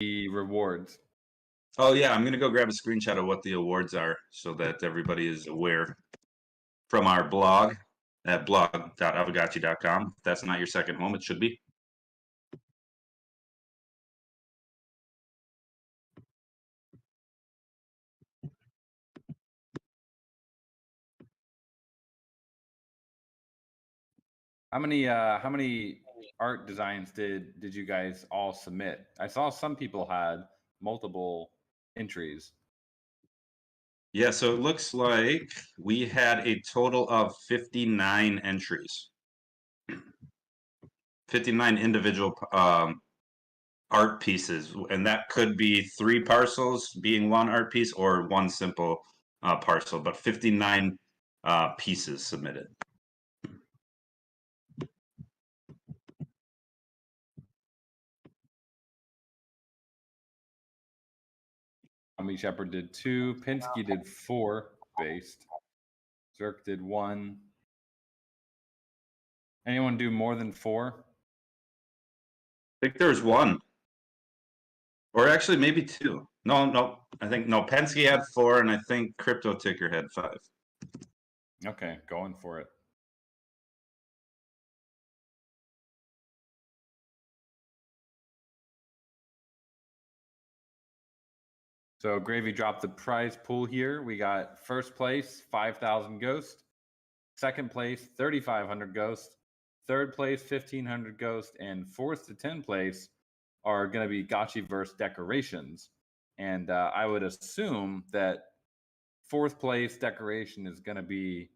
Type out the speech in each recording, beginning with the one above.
the rewards. Oh yeah, I'm gonna go grab a screenshot of what the awards are so that everybody is aware from our blog at blog.aavegotchi.com. If that's not your second home, it should be. How many art designs did you guys all submit? I saw some people had multiple entries. Yeah, so it looks like we had a total of 59 entries. 59 individual art pieces, and that could be 3 parcels being one art piece or one simple parcel, but 59 pieces submitted. Tommy Shepard did 2. Pinsky did 4 based. Zerk did 1. Anyone do more than 4? I think there's 1. Or actually maybe 2. No. I think no. Penske had 4, and I think Crypto Ticker had 5. Okay, going for it. So Gravy dropped the prize pool here. We got first place 5,000 ghost, second place 3,500 ghost, third place 1,500 ghost, and fourth to 10th place are going to be Gotchiverse decorations. And I would assume that fourth place decoration is going to be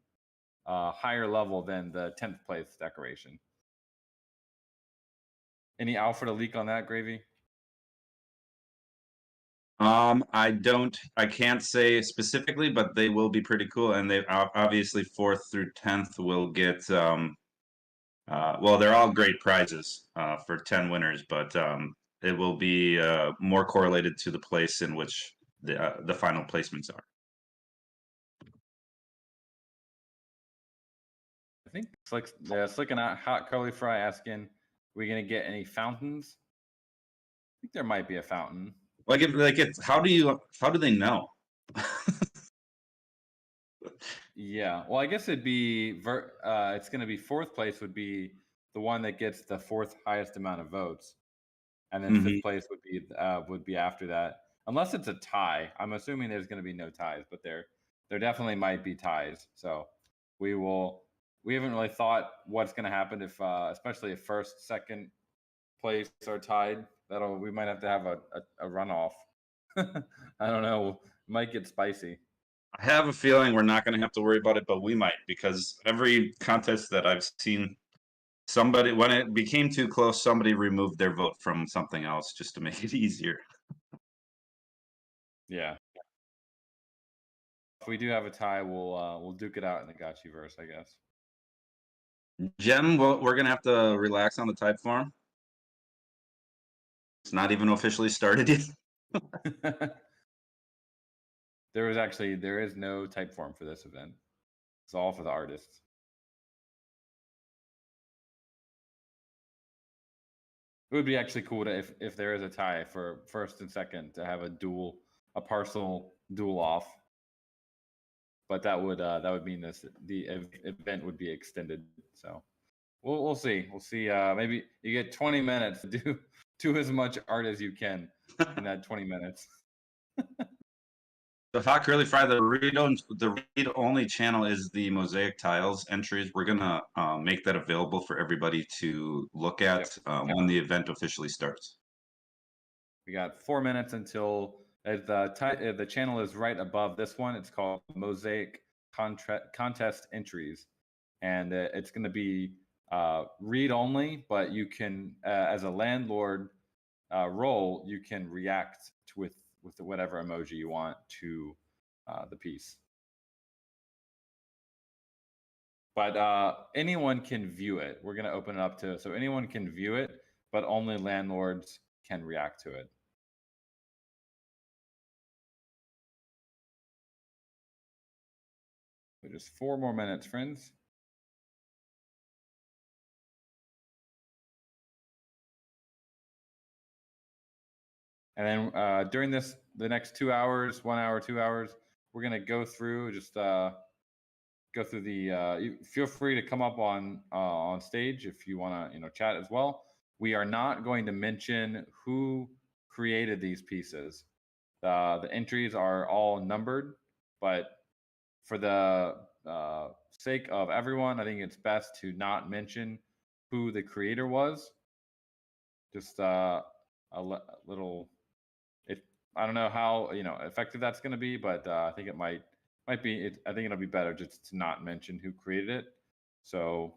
higher level than the 10th place decoration. Any alpha to leak on that, Gravy? I can't say specifically, but they will be pretty cool, and they obviously 4th through 10th will get. Well, they're all great prizes for 10 winners, but it will be more correlated to the place in which the final placements are. I think it's looking at Hot Curly Fry asking, we gonna get any fountains? I think there might be a fountain. How do they know? Yeah, well, I guess it'd be it's going to be fourth place would be the one that gets the fourth highest amount of votes, and then fifth place would be after that, unless it's a tie. I'm assuming there's going to be no ties, but there definitely might be ties. So we haven't really thought what's going to happen if especially if first, second place are tied. We might have to have a runoff. I don't know. It might get spicy. I have a feeling we're not going to have to worry about it, but we might, because every contest that I've seen, somebody, when it became too close, somebody removed their vote from something else just to make it easier. Yeah. If we do have a tie, we'll duke it out in the Gotchiverse, I guess. Jem, we're going to have to relax on the type form. It's not even officially started yet. There is no type form for this event. It's all for the artists. It would be actually cool to if there is a tie for first and second to have a parcel duel off. But that would mean the event would be extended. So we'll see. We'll see. Maybe you get 20 minutes to do as much art as you can in that 20 minutes. The Hot Curly Fry, the read-only channel is the Mosiac tiles entries. We're gonna make that available for everybody to look at when the event officially starts. We got 4 minutes until the channel is right above this one. It's called Mosiac Contest Entries, and it's going to be read-only, but you can, as a landlord role, you can react with whatever emoji you want to the piece. But anyone can view it. We're going to open it up so anyone can view it, but only landlords can react to it. So just 4 more minutes, friends. And then during the next 2 hours, 1 hour, 2 hours, we're gonna go through go through the. Feel free to come up on stage if you want to chat as well. We are not going to mention who created these pieces. The entries are all numbered, but for the sake of everyone, I think it's best to not mention who the creator was. Just little. I don't know how effective that's going to be, but I think it might be. I think it'll be better just to not mention who created it. So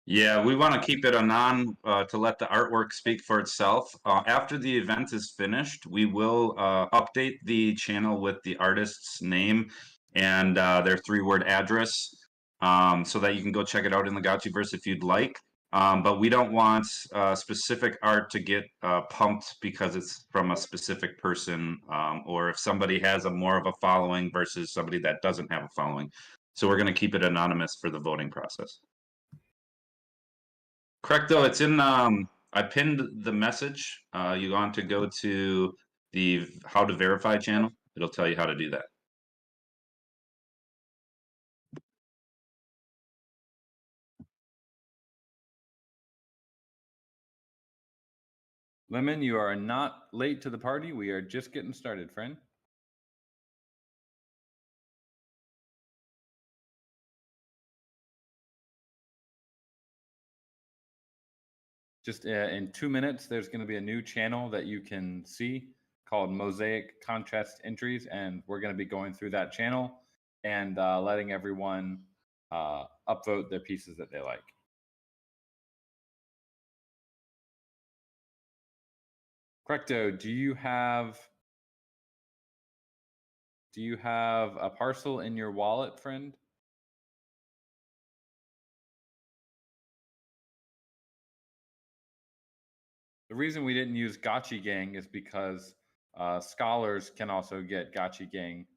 yeah, we want to keep it anon to let the artwork speak for itself. After the event is finished, we will update the channel with the artist's name and their 3-word address, so that you can go check it out in the Gotchiverse if you'd like. But we don't want specific art to get pumped because it's from a specific person, or if somebody has more of a following versus somebody that doesn't have a following. So we're going to keep it anonymous for the voting process. Correct, though. It's in. I pinned the message. You want to go to the How to Verify channel. It'll tell you how to do that. Lemon, you are not late to the party. We are just getting started, friend. Just in 2 minutes, there's going to be a new channel that you can see called Mosiac Contrast Entries, and we're going to be going through that channel and letting everyone upvote their pieces that they like. Correcto, do you have a parcel in your wallet, friend? The reason we didn't use Gotchi Gang is because scholars can also get Gotchi Gang,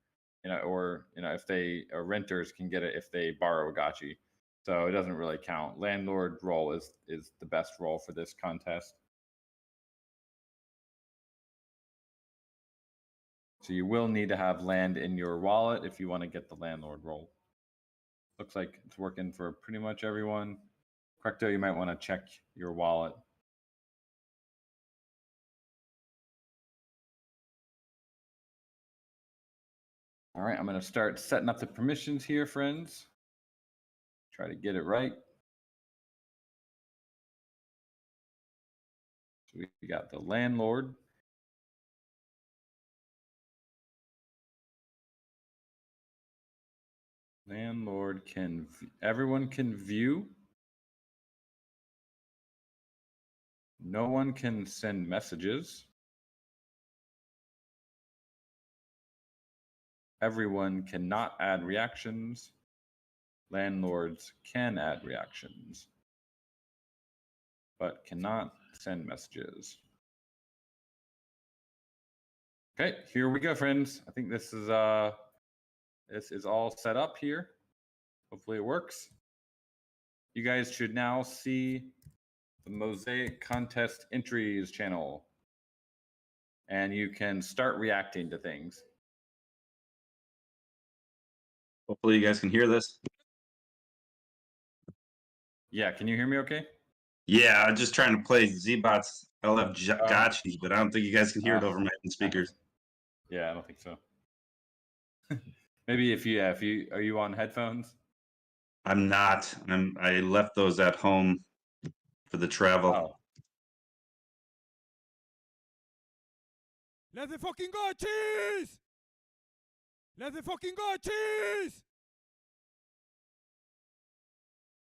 or if they renters can get it if they borrow a Gotchi. So it doesn't really count. Landlord role is the best role for this contest. So you will need to have land in your wallet if you want to get the landlord role. Looks like it's working for pretty much everyone. Correcto, you might want to check your wallet. All right, I'm going to start setting up the permissions here, friends. Try to get it right. So we got the landlord. Landlord everyone can view. No one can send messages. Everyone cannot add reactions. Landlords can add reactions, but cannot send messages. Okay, here we go, friends. I think this is all set up here. Hopefully it works. You guys should now see the Mosiac Contest Entries channel, and you can start reacting to things. Hopefully you guys can hear this. Yeah, can you hear me okay? Yeah, I'm just trying to play Zbot's Aavegotchi, but I don't think you guys can hear it over my speakers. Yeah, I don't think so. Maybe if you are you on headphones? I'm not. I left those at home for the travel. Oh. Let the fucking Gotchis! Let the fucking Gotchis!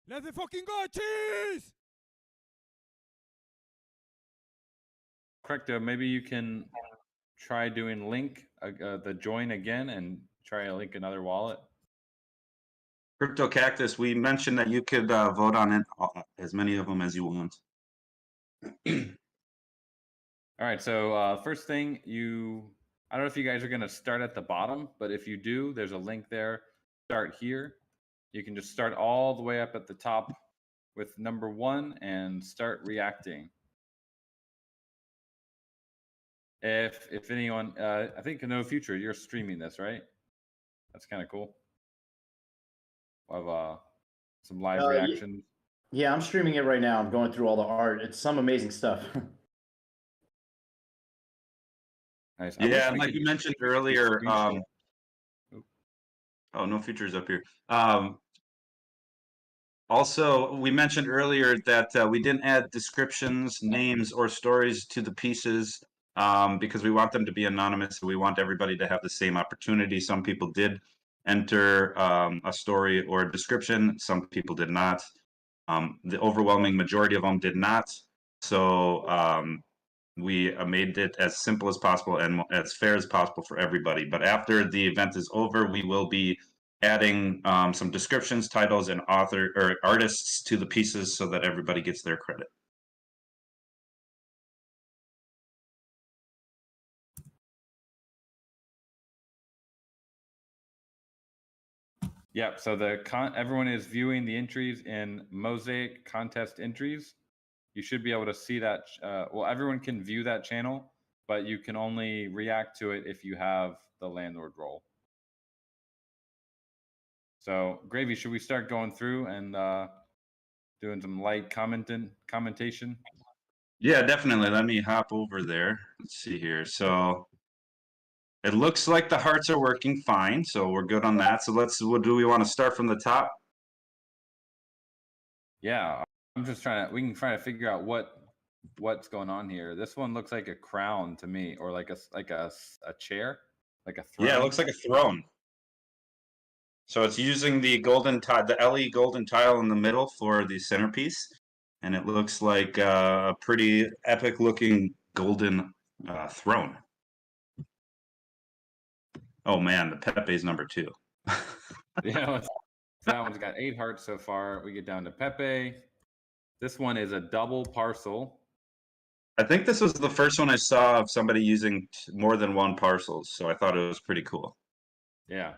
Let the fucking Gotchis! Correcto, maybe you can try doing link the join again and try to link another wallet. Crypto Cactus, we mentioned that you could vote on it, as many of them as you want. All right, so first thing, I don't know if you guys are going to start at the bottom, but if you do, there's a link there. Start here. You can just start all the way up at the top with number 1 and start reacting. if anyone, I think No Future, you're streaming this, right? That's kind of cool. We'll have some live reactions. Yeah, I'm streaming it right now. I'm going through all the art. It's some amazing stuff. Nice. Yeah, like you mentioned earlier. Oh, No Future's up here. Also, we mentioned earlier that we didn't add descriptions, names, or stories to the pieces because we want them to be anonymous. We want everybody to have the same opportunity. Some people did enter a story or a description. Some people did not. The overwhelming majority of them did not. So we made it as simple as possible and as fair as possible for everybody. But after the event is over, we will be adding some descriptions, titles, and author or artists to the pieces so that everybody gets their credit. Yep. So everyone is viewing the entries in Mosiac contest entries. You should be able to see that. Well, everyone can view that channel, but you can only react to it if you have the landlord role. So, Gravy, should we start going through and doing some light commentation? Yeah, definitely. Let me hop over there. Let's see here. So it looks like the hearts are working fine, so we're good on that. So what do we want to start from the top? Yeah, I'm just we can try to figure out what's going on here. This one looks like a crown to me, or like a chair, like a throne. Yeah, it looks like a throne. So it's using the golden tile, the LE golden tile in the middle for the centerpiece, and it looks like a pretty epic looking golden throne. Oh man, the Pepe's number 2. Yeah, that one's got 8 hearts so far. We get down to Pepe. This one is a double parcel. I think this was the first one I saw of somebody using more than one parcels, so I thought it was pretty cool. Yeah.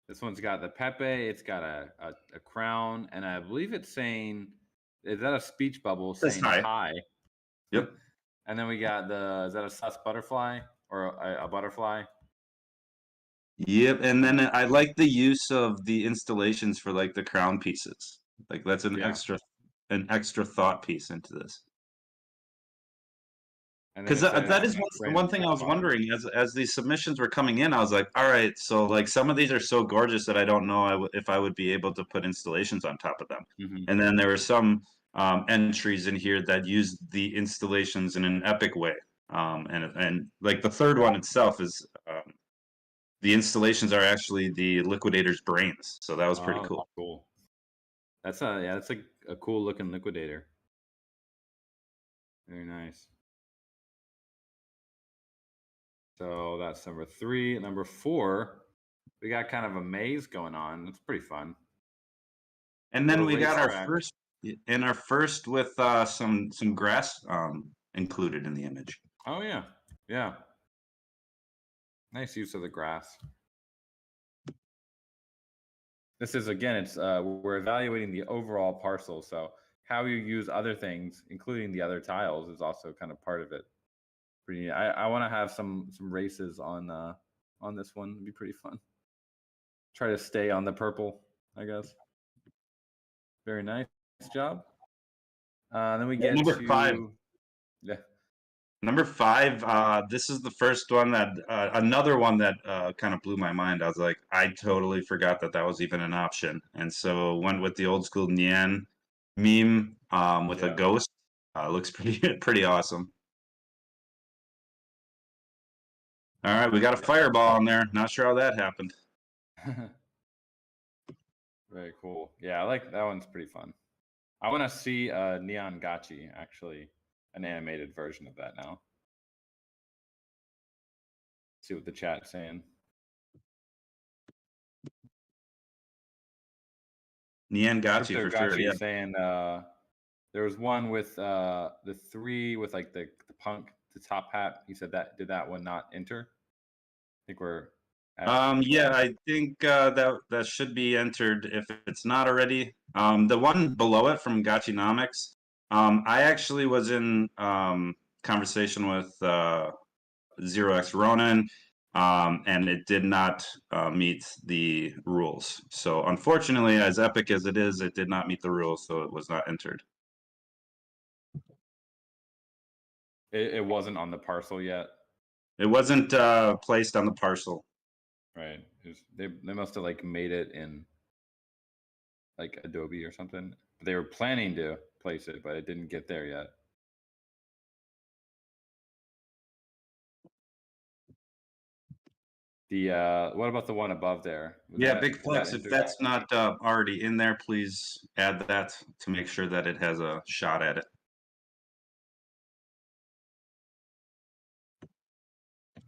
This one's got the Pepe. It's got a crown, and I believe it's saying, is that a speech bubble saying hi? Yep. And then we got is that a sus butterfly or a butterfly? Yep. And then I like the use of the installations for like the crown pieces. Like that's an extra thought piece into this. Because that is one thing I was wondering as these submissions were coming in. I was like, all right, so like some of these are so gorgeous that I don't know if I would be able to put installations on top of them. And then there were some entries in here that used the installations in an epic way. And like the third one itself is the installations are actually the liquidator's brains. So that was pretty cool. Cool. That's that's a cool looking liquidator. Very nice. So that's number 3. Number 4, we got kind of a maze going on. It's pretty fun. And then we got our first with some grass included in the image. Oh yeah, yeah. Nice use of the grass. This is again, it's we're evaluating the overall parcel. So how you use other things, including the other tiles, is also kind of part of it. Pretty. I want to have some races on this one. It'd be pretty fun. Try to stay on the purple, I guess. Very nice job. Then we get number 5. Yeah. Number 5. This is the first one that another one that kind of blew my mind. I was like, I totally forgot that was even an option, and so went with the old school Nian meme with a ghost. Looks pretty awesome. All right, we got a fireball in there. Not sure how that happened. Very cool. Yeah, I like that one's pretty fun. I want to see Aavegotchi, actually, an animated version of that now. See what the chat's saying. Aavegotchi for sure. Yeah. Saying there was one with the 3 with like the punk, the top hat. He said did that one not enter? I think we're. Yeah, I think that should be entered if it's not already. The one below it from Gotchinomics. I actually was in conversation with 0x Ronin, and it did not meet the rules. So unfortunately, as epic as it is, it did not meet the rules, so it was not entered. It wasn't on the parcel yet. It wasn't placed on the parcel. Right. They must have like made it in like Adobe or something. They were planning to place it, but it didn't get there yet. The what about the one above there? Yeah, Big Flex. If that's not already in there, please add that to make sure that it has a shot at it.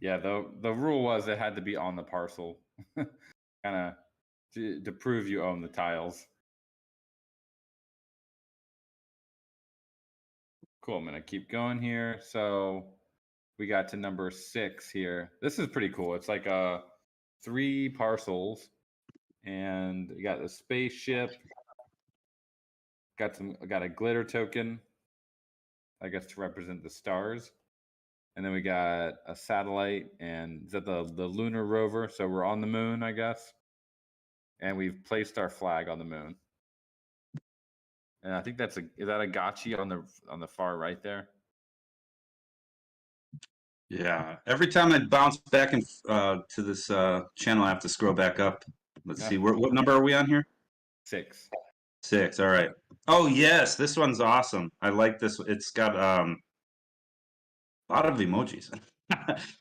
Yeah, the rule was it had to be on the parcel, kind of to prove you own the tiles. Cool. I'm gonna keep going here. So we got to number 6 here. This is pretty cool. It's like 3 parcels, and you got the spaceship. Got a glitter token, I guess, to represent the stars. And then we got a satellite, and is that the lunar rover? So we're on the moon, I guess. And we've placed our flag on the moon. And I think is that Aavegotchi on the far right there? Yeah. Every time I bounce back and to this channel, I have to scroll back up. Let's see. What number are we on here? 6. 6. All right. Oh yes, this one's awesome. I like this. It's got a lot of emojis.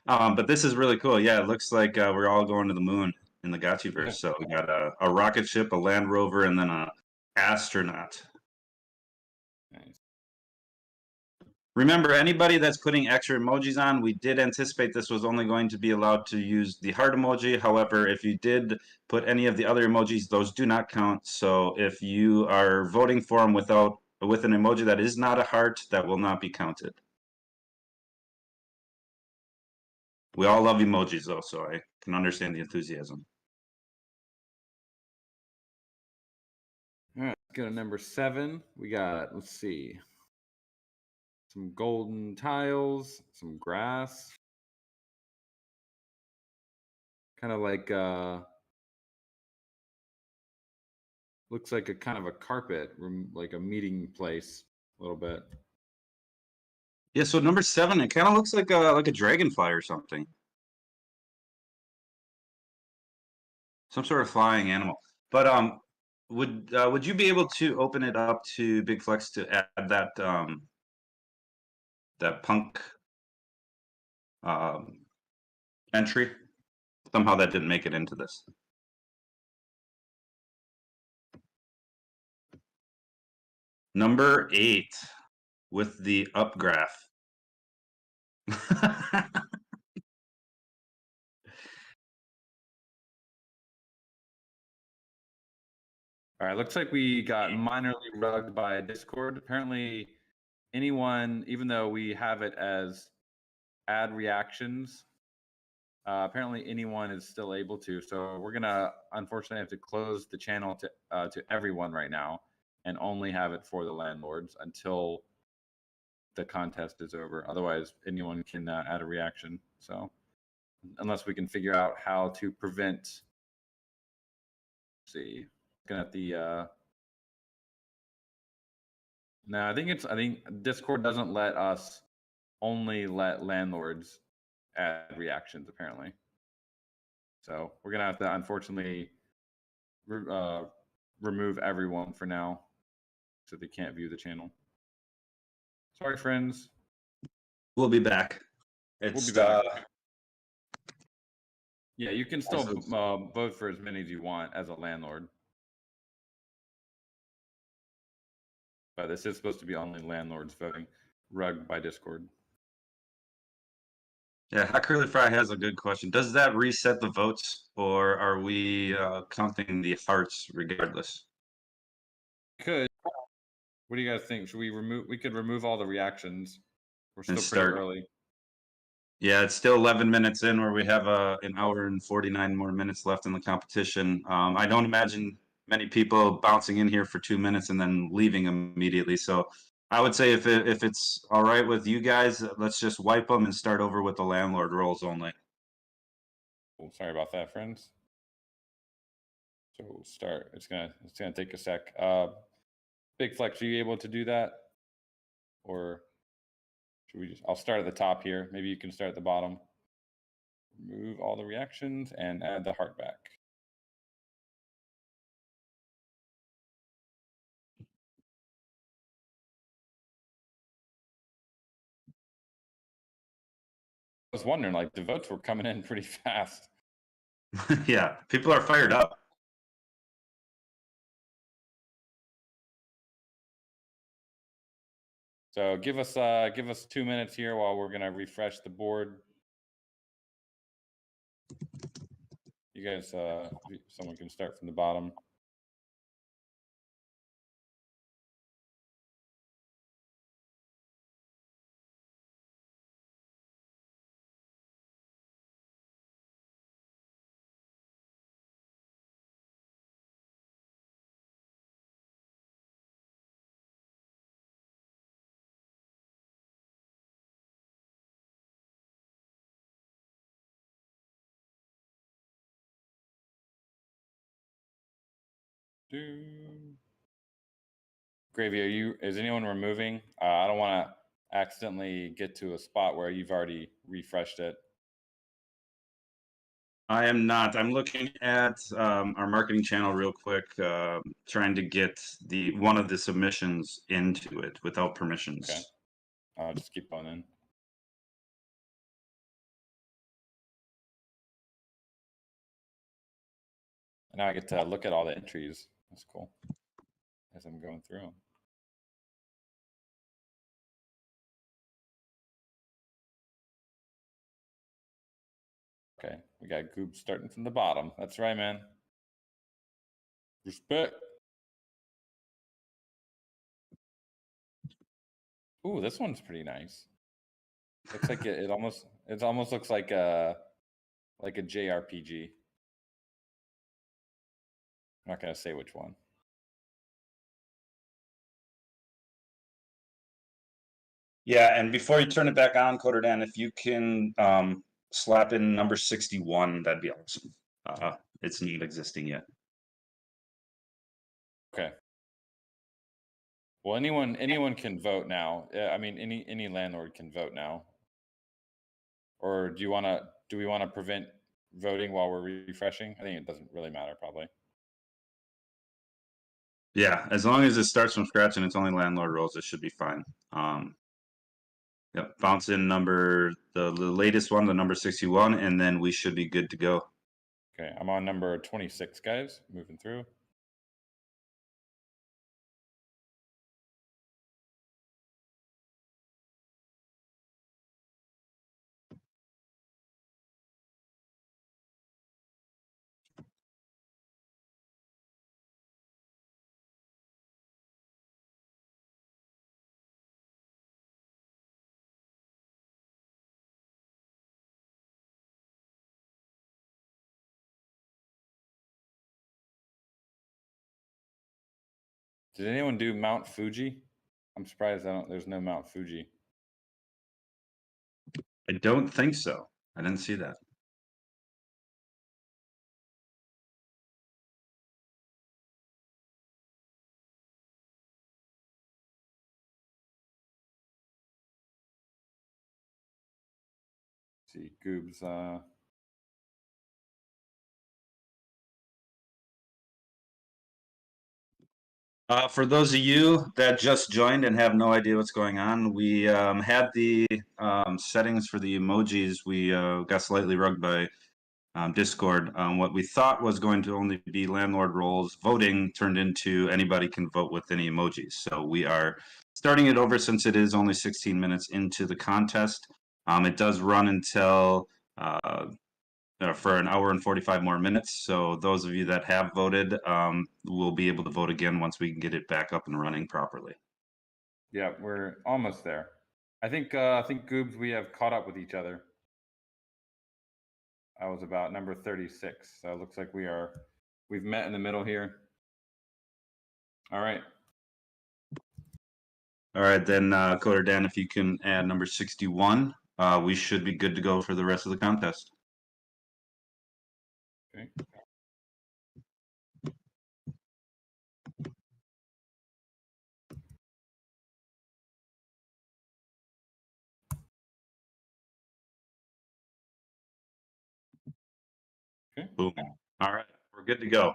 But this is really cool. Yeah, it looks like we're all going to the moon in the Gotchiverse. So we got a rocket ship, a Land Rover, and then an astronaut. Nice. Remember, anybody that's putting extra emojis on, we did anticipate this was only going to be allowed to use the heart emoji. However, if you did put any of the other emojis, those do not count. So if you are voting for them with an emoji that is not a heart, that will not be counted. We all love emojis, though, so I can understand the enthusiasm. All right, let's go to number 7. We got, let's see, some golden tiles, some grass. Kind of like, looks like a kind of a carpet, like a meeting place a little bit. Yeah, so number 7, it kind of looks like a dragonfly or something. Some sort of flying animal. But would you be able to open it up to Big Flex to add that that punk entry? Somehow that didn't make it into this. Number 8 with the up graph. All right, looks like we got minorly rugged by Discord. Apparently, anyone, even though we have it as add reactions, apparently anyone is still able to. So we're gonna unfortunately have to close the channel to everyone right now, and only have it for the landlords until the contest is over. Otherwise, anyone can add a reaction. So unless we can figure out how to prevent. Let's see. Looking at the no, I think Discord doesn't let us only let landlords add reactions apparently. So we're gonna have to unfortunately remove everyone for now, so they can't view the channel. Sorry, friends. We'll be back. We'll be back. Yeah, you can still vote for as many as you want as a landlord. But this is supposed to be only landlords voting. Rugged by Discord. Yeah, Hot Curly Fry has a good question. Does that reset the votes, or are we counting the hearts regardless? Could. What do you guys think? Should we remove? We could remove all the reactions. We're still start. pretty early. Yeah, it's still 11 minutes in, where we have an hour and 49 more minutes left in the competition. I don't imagine many people bouncing in here for 2 minutes and then leaving immediately. So I would say if it's all right with you guys, let's just wipe them and start over with the landlord rolls only. Oh, sorry about that, friends. So we'll start. It's gonna take a sec. Big Flex, are you able to do that, or should we just? I'll start at the top here. Maybe you can start at the bottom. Remove all the reactions and add the heart back. I was wondering, like, the votes were coming in pretty fast. Yeah, people are fired up. So give us 2 minutes here while we're gonna refresh the board. You guys, someone can start from the bottom. Gravy, is anyone removing? I don't want to accidentally get to a spot where you've already refreshed it. I am not. I'm looking at our marketing channel real quick, trying to get one of the submissions into it without permissions. Okay. I'll just keep on in. And now I get to look at all the entries. That's cool. As I'm going through them. Okay, we got Goop starting from the bottom. That's right, man. Respect. Ooh, this one's pretty nice. Looks like it almost looks like a JRPG. I'm not gonna say which one. Yeah, and before you turn it back on, Coder Dan, if you can slap in number 61, that'd be awesome. It's not existing yet. Okay. Well, anyone can vote now. I mean, any landlord can vote now. Or do we want to prevent voting while we're refreshing? I think it doesn't really matter, probably. Yeah, as long as it starts from scratch and it's only landlord rolls, it should be fine. Yep, bounce in the latest one, the number 61, and then we should be good to go. Okay, I'm on number 26, guys. Moving through. Did anyone do Mount Fuji? I'm surprised there's no Mount Fuji. I don't think so. I didn't see that. See, Goob's For those of you that just joined and have no idea what's going on, we had the settings for the emojis. We got slightly rugged by Discord. What we thought was going to only be landlord roles, voting turned into anybody can vote with any emojis. So we are starting it over since it is only 16 minutes into the contest. It does run until for an hour and 45 more minutes. So those of you that have voted will be able to vote again once we can get it back up and running properly. Yeah, we're almost there. I think Goobs, we have caught up with each other. I was about number 36. So it looks like we've met in the middle here. All right. All right, then, Coder Dan, if you can add number 61, we should be good to go for the rest of the contest. Okay. Okay. Boom. All right, we're good to go.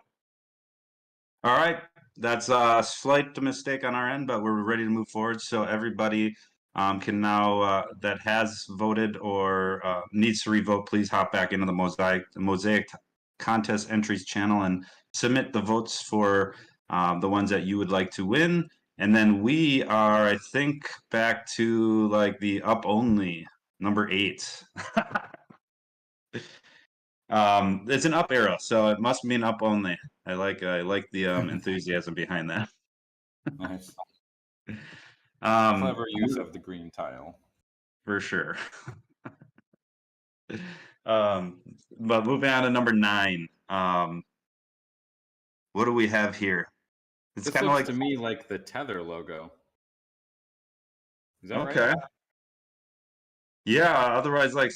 All right, that's a slight mistake on our end, but we're ready to move forward. So everybody can now, that has voted or needs to revote, please hop back into the Mosiac contest entries channel and submit the votes for the ones that you would like to win. And then we are, I think, back to like the up only number 8. It's an up arrow, so it must mean up only. I like the enthusiasm behind that. Nice. Clever use of the green tile. For sure. But moving on to number 9. What do we have here? It's kind of like, to me, like the Tether logo. Is that okay. right? Yeah, otherwise like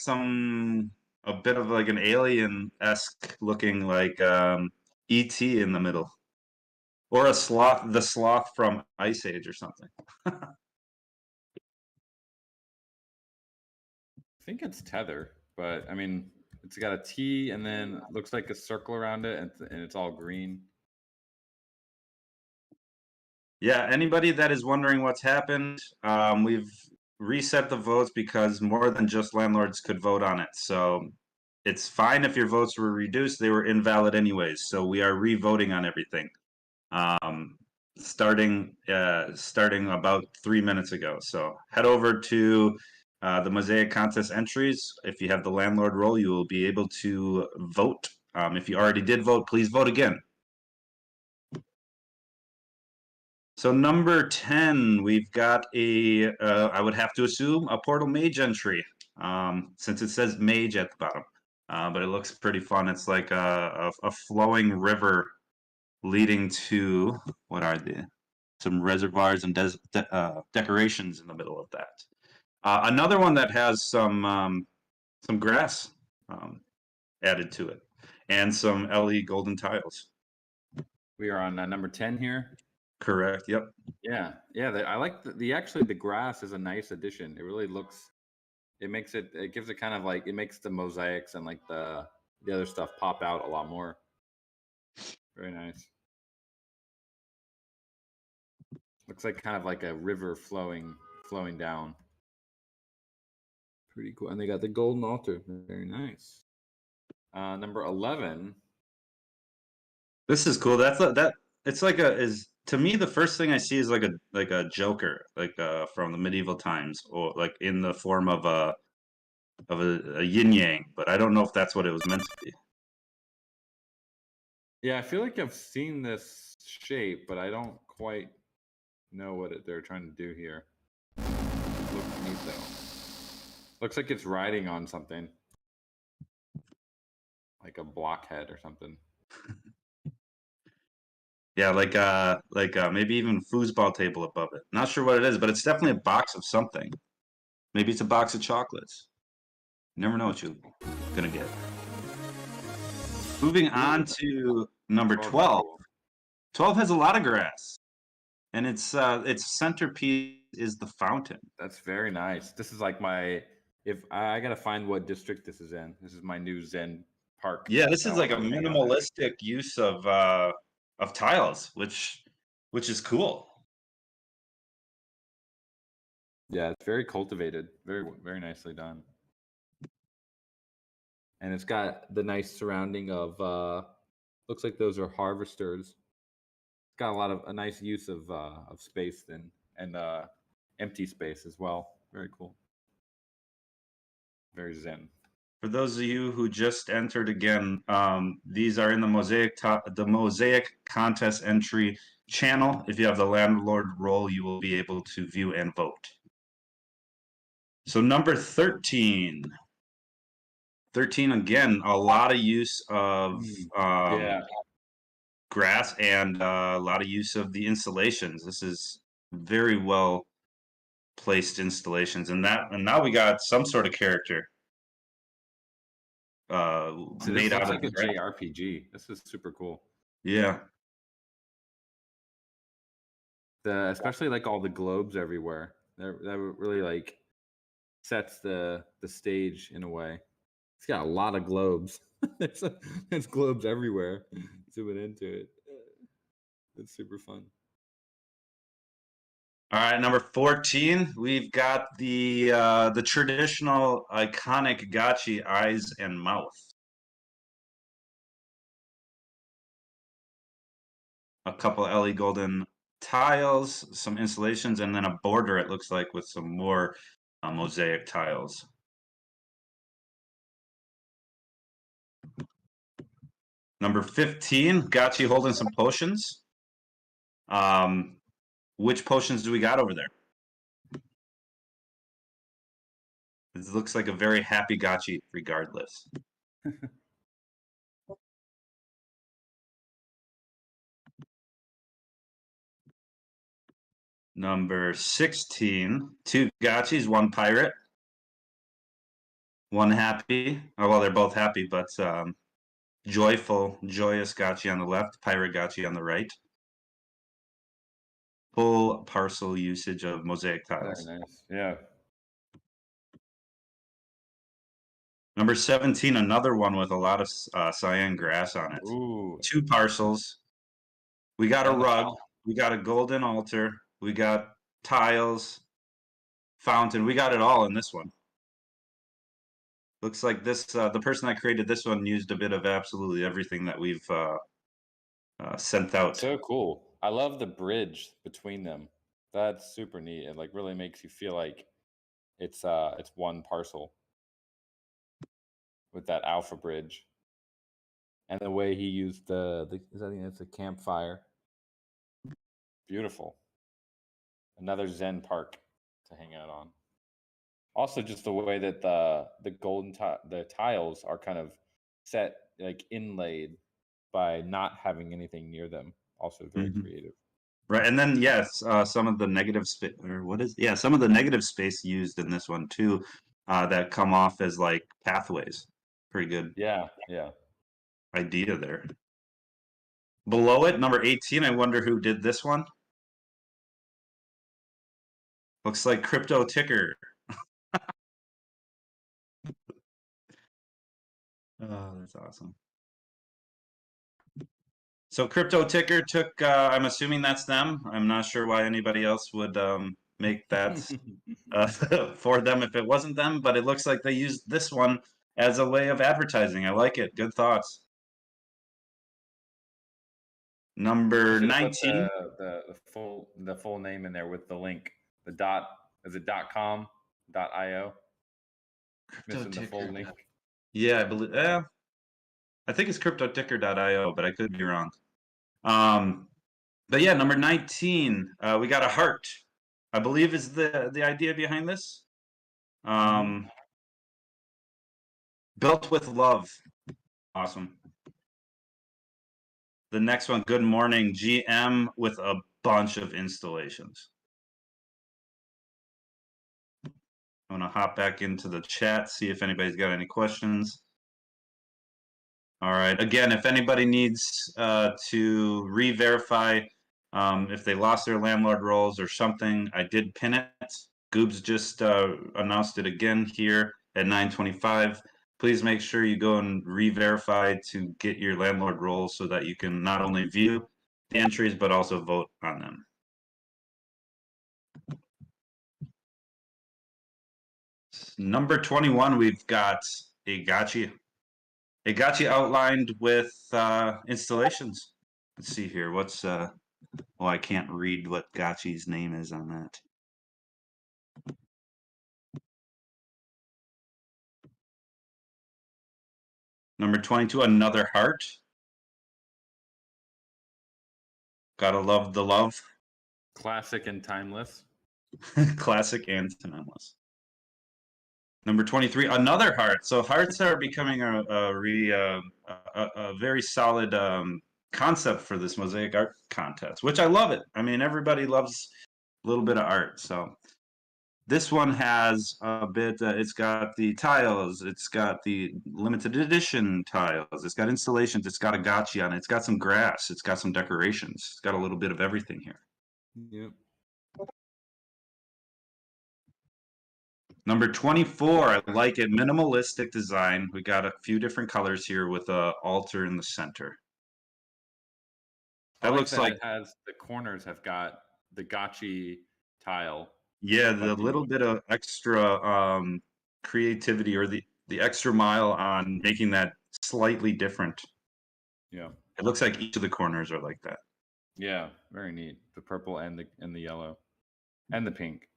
a bit of like an alien-esque looking like E.T. in the middle. Or the sloth from Ice Age or something. I think it's Tether, but I mean, it's got a T and then looks like a circle around it, and it's all green. Yeah, anybody that is wondering what's happened, we've reset the votes because more than just landlords could vote on it. So it's fine if your votes were reduced; they were invalid anyways. So we are re-voting on everything, starting about 3 minutes ago. So head over to the Mosiac contest entries. If you have the landlord role, you will be able to vote. If you already did vote, please vote again. So number 10, we've got I would have to assume, a Portal Mage entry, since it says Mage at the bottom. But it looks pretty fun. It's like a flowing river leading to, what are they? Some reservoirs and decorations in the middle of that. Another one that has some grass added to it, and some LE golden tiles. We are on number 10 here. Correct. Yep. Yeah. I like the grass is a nice addition. It really looks. It makes it. It gives it kind of like, it makes the mosaics and like the other stuff pop out a lot more. Very nice. Looks like kind of like a river flowing down. Pretty cool. And they got the golden altar. Very nice. Number 11. This is cool. It's like to me, the first thing I see is like a Joker, like from the medieval times, or like in the form of a yin yang. But I don't know if that's what it was meant to be. Yeah, I feel like I've seen this shape, but I don't quite know what they're trying to do here. Looks neat though. Looks like it's riding on something, like a blockhead or something. Yeah, like maybe even a foosball table above it. Not sure what it is, but it's definitely a box of something. Maybe it's a box of chocolates. You never know what you're gonna get. Moving on to number 12. 12 has a lot of grass, and its centerpiece is the fountain. That's very nice. This is like if I gotta find what district this is in. This is my new Zen park. Yeah, this is like a minimalistic use of tiles, which is cool. Yeah, it's very cultivated, very very nicely done, and it's got the nice surrounding of looks like those are harvesters. It's got a nice use of space then, and empty space as well. Very cool. Very zen. For those of you who just entered again, these are in the Mosiac contest entry channel. If you have the landlord role, you will be able to view and vote. So number 13. 13, again, a lot of use of grass and a lot of use of the installations. This is very well placed installations, and now we got some sort of character So this made looks out like of a JRPG. This is super cool. yeah. Especially like all the globes everywhere. That really like sets the stage in a way. It's got a lot of globes. There's globes everywhere. Zooming into it, it's super fun. All right, number 14, we've got the traditional iconic gotchi eyes and mouth. A couple LE golden tiles, some installations, and then a border, it looks like, with some more mosaic tiles. Number 15, gotchi holding some potions. Which potions do we got over there? This looks like a very happy gotchi regardless. Number 16, 2 gotchis, 1 pirate, 1 happy. Oh, well, they're both happy, but joyous gotchi on the left, pirate gotchi on the right. Full parcel usage of mosaic tiles. Very nice. Yeah. Number 17, another one with a lot of cyan grass on it. Ooh. 2 parcels. We got a And rug. We got a golden altar. We got tiles, fountain. We got it all in this one. Looks like this. The person that created this one used a bit of absolutely everything that we've sent out. So cool. I love the bridge between them. That's super neat. It like really makes you feel like it's one parcel with that alpha bridge. And the way he used I think it's a campfire. Beautiful. Another Zen park to hang out on. Also, just the way that the the tiles are kind of set, like inlaid by not having anything near them. Also very creative. Right, and then yes, some of the negative space, or what is? Yeah, some of the negative space used in this one too, that come off as like pathways. Pretty good. Yeah, yeah. Idea there. Below it, number 18. I wonder who did this one. Looks like Crypto Ticker. Oh, that's awesome. So Crypto Ticker took, I'm assuming that's them. I'm not sure why anybody else would make that for them if it wasn't them, but it looks like they used this one as a way of advertising. I like it. Good thoughts. Number 19. The full name in there with the link. The dot, is it .com, .io? Missing the full link. Yeah, I believe. I think it's cryptoticker.io, but I could be wrong. But yeah, number 19, we got a heart. I believe is the idea behind this. Built with love. Awesome. The next one, good morning, GM with a bunch of installations. I'm gonna hop back into the chat, see if anybody's got any questions. All right. Again, if anybody needs to re-verify if they lost their landlord roles or something, I did pin it. Goobs just announced it again here at 9:25. Please make sure you go and re-verify to get your landlord roles so that you can not only view the entries but also vote on them. Number 21, we've got Aavegotchi. Aavegotchi outlined with installations. Let's see here. What's well, I can't read what Gotchi's name is on that. Number 22, another heart. Gotta love the love. Classic and timeless. Classic and timeless. Number 23, another heart. So hearts are becoming a very solid concept for this mosaic art contest, which I love it. I mean, everybody loves a little bit of art. So This one has a bit. It's got the tiles. It's got the limited edition tiles. It's got installations. It's got a gotchi on it. It's got some grass. It's got some decorations. It's got a little bit of everything here. Yep. Number 24, I like it. Minimalistic design. We got a few different colors here with a altar in the center. That looks like it has the corners have got the gotchi tile. Yeah, the little bit of extra creativity or the extra mile on making that slightly different. Yeah. It looks like each of the corners are like that. Yeah, very neat. The purple and the yellow and the pink.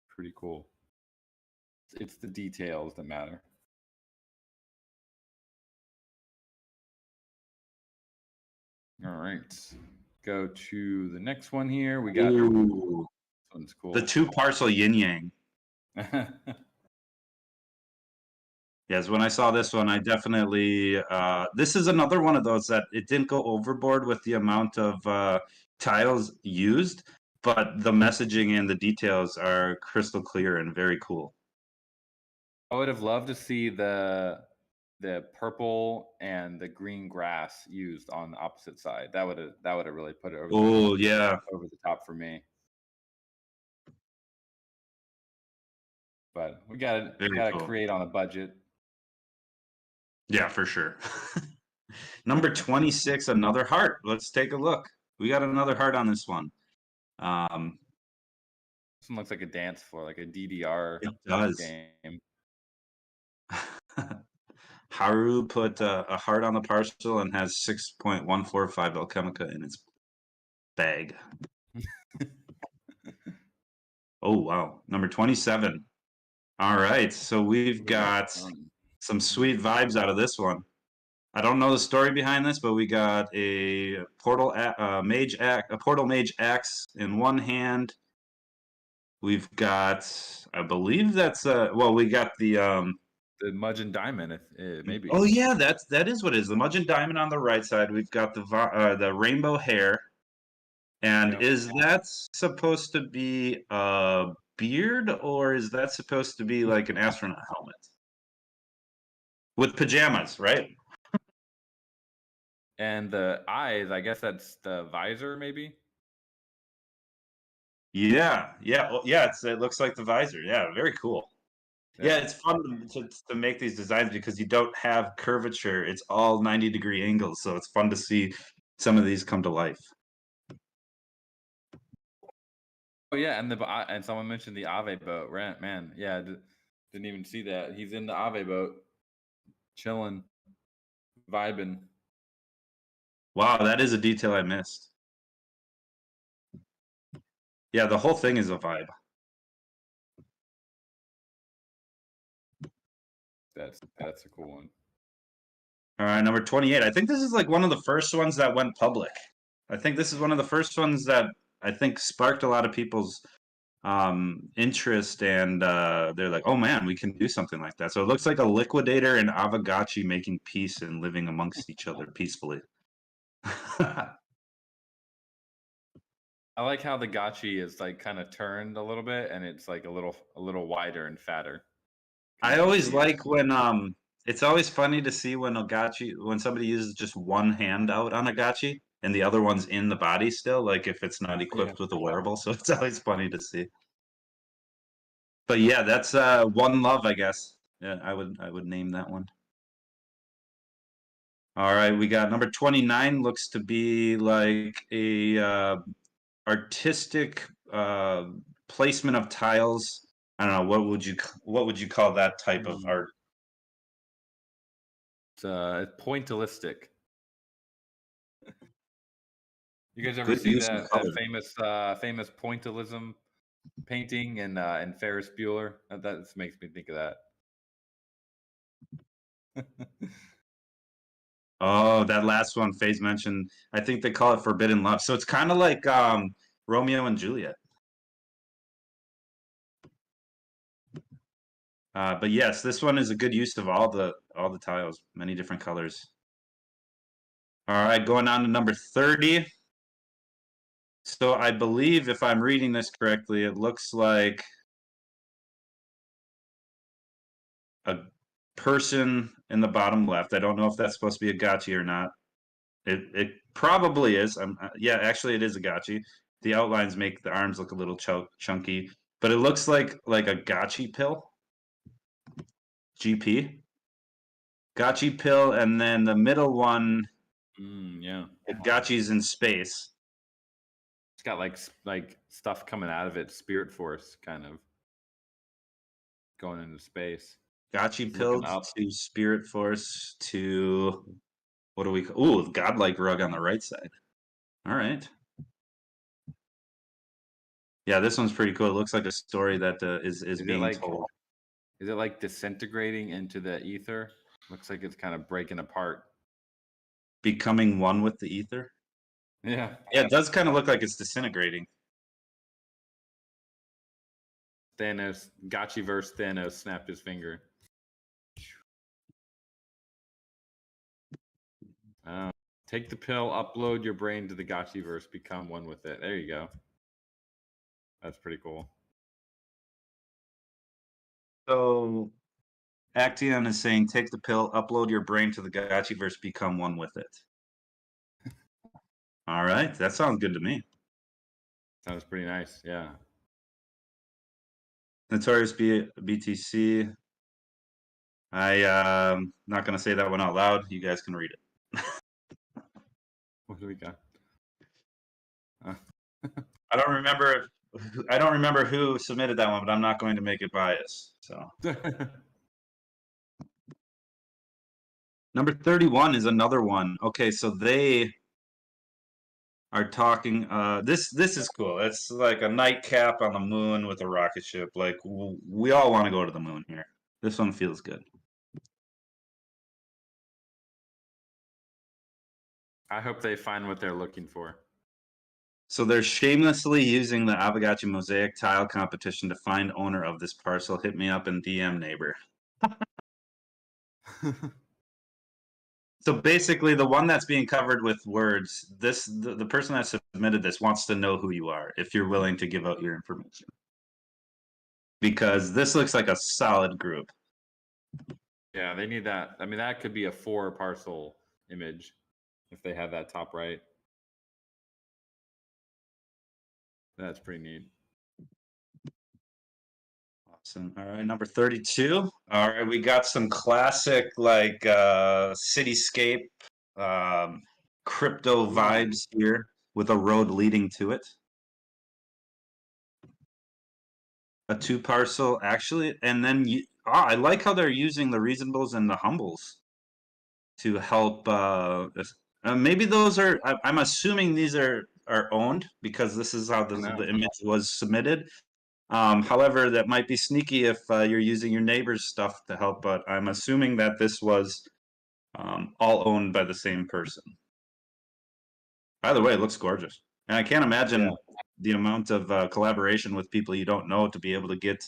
Pretty cool. It's the details that matter. All right. Go to the next one here. We got Ooh, this one's cool. the 2-parcel yin yang. Yes, when I saw this one, I definitely this is another one of those that it didn't go overboard with the amount of tiles used, but the messaging and the details are crystal clear and very cool. I would have loved to see the purple and the green grass used on the opposite side. That would have really put it over Oh, yeah. over the top for me. But we gotta Cool. create on a budget. Yeah, for sure. Number 26, another heart. Let's take a look. We got another heart on this one. This one looks like a dance floor, like a DDR It does. game. Haru put a heart on the parcel and has 6.145 Alchemica in its bag. Oh, wow. Number 27. All right. So we've got some sweet vibes out of this one. I don't know the story behind this, but we got a portal mage axe in one hand. We've got, I believe that's we got the Mudgeon Diamond, maybe. Oh yeah, that is what it is. The Mudgeon Diamond on the right side. We've got the rainbow hair, and is that supposed to be a beard or is that supposed to be like an astronaut helmet with pajamas, right? And the eyes, I guess that's the visor, maybe. Yeah. It looks like the visor. Yeah, very cool. Yeah, it's fun to make these designs because you don't have curvature. It's all 90-degree angles, so it's fun to see some of these come to life. Oh yeah, and someone mentioned the Aave boat. Man, yeah, didn't even see that. He's in the Aave boat, chilling, vibing. Wow, that is a detail I missed. Yeah, the whole thing is a vibe. That's a cool one. All right, number 28. I think this is like one of the first ones that went public. I think this is one of the first ones that I think sparked a lot of people's interest, and they're like, oh man, we can do something like that. So it looks like a liquidator and Aavegotchi making peace and living amongst each other peacefully. I like how the gotchi is like kind of turned a little bit, and it's like a little wider and fatter. I always like when it's always funny to see when somebody uses just one hand out on a gotchi and the other one's in the body still, like if it's not equipped with a wearable. So it's always funny to see. But yeah, that's One Love, I guess. Yeah, I would name that one. All right, we got number 29. Looks to be like a artistic placement of tiles. I don't know, what would you call that type of art? It's pointillistic. You guys ever see that famous pointillism painting in Ferris Bueller? That makes me think of that. Oh, that last one FaZe mentioned. I think they call it Forbidden Love. So it's kind of like Romeo and Juliet. But yes, this one is a good use of all the tiles, many different colors. All right, going on to number 30. So I believe, if I'm reading this correctly, it looks like a person in the bottom left. I don't know if that's supposed to be a gotchi or not. It probably is. Yeah, actually, it is a gotchi. The outlines make the arms look a little chunky, but it looks like a gotchi pill. GP. Gotchi pill, and then the middle one. Yeah. Gotchi's in space. It's got like stuff coming out of it, spirit force kind of going into space. Gotchi pill to spirit force to what do we call? Ooh, godlike rug on the right side. All right. Yeah, this one's pretty cool. It looks like a story that is being told. Is it like disintegrating into the ether? Looks like it's kind of breaking apart. Becoming one with the ether? Yeah. Yeah, it does kind of look like it's disintegrating. Thanos, Gotchi versus Thanos snapped his finger. Take the pill, upload your brain to the Gotchiverse, become one with it. There you go. That's pretty cool. So Acteon is saying, take the pill, upload your brain to the Gotchiverse, become one with it. All right, that sounds good to me. Sounds pretty nice, yeah. Notorious BTC. I'm not going to say that one out loud. You guys can read it. What do we got? I don't remember who submitted that one, but I'm not going to make it biased. So number 31 is another one. Okay, so they are talking. This is cool. It's like a nightcap on the moon with a rocket ship. Like we all want to go to the moon here. This one feels good. I hope they find what they're looking for. So they're shamelessly using the Aavegotchi Mosiac tile competition to find owner of this parcel. Hit me up in DM, neighbor. So basically, the one that's being covered with words, the person that submitted this wants to know who you are, if you're willing to give out your information. Because this looks like a solid group. Yeah, they need that. I mean, that could be a 4 parcel image if they have that top right. That's pretty neat. Awesome. All right, number 32. All right, we got some classic like cityscape crypto vibes here with a road leading to it. A 2 parcel actually, and then I like how they're using the reasonables and the humbles to help. Maybe those are. I'm assuming these are owned because this is how the image was submitted. However, that might be sneaky if you're using your neighbor's stuff to help, but I'm assuming that this was all owned by the same person. By the way, it looks gorgeous. And I can't imagine the amount of collaboration with people you don't know to be able to get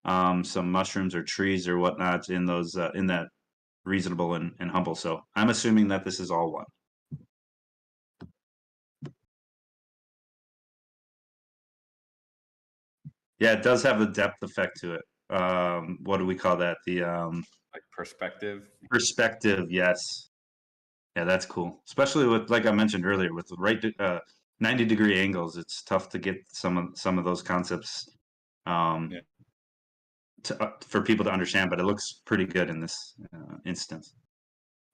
some mushrooms or trees or whatnot in those in that reasonable and humble. So I'm assuming that this is all one. Yeah, it does have a depth effect to it. What do we call that? The like perspective. Perspective, yes. Yeah, that's cool. Especially with, like I mentioned earlier, with the right 90-degree angles, it's tough to get some of those concepts for people to understand. But it looks pretty good in this instance.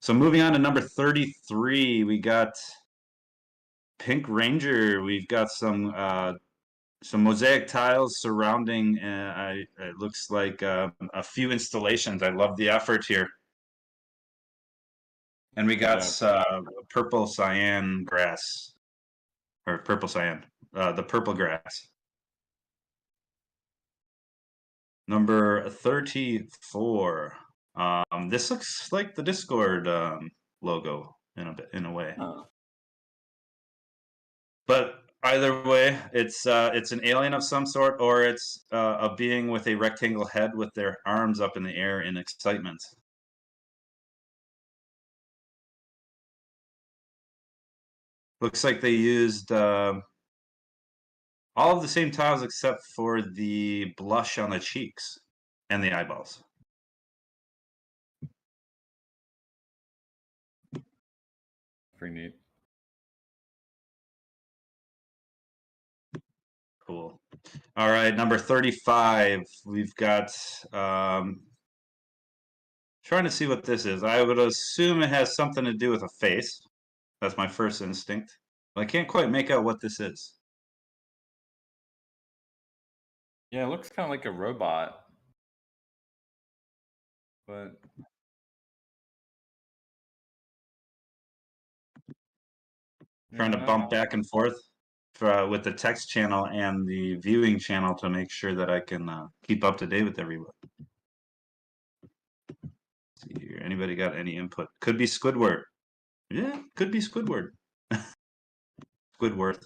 So moving on to number 33, we got Pink Ranger. We've got some mosaic tiles surrounding. It looks like a few installations. I love the effort here. And we got purple cyan grass, or purple cyan, the purple grass. Number 34. This looks like the Discord logo in a way. Oh. But either way, it's an alien of some sort, or it's a being with a rectangle head with their arms up in the air in excitement. Looks like they used all of the same tiles except for the blush on the cheeks and the eyeballs. pretty neat. Cool. All right, number 35. We've got trying to see what this is. I would assume it has something to do with a face. That's my first instinct. But I can't quite make out what this is. Yeah, it looks kind of like a robot. But Trying to bump back and forth with the text channel and the viewing channel to make sure that I can keep up to date with everyone. Let's see here. Anybody got any input? Could be Squidward. Yeah, could be Squidward. Squidworth.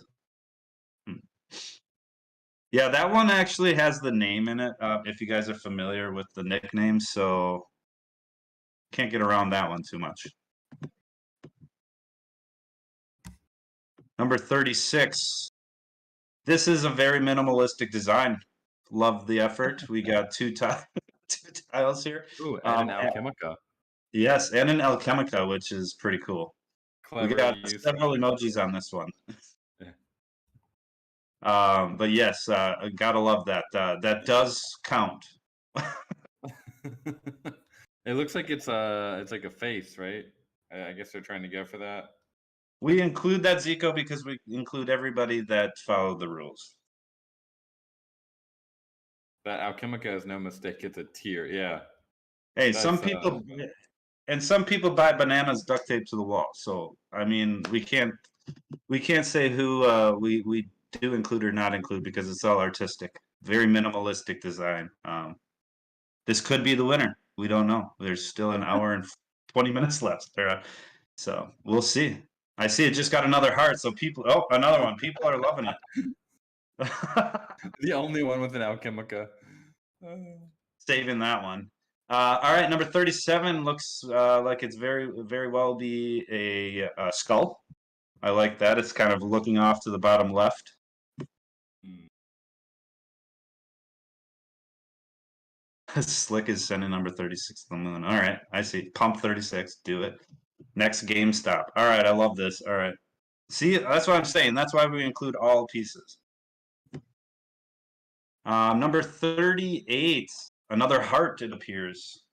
Yeah, that one actually has the name in it, if you guys are familiar with the nickname, so can't get around that one too much. Number 36. This is a very minimalistic design. Love the effort. We got two tiles here. Ooh, and an Alchemica. Yes, and an Alchemica, which is pretty cool. Clever We got use. several emojis on this one. Yeah. But yes, gotta love that. That does count. It looks like it's like a face, right? I guess they're trying to go for that. We include that, Zico, because we include everybody that followed the rules. That Alchemica is no mistake. It's a tier. Yeah. Hey, That's, some people and some people buy bananas duct taped to the wall. So I mean, we can't say who we do include or not include because it's all artistic. Very minimalistic design. This could be the winner. We don't know. There's still an hour and 20 minutes left. So we'll see. I see it just got another heart. So people, oh, another one. People are loving it. The only one with an Alchemica. Saving that one. All right, number 37 looks like it's very well be a skull. I like that. It's kind of looking off to the bottom left. Slick is sending number 36 to the moon. All right, I see. Pump 36. Do it. Next GameStop. All right, I love this. All right. See, that's what I'm saying. That's why we include all pieces. Number 38. Another heart, it appears.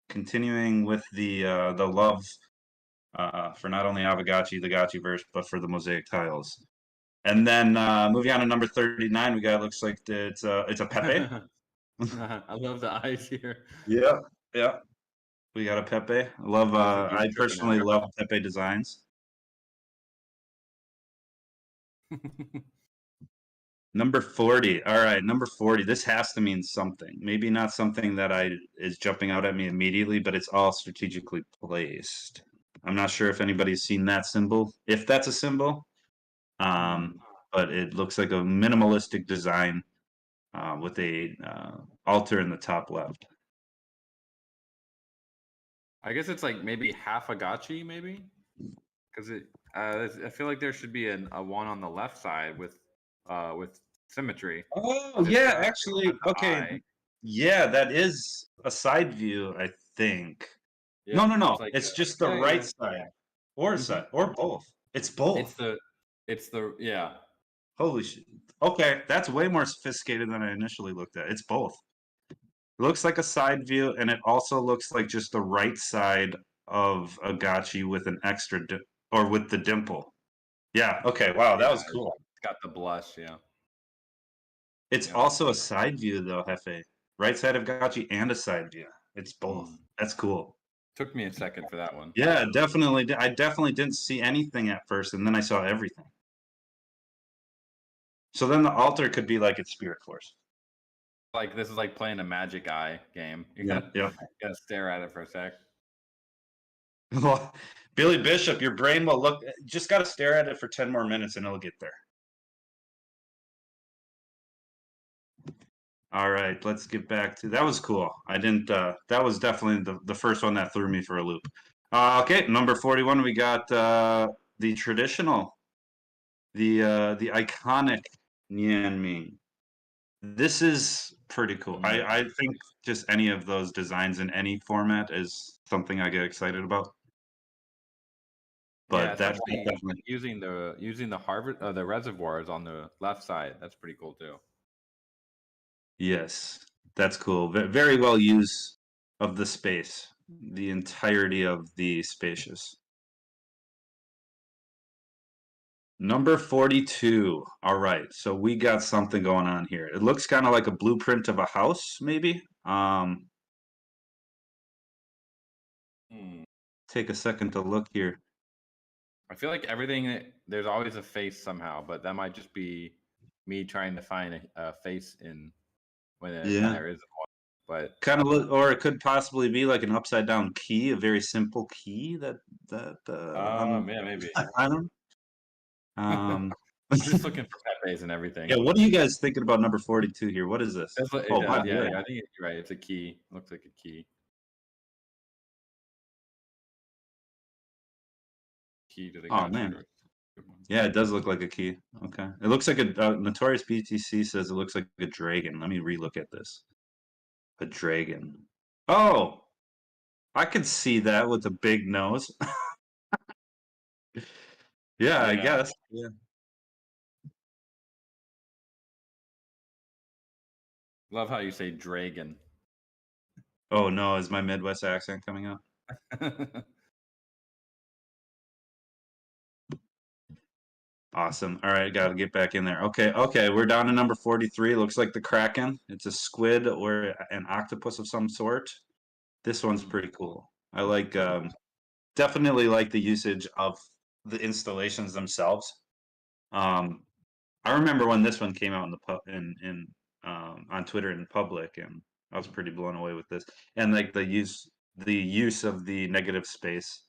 Continuing with the love for not only Aavegotchi, the Gotchi verse, but for the Mosiac tiles. And then moving on to number 39, we got, looks like it's a Pepe. I love the eyes here. Yeah, yeah. We got a Pepe. I personally love Pepe designs. Number 40. All right, number 40. This has to mean something. Maybe not something that is jumping out at me immediately, but it's all strategically placed. I'm not sure if anybody's seen that symbol, if that's a symbol. But it looks like a minimalistic design with a altar in the top left. I guess it's like maybe half a Gotchi, maybe, because I feel like there should be a one on the left side with symmetry. Oh yeah, actually, okay. Eye. Yeah, that is a side view, I think. Yeah, no. It's, like it's just the right side, or side, or both. It's both. It's the yeah. Holy shit. Okay, that's way more sophisticated than I initially looked at. It's both. It looks like a side view, and it also looks like just the right side of a Gotchi with an extra or with the dimple. Yeah. Okay. Wow, that was cool. It's got the blush. Yeah. It's also a side view though, Hefe. Right side of Gotchi and a side view. It's both. That's cool. Took me a second for that one. Yeah, definitely. I definitely didn't see anything at first, and then I saw everything. So then the altar could be like its spirit force. Like this is like playing a Magic Eye game. You gotta stare at it for a sec. Well, Billy Bishop, your brain will look. Just gotta stare at it for 10 more minutes, and it'll get there. All right, let's get back to that. Was cool. I didn't. That was definitely the first one that threw me for a loop. Okay, number 41. We got the traditional, the iconic Nian Ming. This is pretty cool. I think just any of those designs in any format is something I get excited about. But that's especially definitely using the Harvard the reservoirs on the left side. That's pretty cool too. yes, that's cool. Very well use of the space, the entirety of the spacious. Number 42. All right, so we got something going on here. It looks kind of like a blueprint of a house, maybe. Take a second to look here. I feel like there's always a face somehow, but that might just be me trying to find a face when there isn't one. But kind of look, or it could possibly be like an upside down key, a very simple key that yeah, maybe. I don't. I'm just looking for Pepe's and everything. Yeah, what are you guys thinking about number 42 here? What is this? Wow, yeah. I think you're right. It's a key. It looks like a key. Key to the man. Yeah, it does look like a key. Okay. It looks like a Notorious BTC says it looks like a dragon. Let me relook at this. A dragon. Oh, I could see that with a big nose. Yeah, I guess. Yeah. Love how you say dragon. Oh no, is my Midwest accent coming out? Awesome. All right, got to get back in there. Okay, we're down to number 43. Looks like the Kraken. It's a squid or an octopus of some sort. This one's pretty cool. I like definitely like the usage of the installations themselves. I remember when this one came out on Twitter in public, and I was pretty blown away with this. And like the use of the negative space.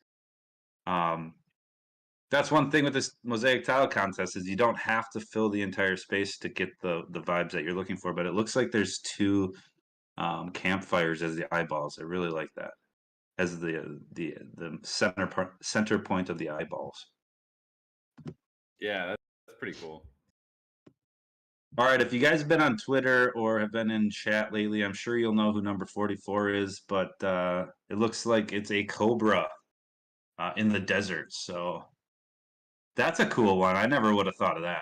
That's one thing with this mosaic tile contest is you don't have to fill the entire space to get the vibes that you're looking for. But it looks like there's two campfires as the eyeballs. I really like that as the center point of the eyeballs. Yeah, that's pretty cool. All right, if you guys have been on Twitter or have been in chat lately, I'm sure you'll know who number 44 is. But it looks like it's a cobra in the desert. So. That's a cool one. I never would have thought of that.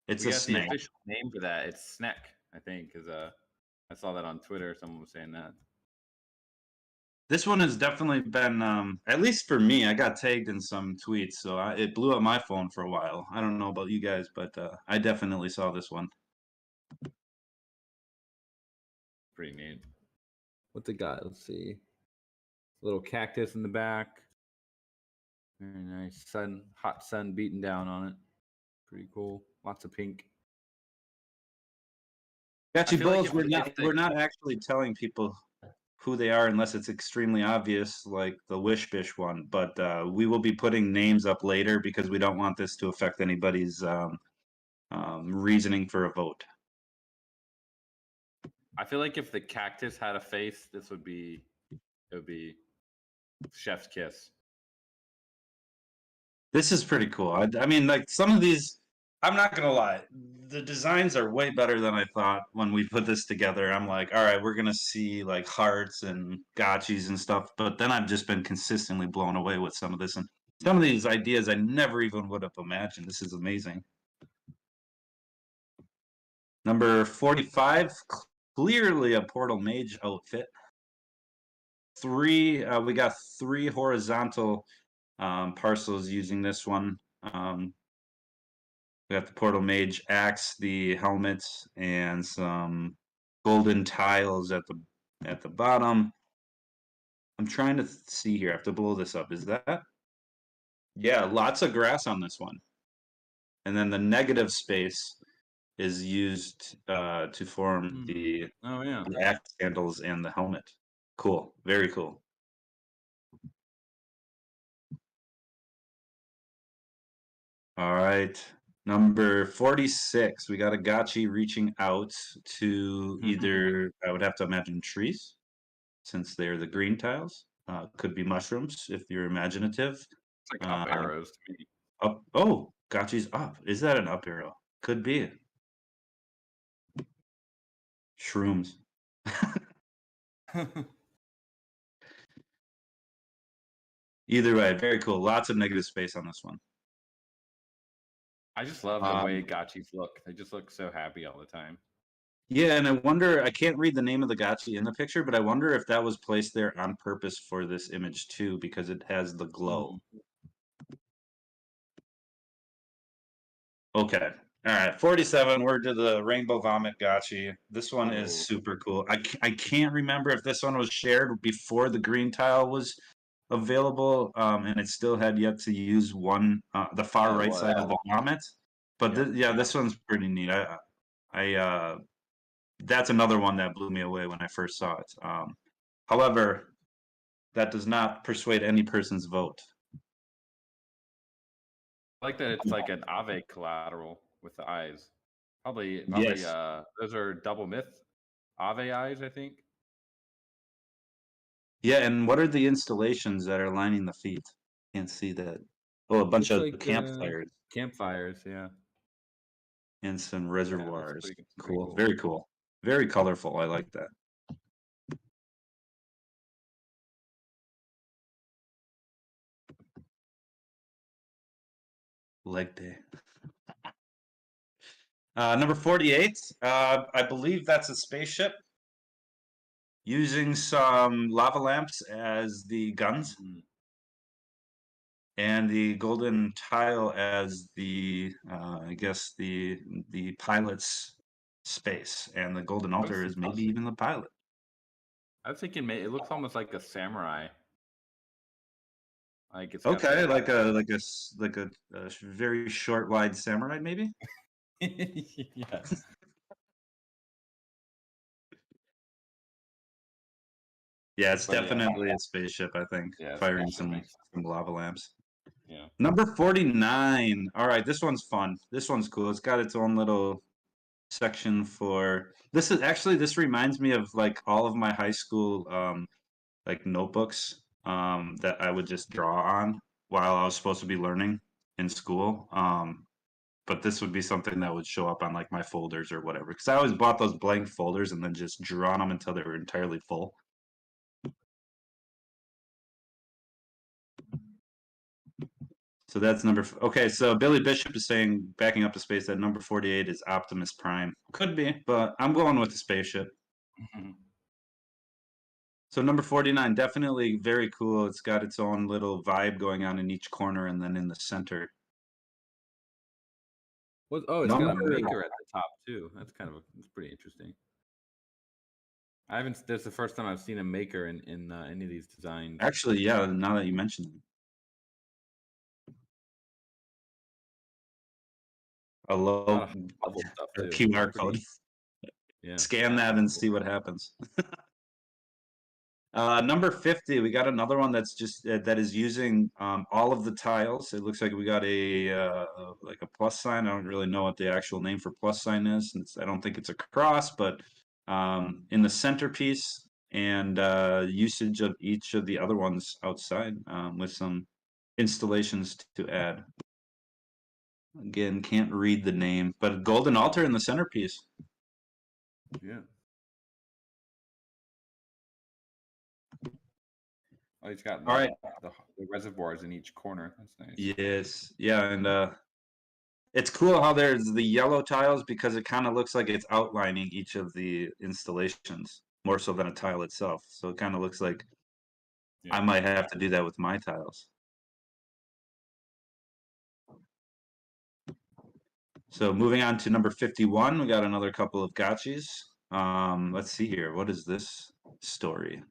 It's we a got snake. The official name for that. It's Snack, I think, because I saw that on Twitter. Someone was saying that. This one has definitely been, at least for me, I got tagged in some tweets, so it blew up my phone for a while. I don't know about you guys, but I definitely saw this one. Pretty neat. What's it got? Let's see. Little cactus in the back. Very nice. Hot sun beating down on it. Pretty cool. Lots of pink. Gotchi Bulls, we're not actually telling people who they are unless it's extremely obvious, like the Wish Bish one. But we will be putting names up later because we don't want this to affect anybody's reasoning for a vote. I feel like if the cactus had a face, it would be Chef's Kiss. This is pretty cool. I mean, like some of these, I'm not gonna lie, the designs are way better than I thought when we put this together. I'm like, all right, we're gonna see like hearts and gotchis and stuff, but then I've just been consistently blown away with some of this, and some of these ideas I never even would have imagined. This is amazing. Number 45, clearly a Portal Mage outfit. We got 3 horizontal parcels using this one. We got the Portal Mage axe, the helmets, and some golden tiles at the bottom. I'm trying to see here. I have to blow this up. Is that? Yeah, lots of grass on this one. And then the negative space is used to form the axe handles and the helmet. Cool. Very cool. All right. Number 46. We got a Gotchi reaching out to either, I would have to imagine trees, since they're the green tiles. Could be mushrooms if you're imaginative. It's like up arrows to me. Up. Oh, Gotchi's up. Is that an up arrow? Could be. Shrooms. Either way, very cool. Lots of negative space on this one. I just love the way gotchis look. They just look so happy all the time. Yeah, and I wonder, I can't read the name of the gotchi in the picture, but I wonder if that was placed there on purpose for this image too, because it has the glow. Okay. All right, 47. We're to the Rainbow Vomit Gotchi. This one is super cool. I can't remember if this one was shared before the green tile was available, and it still had yet to use one, the far right side of the vomit. But this one's pretty neat. That's another one that blew me away when I first saw it. However, that does not persuade any person's vote. I like that it's like an Ave collateral with the eyes. Probably Yes. Those are double myth Ave eyes, I think. Yeah, and what are the installations that are lining the feet? Can't see that. Oh, a bunch of campfires. Campfires, yeah. And some reservoirs. Pretty Cool. cool. Very cool. Very colorful. I like that. Leg day. Number 48. I believe that's a spaceship. Using some lava lamps as the guns. And the golden tile as the, I guess, the pilot's space. And the golden altar is maybe even the pilot. I was thinking it looks almost like a samurai. Like it's okay, like a very short, wide samurai, maybe. Yeah. Yeah, it's definitely a spaceship, I think. Yeah, firing some lava lamps. Yeah. Number 49. All right, this one's fun. This one's cool. It's got its own little section for this. This reminds me of like all of my high school like notebooks that I would just draw on while I was supposed to be learning in school. But this would be something that would show up on like my folders or whatever, because I always bought those blank folders and then just drew on them until they were entirely full. So that's okay, so Billy Bishop is saying, backing up to space, that number 48 is Optimus Prime. Could be, but I'm going with the spaceship. So number 49, definitely very cool. It's got its own little vibe going on in each corner and then in the center. It's got a maker at the top too. That's it's pretty interesting. That's the first time I've seen a maker in any of these designs. Actually, yeah, now that you mention it. A low stuff too. QR code. Yeah. Scan that and see what happens. Number 50, we got another one that's just that is using all of the tiles. It looks like we got like a plus sign. I don't really know what the actual name for plus sign is. I don't think it's a cross, but in the centerpiece, and usage of each of the other ones outside with some installations to add. Again, can't read the name, but a golden altar in the centerpiece. Yeah. Oh, he's got the reservoirs in each corner. That's nice. Yes. Yeah, and it's cool how there's the yellow tiles, because it kind of looks like it's outlining each of the installations more so than a tile itself. So it kind of looks like I might have to do that with my tiles. So moving on to number 51, we got another couple of gotchis. Let's see here. What is this story?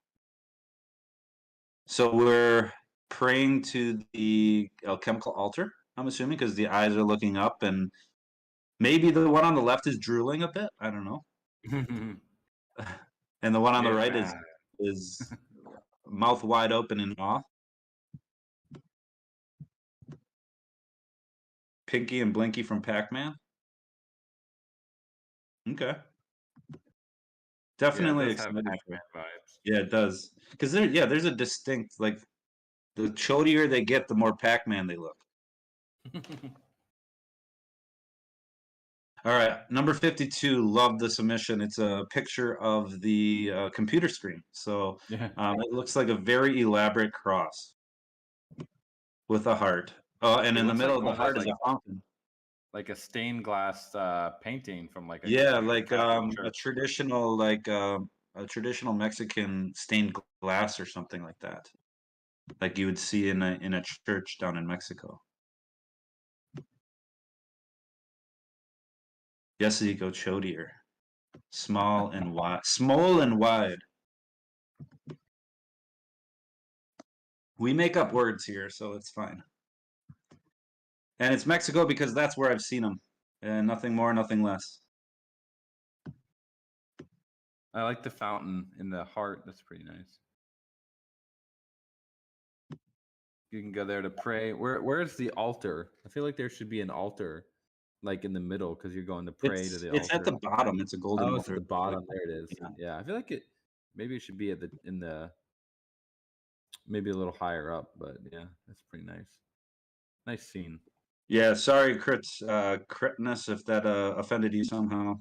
So we're praying to the alchemical altar, I'm assuming, because the eyes are looking up, and maybe the one on the left is drooling a bit. I don't know. And the one on the right is mouth wide open in awe. Pinky and Blinky from Pac-Man. Okay. Definitely exciting. Yeah, it does. Because there's a distinct, like, the chodier they get, the more Pac-Man they look. All right, number 52, love the submission. It's a picture of the computer screen. So it looks like a very elaborate cross. with a heart. Oh, and It in the looks middle like of the almost heart is like a fountain. like a stained glass painting from like a Yeah, like like Catholic a church. traditional a traditional Mexican stained glass or something like that. Like you would see in a church down in Mexico. Yes, you go chodier. Small and wide. Small and wide. We make up words here, so it's fine. And it's Mexico because that's where I've seen them. And nothing more, nothing less. I like the fountain in the heart. That's pretty nice. You can go there to pray. Where's the altar? I feel like there should be an altar, like in the middle, because you're going to pray to the It's altar. at the bottom. It's a golden Oh, it's altar. at the bottom. There it is. Yeah. Yeah, I feel like maybe it should be in the maybe a little higher up, but yeah, that's pretty nice. Nice scene. Yeah, sorry, Critness, if that offended you somehow.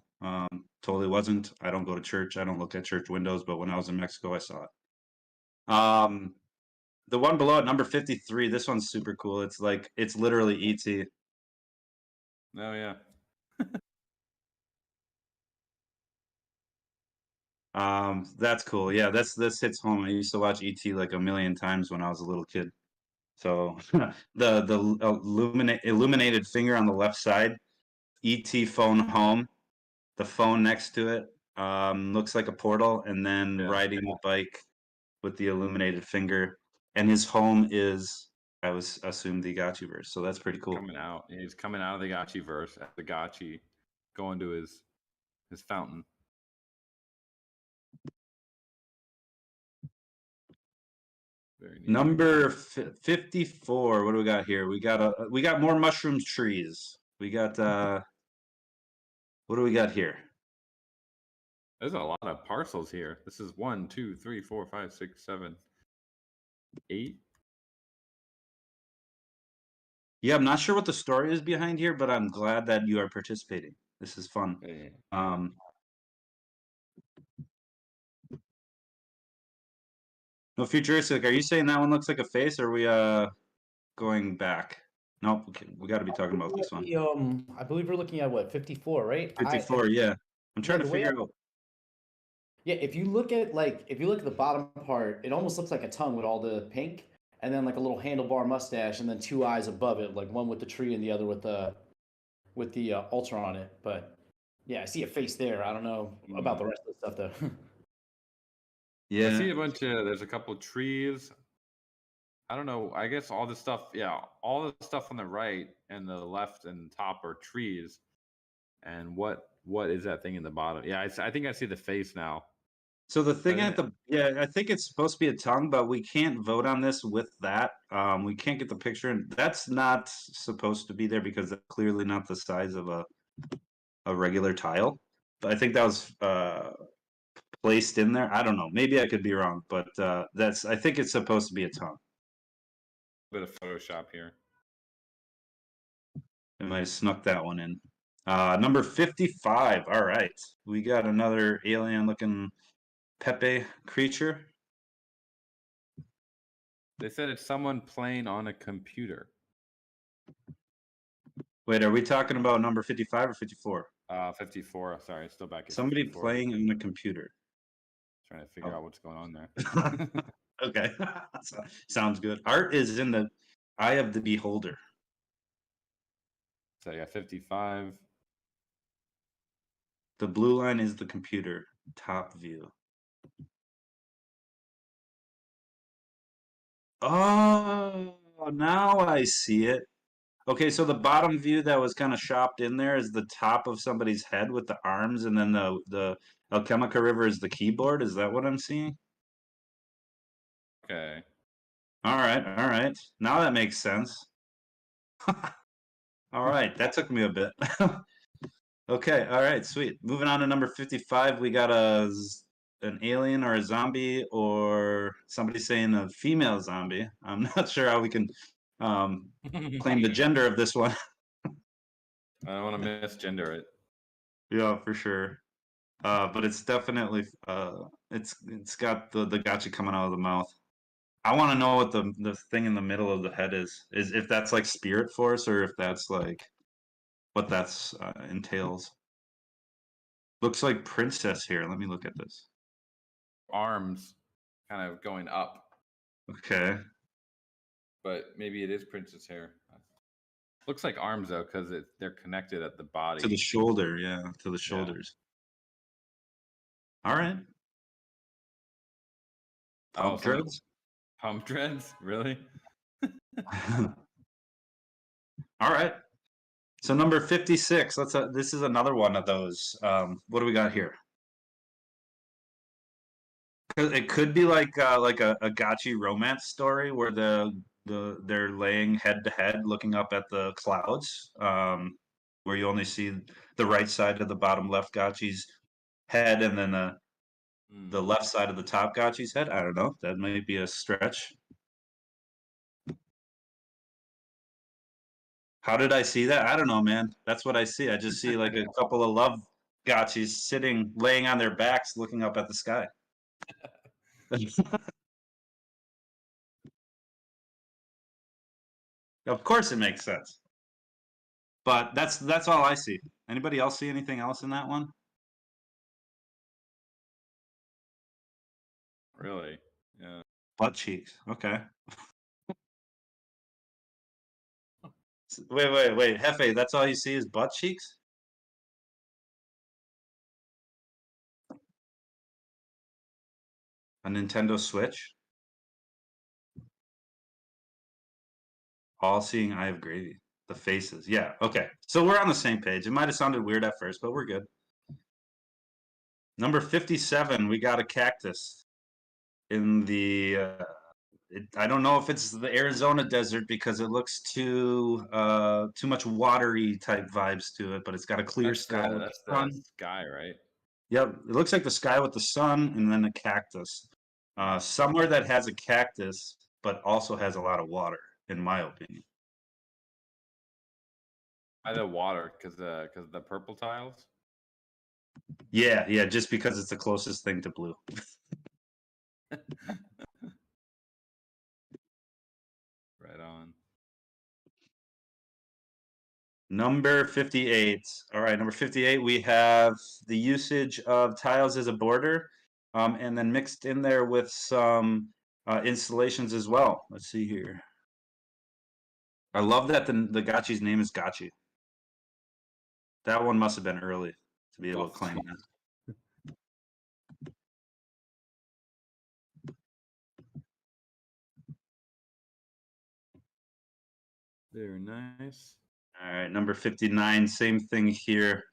Totally wasn't. I don't go to church. I don't look at church windows, but when I was in Mexico, I saw it. The one below it, number 53, this one's super cool. It's literally E.T. Oh yeah. That's cool. Yeah, this hits home. I used to watch E.T. like a million times when I was a little kid. So the illuminated finger on the left side, ET phone home, the phone next to it, looks like a portal, and then riding the bike with the illuminated finger, and his home is, I was assumed the Gotchiverse, so that's pretty cool. Coming out. He's coming out of the Gotchi verse at the Gotchi, going to his fountain. Very neat. Number 54. What do we got here? We got more mushroom trees. We got what do we got here? There's a lot of parcels here. This is 1, 2, 3, 4, 5, 6, 7, 8. Yeah, I'm not sure what the story is behind here, but I'm glad that you are participating. This is fun. No, futuristic. Are you saying that one looks like a face, or are we going back? Nope. Okay, we got to be talking about this one. I believe we're looking at what, 54, right? 54. Yeah, I'm trying to figure out. Yeah, if you look at the bottom part, it almost looks like a tongue with all the pink, and then like a little handlebar mustache, and then two eyes above it, like one with the tree and the other with the altar on it. But yeah, I see a face there. I don't know about the rest of the stuff though. Yeah, I see a bunch of. There's a couple trees. I don't know. I guess all the stuff. Yeah, all the stuff on the right and the left and top are trees. And what is that thing in the bottom? Yeah, I think I see the face now. So the thing I think it's supposed to be a tongue, but we can't vote on this with that. We can't get the picture, and that's not supposed to be there because it's clearly not the size of a regular tile. But I think that was placed in there. I don't know. Maybe I could be wrong, but I think it's supposed to be a tongue. A bit of Photoshop here. I might have snuck that one in. Number 55. All right, we got another alien-looking Pepe creature. They said it's someone playing on a computer. Wait, are we talking about number 55 or 54? 54. Sorry, still back at Somebody 54. playing on a computer. Trying to figure out what's going on there. Okay, sounds good. Art is in the eye of the beholder. So yeah, 55. The blue line is the computer top view. Oh, now I see it. Okay, so the bottom view that was kind of chopped in there is the top of somebody's head with the arms, and then the Alchemica River is the keyboard. Is that what I'm seeing? Okay. All right. Now that makes sense. All right, that took me a bit. Okay, all right, sweet. Moving on to number 55, we got an alien or a zombie, or somebody saying a female zombie. I'm not sure how we can claim the gender of this one. I don't want to misgender it. Yeah, for sure. But it's definitely it's got the gotcha coming out of the mouth. I want to know what the thing in the middle of the head is if that's like spirit force or if that's like what that's entails. Looks like princess here. Let me look at this. Arms kind of going up, Okay. but maybe it is princess hair. Looks like arms though, because they're connected at the body. To the shoulder, yeah, to the shoulders. All right. Pump dreads? Pump dreads? Really? All right. So number 56. This is another one of those. What do we got here? It could be like a Gotchi romance story where they're laying head to head, looking up at the clouds, where you only see the right side of the bottom left Gotchi's head, and then the left side of the top Gotchi's head. I don't know. That might be a stretch. How did I see that? I don't know, man. That's what I see. I just see like a couple of love Gotchis laying on their backs, looking up at the sky. Of course it makes sense. But that's all I see. Anybody else see anything else in that one? Really? Yeah. Butt cheeks. Okay. Wait. Hefe, that's all you see is butt cheeks? A Nintendo Switch? All seeing eye of gravy. The faces. Yeah, okay. So we're on the same page. It might have sounded weird at first, but we're good. Number 57, we got a cactus in the I don't know if it's the Arizona desert because it looks too much watery type vibes to it, but it's got a clear sky. That's the sky, right? Yep, it looks like the sky with the sun and then a cactus. Somewhere that has a cactus, but also has a lot of water, in my opinion. By the water, because the purple tiles. Yeah, just because it's the closest thing to blue. Right on. Number 58. All right, number 58, we have the usage of tiles as a border, and then mixed in there with some installations as well. Let's see here. I love that the Gotchi's name is Gotchi. That one must have been early to be able to claim that. Very nice. All right, number 59, same thing here.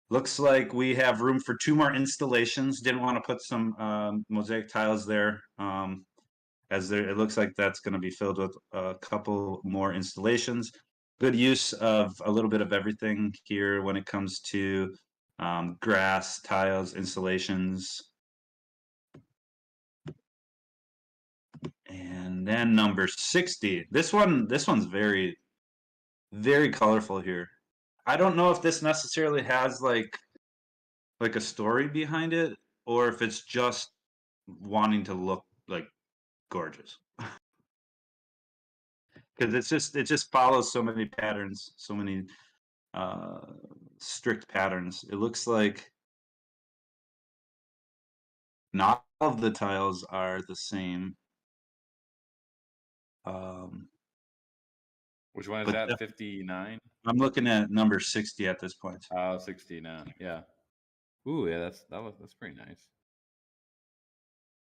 Looks like we have room for 2 more installations. Didn't want to put some mosaic tiles there, as it looks like that's going to be filled with a couple more installations. Good use of a little bit of everything here when it comes to grass, tiles, installations. And then number 60. This one's very, very colorful here. I don't know if this necessarily has like a story behind it, or if it's just wanting to look like gorgeous. Because it just follows so many patterns, so many strict patterns. It looks like not all of the tiles are the same. Which one is that? 59? I'm looking at number 60 at this point. Oh, 69. Yeah. Ooh, yeah, that's pretty nice.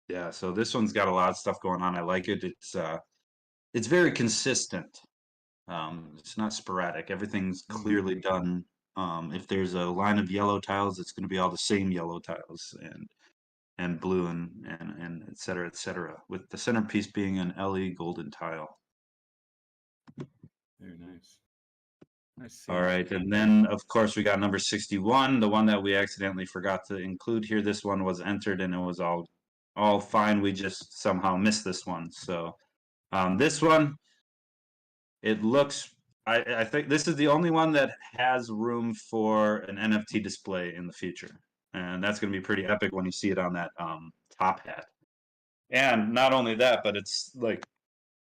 Yeah, so this one's got a lot of stuff going on. I like it. It's very consistent. It's not sporadic. Everything's clearly done. If there's a line of yellow tiles, it's going to be all the same yellow tiles and blue and et cetera, et cetera, with the centerpiece being an LE golden tile. Very nice. All right, and then of course we got number 61, the one that we accidentally forgot to include here. This one was entered and it was all fine. We just somehow missed this one. So this one, it looks. I think this is the only one that has room for an NFT display in the future, and that's going to be pretty epic when you see it on that top hat. And not only that, but it's like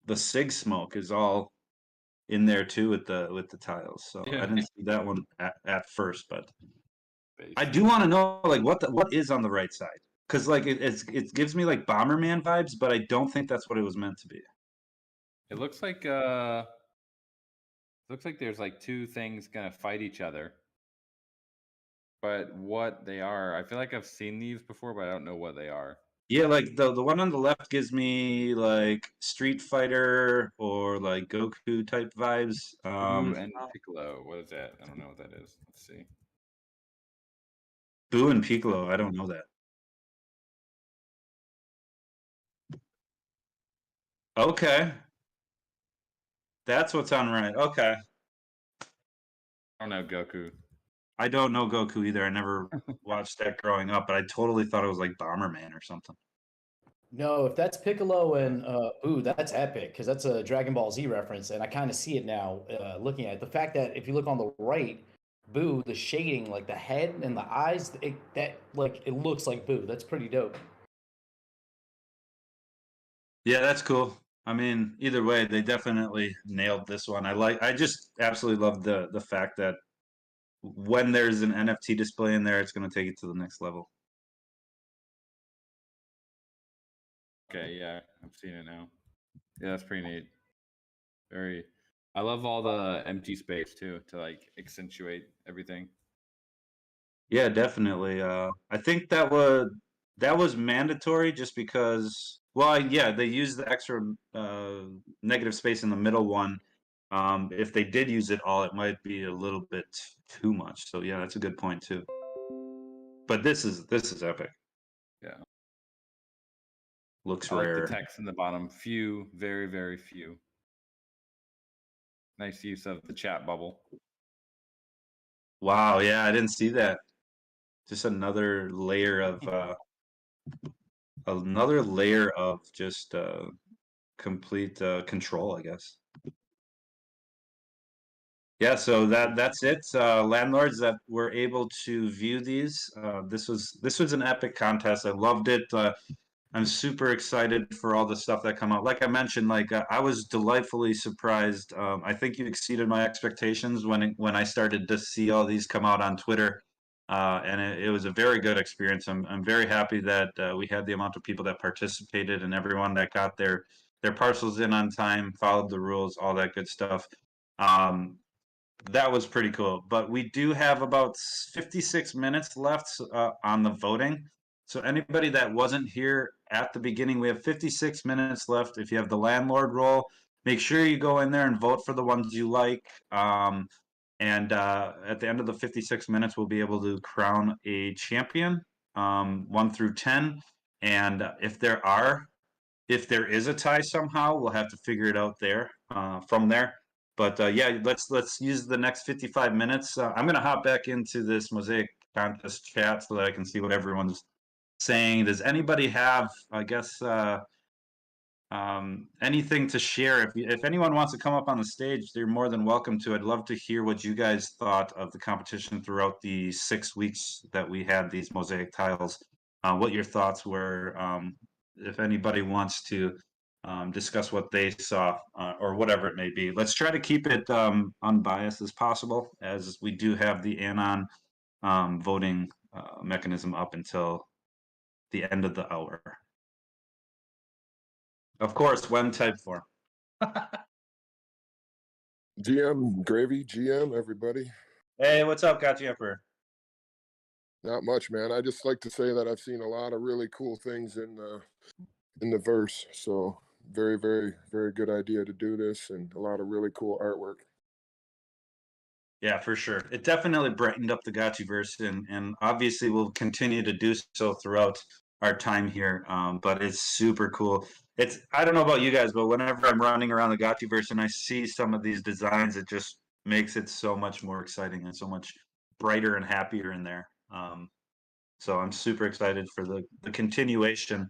the sig smoke is all in there too with the tiles. So I didn't see that one at first, but I do want to know like what is on the right side, because like it gives me like Bomberman vibes, but I don't think that's what it was meant to be. It looks like there's like two things gonna fight each other. But what they are, I feel like I've seen these before, but I don't know what they are. Yeah, like the one on the left gives me like Street Fighter or like Goku type vibes. Boo and Piccolo. What is that? I don't know what that is. Let's see. Boo and Piccolo. I don't know that. Okay. That's what's on right. Okay. I don't know Goku. I don't know Goku either. I never watched that growing up, but I totally thought it was like Bomberman or something. No, if that's Piccolo and Boo, that's epic because that's a Dragon Ball Z reference, and I kind of see it now looking at it. The fact that if you look on the right, Boo, the shading, like the head and the eyes, it looks like Boo. That's pretty dope. Yeah, that's cool. I mean, either way, they definitely nailed this one. I just absolutely love the fact that when there's an NFT display in there, it's going to take it to the next level. Okay, yeah, I've seen it now. Yeah, that's pretty neat. Very. I love all the empty space too to like accentuate everything. Yeah, definitely. I think that was mandatory just because. Well, yeah, they used the extra negative space in the middle one. If they did use it all, it might be a little bit too much. So yeah, that's a good point too. But this is epic. Yeah. Looks I like rare. the text in the bottom. Few, very, very few. Nice use of the chat bubble. Wow, yeah, I didn't see that. Just another layer of just complete control, I guess. Yeah, so that's it. Landlords that were able to view these. This was an epic contest. I loved it. I'm super excited for all the stuff that come out. Like I mentioned, like I was delightfully surprised. I think you exceeded my expectations when I started to see all these come out on Twitter, and it was a very good experience. I'm very happy that we had the amount of people that participated and everyone that got their parcels in on time, followed the rules, all that good stuff. That was pretty cool. But we do have about 56 minutes left on the voting. So anybody that wasn't here at the beginning, we have 56 minutes left. If you have the landlord role, make sure you go in there and vote for the ones you like. And at the end of the 56 minutes, we'll be able to crown a champion, 1 through 10. And if there is a tie somehow, we'll have to figure it out there from there. But yeah, let's use the next 55 minutes. I'm gonna hop back into this Mosiac contest chat so that I can see what everyone's saying. Does anybody have, I guess, anything to share? If anyone wants to come up on the stage, they're more than welcome to. I'd love to hear what you guys thought of the competition throughout the 6 weeks that we had these Mosiac tiles. What your thoughts were. If anybody wants to discuss what they saw or whatever it may be. Let's try to keep it unbiased as possible, as we do have the Anon voting mechanism up until the end of the hour. Of course, when type form. GM Gravy, GM everybody. Hey, what's up, Gotchi Emperor? Not much, man. I just like to say that I've seen a lot of really cool things in the verse. So very, very, very good idea to do this, and a lot of really cool artwork. Yeah, for sure. It definitely brightened up the Gotchiverse, and obviously will continue to do so throughout our time here. But it's super cool. I don't know about you guys, but whenever I'm running around the Gotchiverse and I see some of these designs, it just makes it so much more exciting and so much brighter and happier in there. So I'm super excited for the continuation.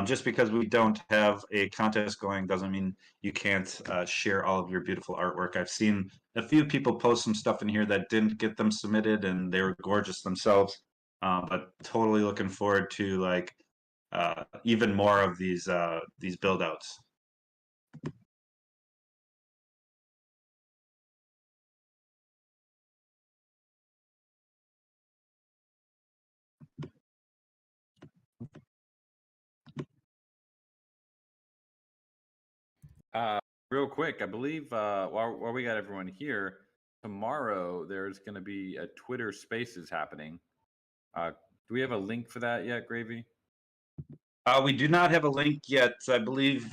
Just because we don't have a contest going doesn't mean you can't share all of your beautiful artwork. I've seen a few people post some stuff in here that didn't get them submitted, and they were gorgeous themselves. But totally looking forward to like even more of these build outs. Real quick, I believe while we got everyone here, tomorrow there's going to be a Twitter Spaces happening. Do we have a link for that yet, Gravy? We do not have a link yet. I believe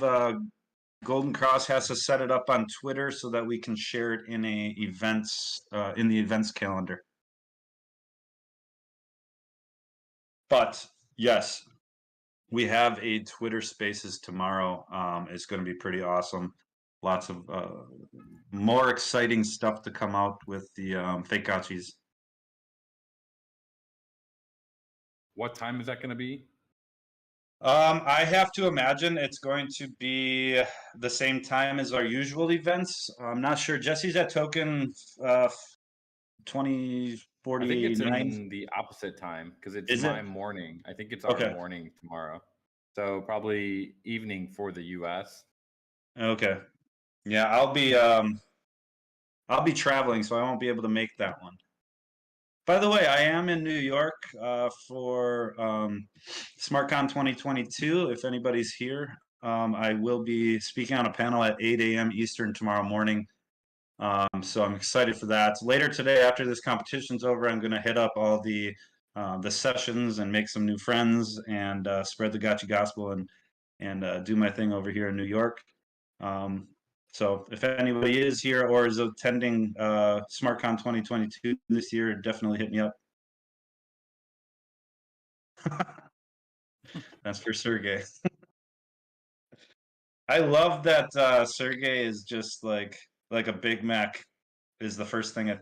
Golden Cross has to set it up on Twitter so that we can share it in the events calendar. But yes, we have a Twitter Spaces tomorrow. It's going to be pretty awesome. Lots of more exciting stuff to come out with the Aavegotchis. What time is that going to be? I have to imagine it's going to be the same time as our usual events. I'm not sure. Jesse's at Token 2049. I think it's in the opposite time because it's my morning. I think it's our morning tomorrow. So probably evening for the US. Okay. Yeah, I'll be traveling, so I won't be able to make that one. By the way, I am in New York for SmartCon 2022. If anybody's here, I will be speaking on a panel at 8 a.m. Eastern tomorrow morning. So I'm excited for that. Later today, after this competition's over, I'm going to hit up all the sessions and make some new friends and spread the Gotchi gospel and do my thing over here in New York. So if anybody is here or is attending SmartCon 2022 this year, definitely hit me up. That's for Sergey. I love that Sergey is just like a Big Mac is the first thing I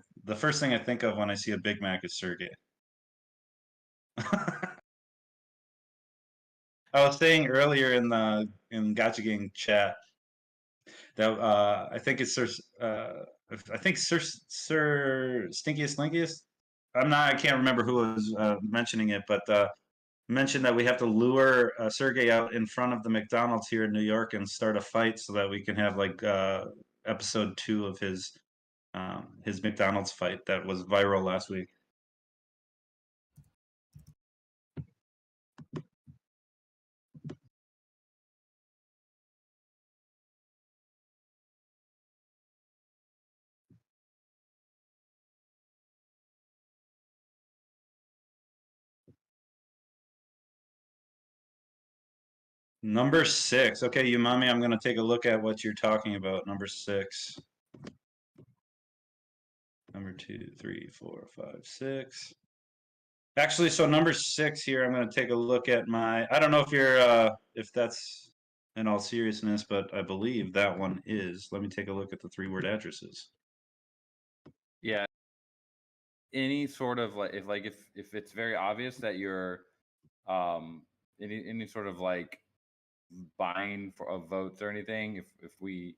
think of when I see a Big Mac is Sergey. I was saying earlier in Gotcha Gang chat that I think it's Sir Stinkiest Slinkiest. I can't remember who was mentioning it, but mentioned that we have to lure Sergey out in front of the McDonald's here in New York and start a fight so that we can have like episode 2 of his McDonald's fight that was viral last week. Number 6. Okay, Umami, I'm going to take a look at what you're talking about. Number 6. Number 2, 3, 4, 5, 6. Actually, so number 6 here, I'm going to take a look at my. I don't know if you're if that's in all seriousness, but I believe that one is. Let me take a look at the 3-word addresses. Yeah. Any sort of if it's very obvious that you're any sort of like buying of votes or anything, if we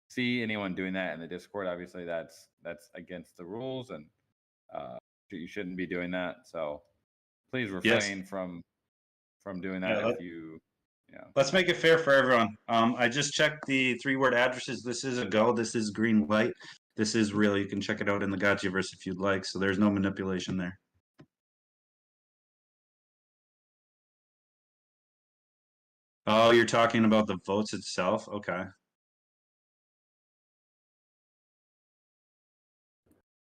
see anyone doing that in the Discord, obviously that's against the rules and you shouldn't be doing that. So please refrain from doing that. Let's make it fair for everyone. I just checked the 3-word addresses. This is a go. This is green light. This is real. You can check it out in the Gotchiverse if you'd like. So there's no manipulation there. Oh, you're talking about the votes itself? Okay.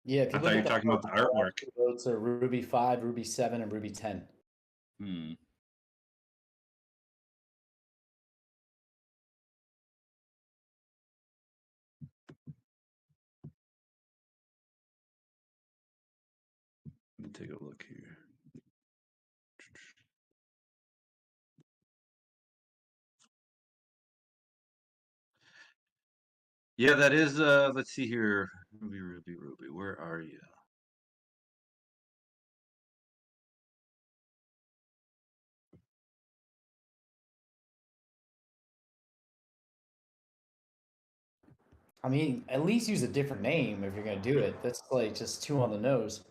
Yeah, if you I thought you were talking about the artwork. Votes are Ruby 5, Ruby 7, and Ruby 10. Let me take a look here. Yeah, that is, let's see here. Ruby, where are you? I mean, at least use a different name if you're going to do it. That's like just too on the nose.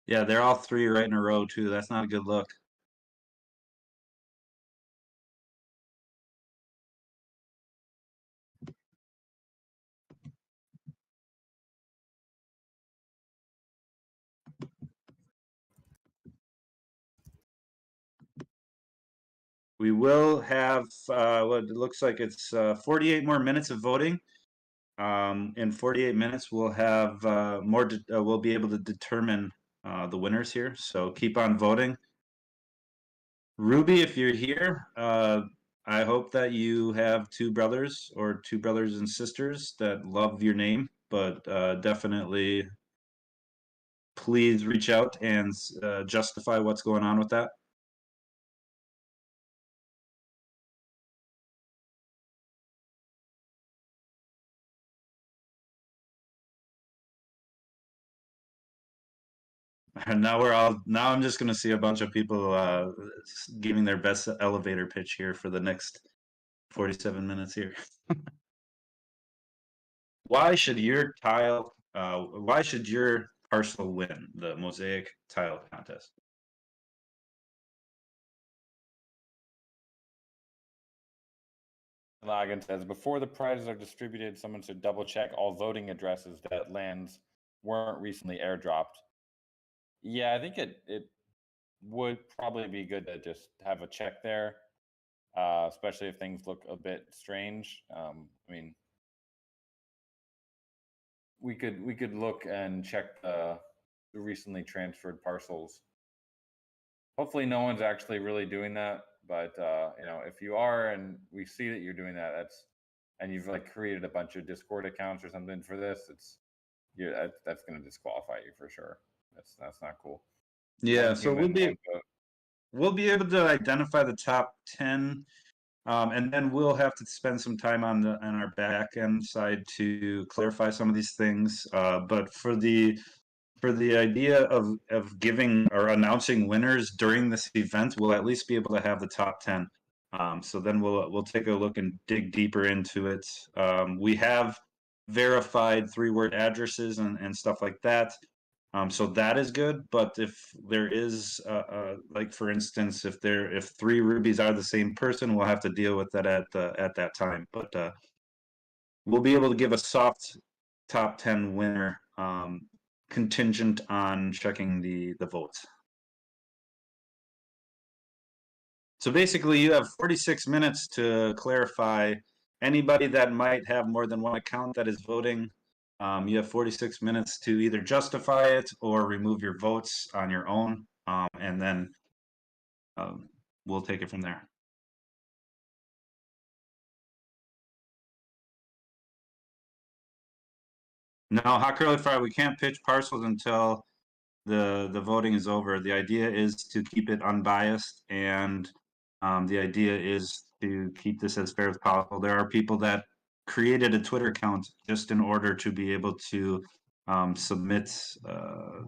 Yeah, they're all three right in a row too. That's not a good look. We will have what it looks like it's 48 more minutes of voting. In 48 minutes, we'll have we'll be able to determine the winners here. So keep on voting. Ruby, if you're here, I hope that you have two brothers or two brothers and sisters that love your name, but definitely please reach out and justify what's going on with that. And now I'm just going to see a bunch of people giving their best elevator pitch here for the next 47 minutes here. Why should your parcel win the Mosiac tile contest? Logan says, before the prizes are distributed, someone should double check all voting addresses that lands weren't recently airdropped. Yeah, I think it would probably be good to just have a check there, especially if things look a bit strange. I mean, we could look and check the recently transferred parcels. Hopefully, no one's actually really doing that. But you know, if you are, and we see that you're doing that, and you've like created a bunch of Discord accounts or something for this, that's going to disqualify you for sure. That's not cool. Yeah, so we'll be able to identify the top 10, and then we'll have to spend some time on our back end side to clarify some of these things. But for the idea of giving or announcing winners during this event, we'll at least be able to have the top 10. So then we'll take a look and dig deeper into it. We have verified 3-word addresses and stuff like that. So that is good. But if there is, like for instance, if 3 rubies are the same person, we'll have to deal with that at that time. But we'll be able to give a soft top 10 winner, contingent on checking the votes. So basically, you have 46 minutes to clarify anybody that might have more than one account that is voting. You have 46 minutes to either justify it or remove your votes on your own, and then we'll take it from there. No, Hot Curly Fry, we can't pitch parcels until the voting is over. The idea is to keep it unbiased, and the idea is to keep this as fair as possible. There are people that created a Twitter account just in order to be able to submit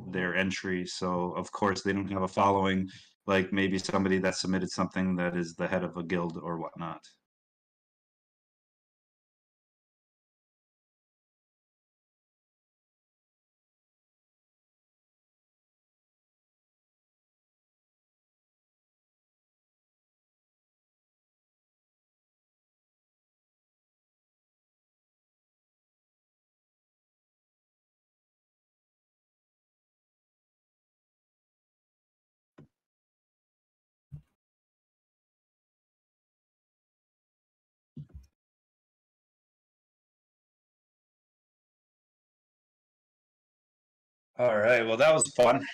their entry. So of course they don't have a following like maybe somebody that submitted something that is the head of a guild or whatnot. All right, well that was fun.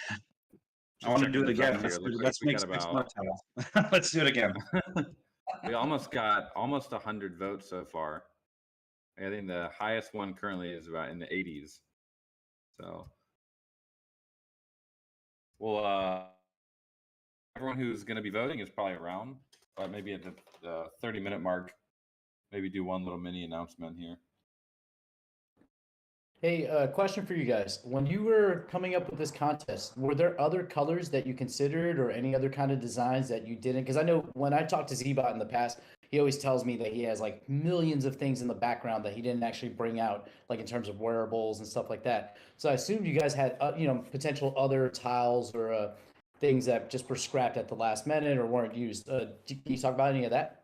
I want to do it again. Let's make 6 more tiles. Let's do it again. We almost got 100 votes so far. I think the highest one currently is about in the 80s. So, well, everyone who's going to be voting is probably around, but maybe at the 30-minute mark, maybe do one little mini announcement here. Hey, question for you guys. When you were coming up with this contest, were there other colors that you considered or any other kind of designs that you didn't? Because I know when I talked to Z-Bot in the past, he always tells me that he has like millions of things in the background that he didn't actually bring out, like in terms of wearables and stuff like that. So I assumed you guys had, potential other tiles or things that just were scrapped at the last minute or weren't used. Can you talk about any of that?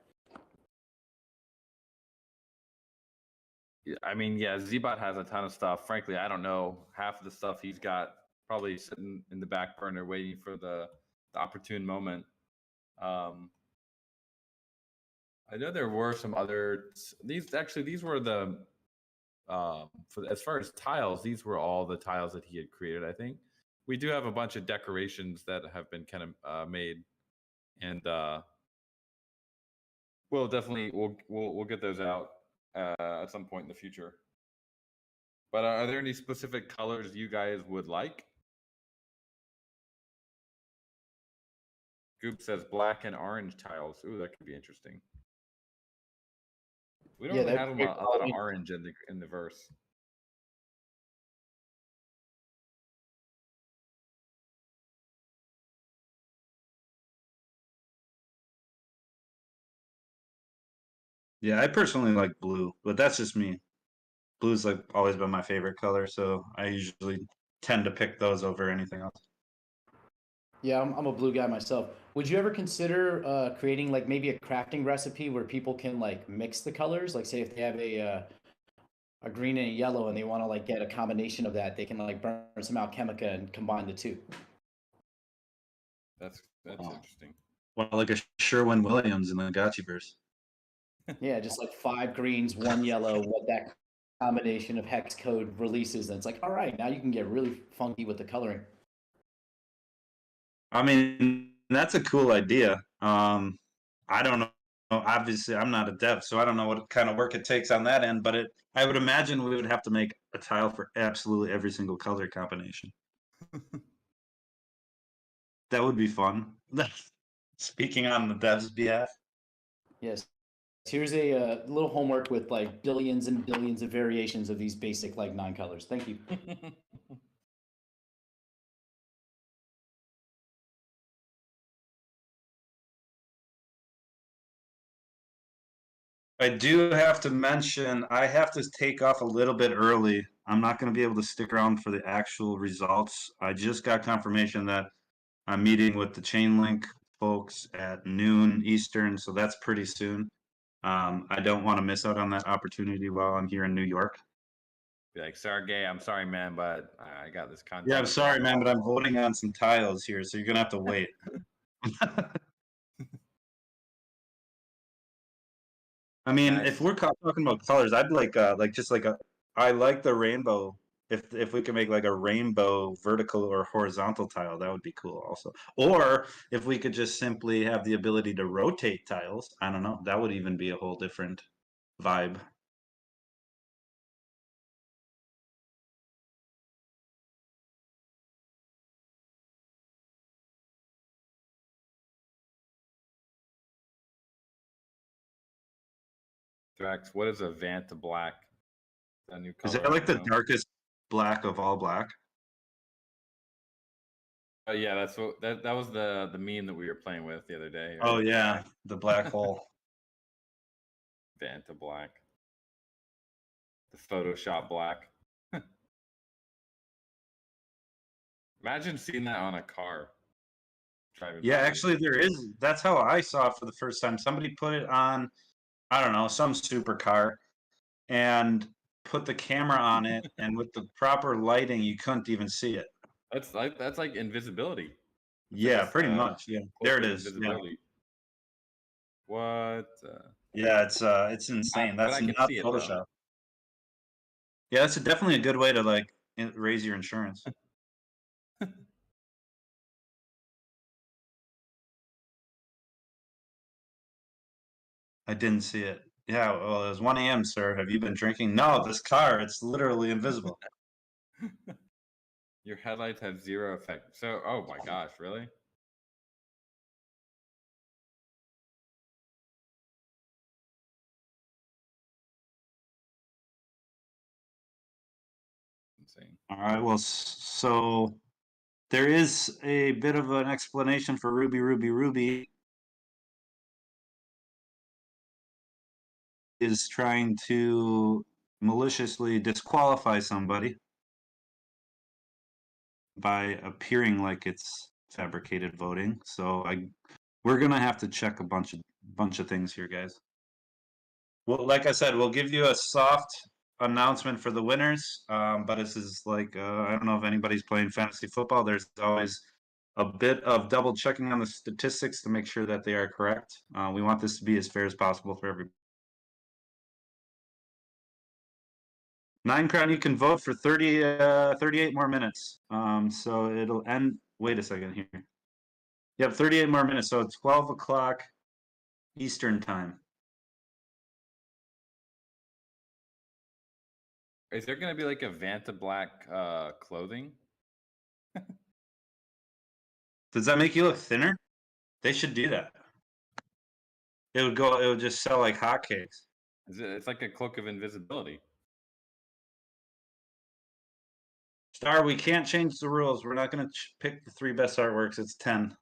I mean, yeah, Zbot has a ton of stuff. Frankly, I don't know. Half of the stuff he's got probably sitting in the back burner waiting for the opportune moment. I know there were some other these were the as far as tiles, these were all the tiles that he had created. I think we do have a bunch of decorations that have been kind of made, and we'll get those out at some point in the future. But are there any specific colors you guys would like? Goop says black and orange tiles. Ooh, that could be interesting. We don't Yeah, really that'd have be a great. lot of orange in the verse. Yeah, I personally like blue, but that's just me. Blue's like always been my favorite color, so I usually tend to pick those over anything else. Yeah, I'm a blue guy myself. Would you ever consider creating like maybe a crafting recipe where people can like mix the colors? Like, say if they have a green and a yellow and they want to like get a combination of that, they can like burn some alchemica and combine the two. That's Oh. interesting. Well, like a Sherwin-Williams in the Gotchiverse. Yeah, just like 5 greens, 1 yellow, what that combination of hex code releases. And it's like, all right, now you can get really funky with the coloring. I mean, that's a cool idea. I don't know. Obviously, I'm not a dev, so I don't know what kind of work it takes on that end. But I would imagine we would have to make a tile for absolutely every single color combination. That would be fun. Speaking on the dev's behalf. Yes. Here's a little homework with like billions and billions of variations of these basic like 9 colors. Thank you. I do have to mention, I have to take off a little bit early. I'm not going to be able to stick around for the actual results. I just got confirmation that I'm meeting with the Chainlink folks at noon Eastern, so that's pretty soon. I don't want to miss out on that opportunity while I'm here in New York. Be like, Sergey, I'm sorry, man, but I got this content. Yeah, I'm sorry, man, but I'm voting on some tiles here, so you're going to have to wait. I mean, Nice. if we're talking about colors, I'd like just like I like the rainbow. If we can make like a rainbow vertical or horizontal tile, that would be cool also. Or if we could just simply have the ability to rotate tiles, I don't know, that would even be a whole different vibe. Thrax, what is a Vanta Black? That new color. Is that like the darkest black of all black? Oh yeah, that's what that was the meme that we were playing with the other day. Oh yeah, the black hole. Vanta Black. The Photoshop Black. Imagine seeing that on a car. Yeah, actually there is. That's how I saw it for the first time. Somebody put it on, I don't know, some supercar and put the camera on it, and with the proper lighting you couldn't even see it. That's like invisibility. Yeah, pretty much. Yeah, there it is. Yeah. What? Yeah, it's insane. That's not Photoshop. Yeah, that's definitely a good way to like raise your insurance. I didn't see it. Yeah, well, it was 1 a.m., sir. Have you been drinking? No, this car, it's literally invisible. Your headlights have 0 effect. So, oh my gosh, really? Insane. All right, well, so there is a bit of an explanation for Ruby, Ruby, Ruby. is trying to maliciously disqualify somebody by appearing like it's fabricated voting. So we're gonna have to check a bunch of things here, guys. Well, like I said, we'll give you a soft announcement for the winners. But this is like I don't know if anybody's playing fantasy football. There's always a bit of double checking on the statistics to make sure that they are correct. We want this to be as fair as possible for everybody. 9 Crown, you can vote for 38 more minutes. So it'll end. Wait a second here. Yep, 38 more minutes. So it's 12 o'clock Eastern time. Is there going to be like a Vanta Black clothing? Does that make you look thinner? They should do that. It would just sell like hotcakes. It's like a cloak of invisibility. Star, we can't change the rules. We're not going to pick the 3 best artworks. It's 10.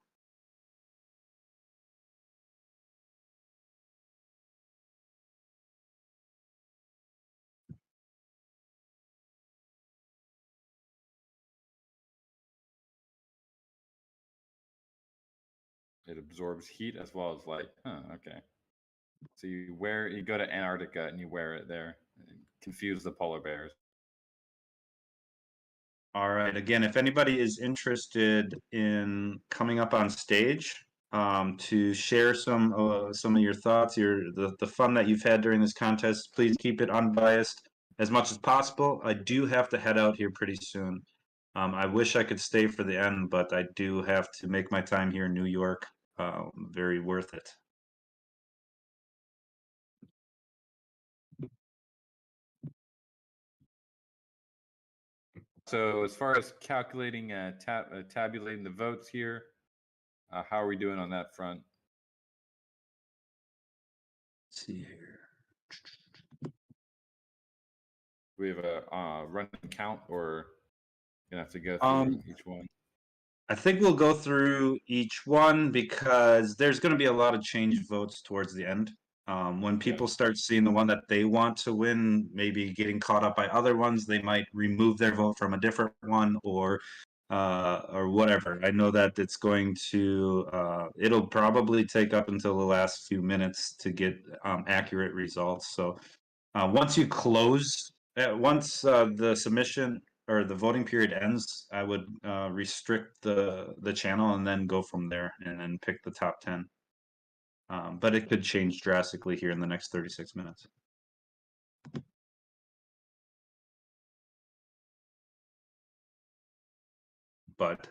It absorbs heat as well as light. Huh, okay. So you go to Antarctica and you wear it there. Confuse the polar bears. All right. Again, if anybody is interested in coming up on stage to share some of your thoughts, the fun that you've had during this contest, please keep it unbiased as much as possible. I do have to head out here pretty soon. I wish I could stay for the end, but I do have to make my time here in New York very worth it. So as far as calculating, tabulating the votes here, how are we doing on that front? Let's see here. Do we have a running count, or gonna have to go through each one? I think we'll go through each one because there's going to be a lot of change votes towards the end. When people start seeing the one that they want to win, maybe getting caught up by other ones, they might remove their vote from a different one or whatever. I know that it's going to, it'll probably take up until the last few minutes to get accurate results. So once you close, once the submission or the voting period ends, I would restrict the channel and then go from there and then pick the top 10. But it could change drastically here in the next 36 minutes. But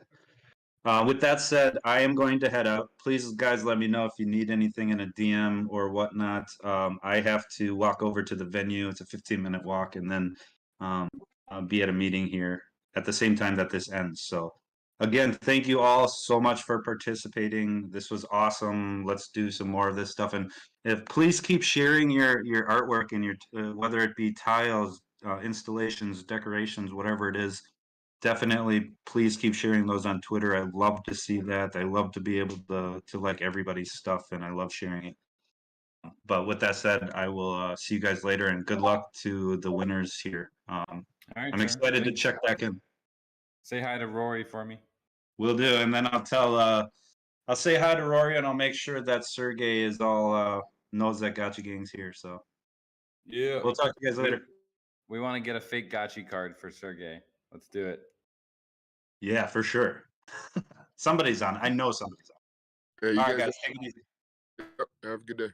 with that said, I am going to head out. Please, guys, let me know if you need anything in a DM or whatnot. I have to walk over to the venue. It's a 15-minute walk, and then I'll be at a meeting here at the same time that this ends. So again, thank you all so much for participating. This was awesome. Let's do some more of this stuff. And please keep sharing your artwork and your whether it be tiles, installations, decorations, whatever it is. Definitely, please keep sharing those on Twitter. I love to see that. I love to be able to like everybody's stuff, and I love sharing it. But with that said, I will see you guys later, and good luck to the winners here. All right, I'm excited to check back in. Say hi to Rory for me. Will do, and then I'll say hi to Rory, and I'll make sure that Sergey is all knows that Gotchi Gang's here. So yeah, we'll talk to you guys later. We want to get a fake Gotchi card for Sergey. Let's do it. Yeah, for sure. Somebody's on. I know somebody's on. Hey, all right, guys, take it easy. Yep, have a good day.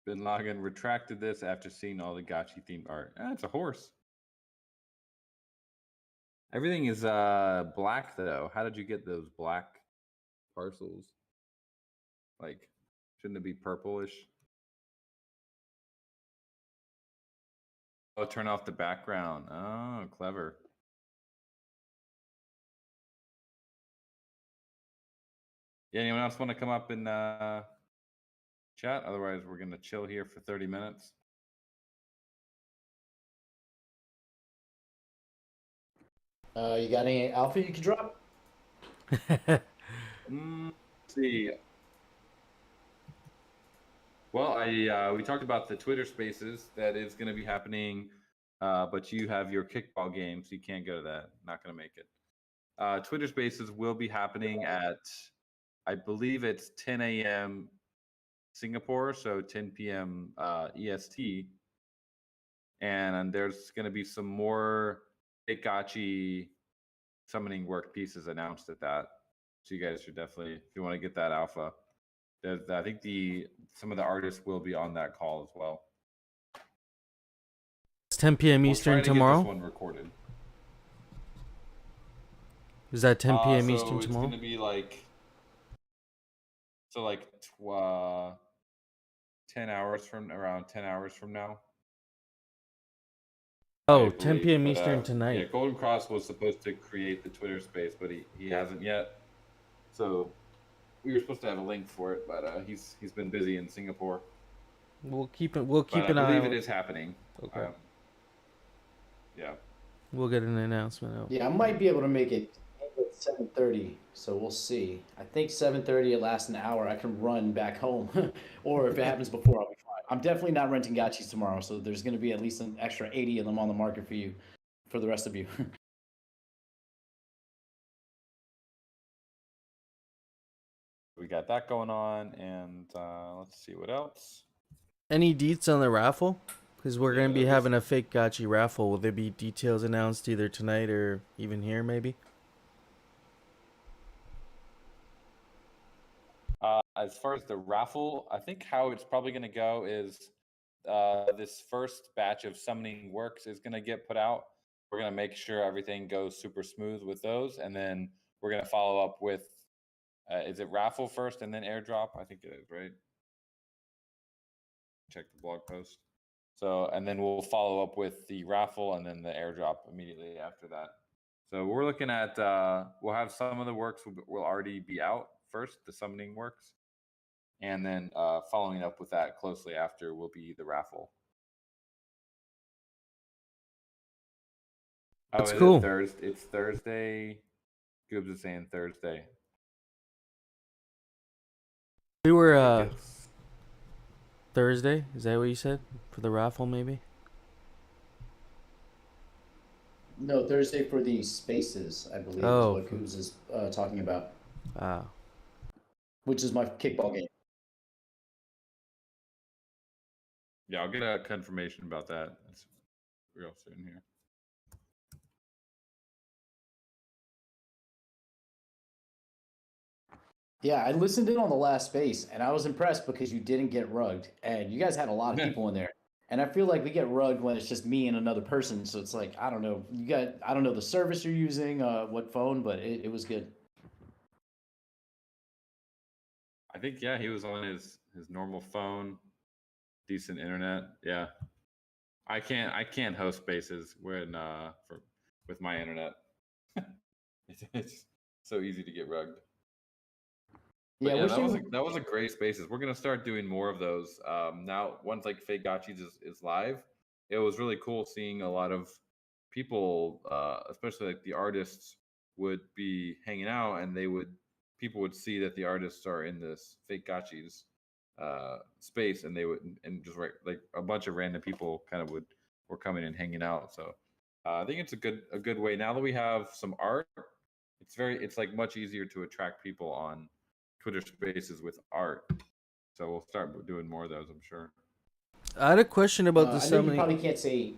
Bin Laden retracted this after seeing all the Gotchi themed art. It's a horse. Everything is black though. How did you get those black parcels? Like, shouldn't it be purplish? Oh, turn off the background. Oh, clever. Yeah, anyone else want to come up and chat? Otherwise, we're going to chill here for 30 minutes. You got any alpha you can drop? Let's see. Well, we talked about the Twitter Spaces that is going to be happening, but you have your kickball game, so you can't go to that. Not going to make it. Twitter Spaces will be happening at, I believe it's 10 a.m. Singapore, so 10 p.m. EST, and there's going to be some more Aavegotchi summoning work pieces announced at that. So you guys should definitely, if you want to get that alpha, I think some of the artists will be on that call as well. It's 10 p.m. We'll Eastern try to tomorrow. Get this one recorded. Is that 10 p.m. So Eastern it's tomorrow? going to be like 10 hours from now. Oh, 10 p.m. Eastern tonight. Yeah, Golden Cross was supposed to create the Twitter space, but he hasn't yet. So we were supposed to have a link for it, but he's been busy in Singapore. We'll keep an eye on it. I believe it is happening. Okay. Yeah. We'll get an announcement out. Yeah, I might be able to make it at 7:30, so we'll see. I think 7:30, it lasts an hour. I can run back home, or if it happens before, I'll be fine. I'm definitely not renting gotchis tomorrow, so there's going to be at least an extra 80 of them on the market for the rest of you. We got that going on, and let's see what else. Any deets on the raffle? Because we're going to be there's- having a fake gotchi raffle. Will there be details announced either tonight or even here, maybe? As far as the raffle, I think how it's probably going to go is this first batch of summoning works is going to get put out. We're going to make sure everything goes super smooth with those, and then we're going to follow up with, is it raffle first and then airdrop? I think it is, right? Check the blog post. So, and then we'll follow up with the raffle and then the airdrop immediately after that. So we're looking at, we'll have some of the works will already be out first, the summoning works. And then following up with that closely after will be the raffle. That's cool. It's Thursday. Goobs is saying Thursday. We were Thursday. Is that what you said for the raffle? Maybe. No, Thursday for the spaces, I believe, is what Goobs is talking about. Which is my kickball game. Yeah, I'll get a confirmation about that. That's real soon here. Yeah, I listened in on the last space, and I was impressed because you didn't get rugged, and you guys had a lot of people in there. And I feel like we get rugged when it's just me and another person. So it's like, I don't know, I don't know the service you're using, what phone, but it was good. I think he was on his normal phone, decent internet. Yeah, I can't host spaces when with my internet. It's so easy to get rugged. But yeah, that was a great spaces. We're gonna start doing more of those. Now once like Fake Gotchis is live, it was really cool seeing a lot of people, especially like the artists, would be hanging out, and people would see that the artists are in this Fake Gotchis space, and they would just like a bunch of random people kind of were coming and hanging out. So I think it's a good way. Now that we have some art, it's like much easier to attract people on Twitter Spaces with art. So we'll start doing more of those, I'm sure. I had a question about the summoning. You probably can't say.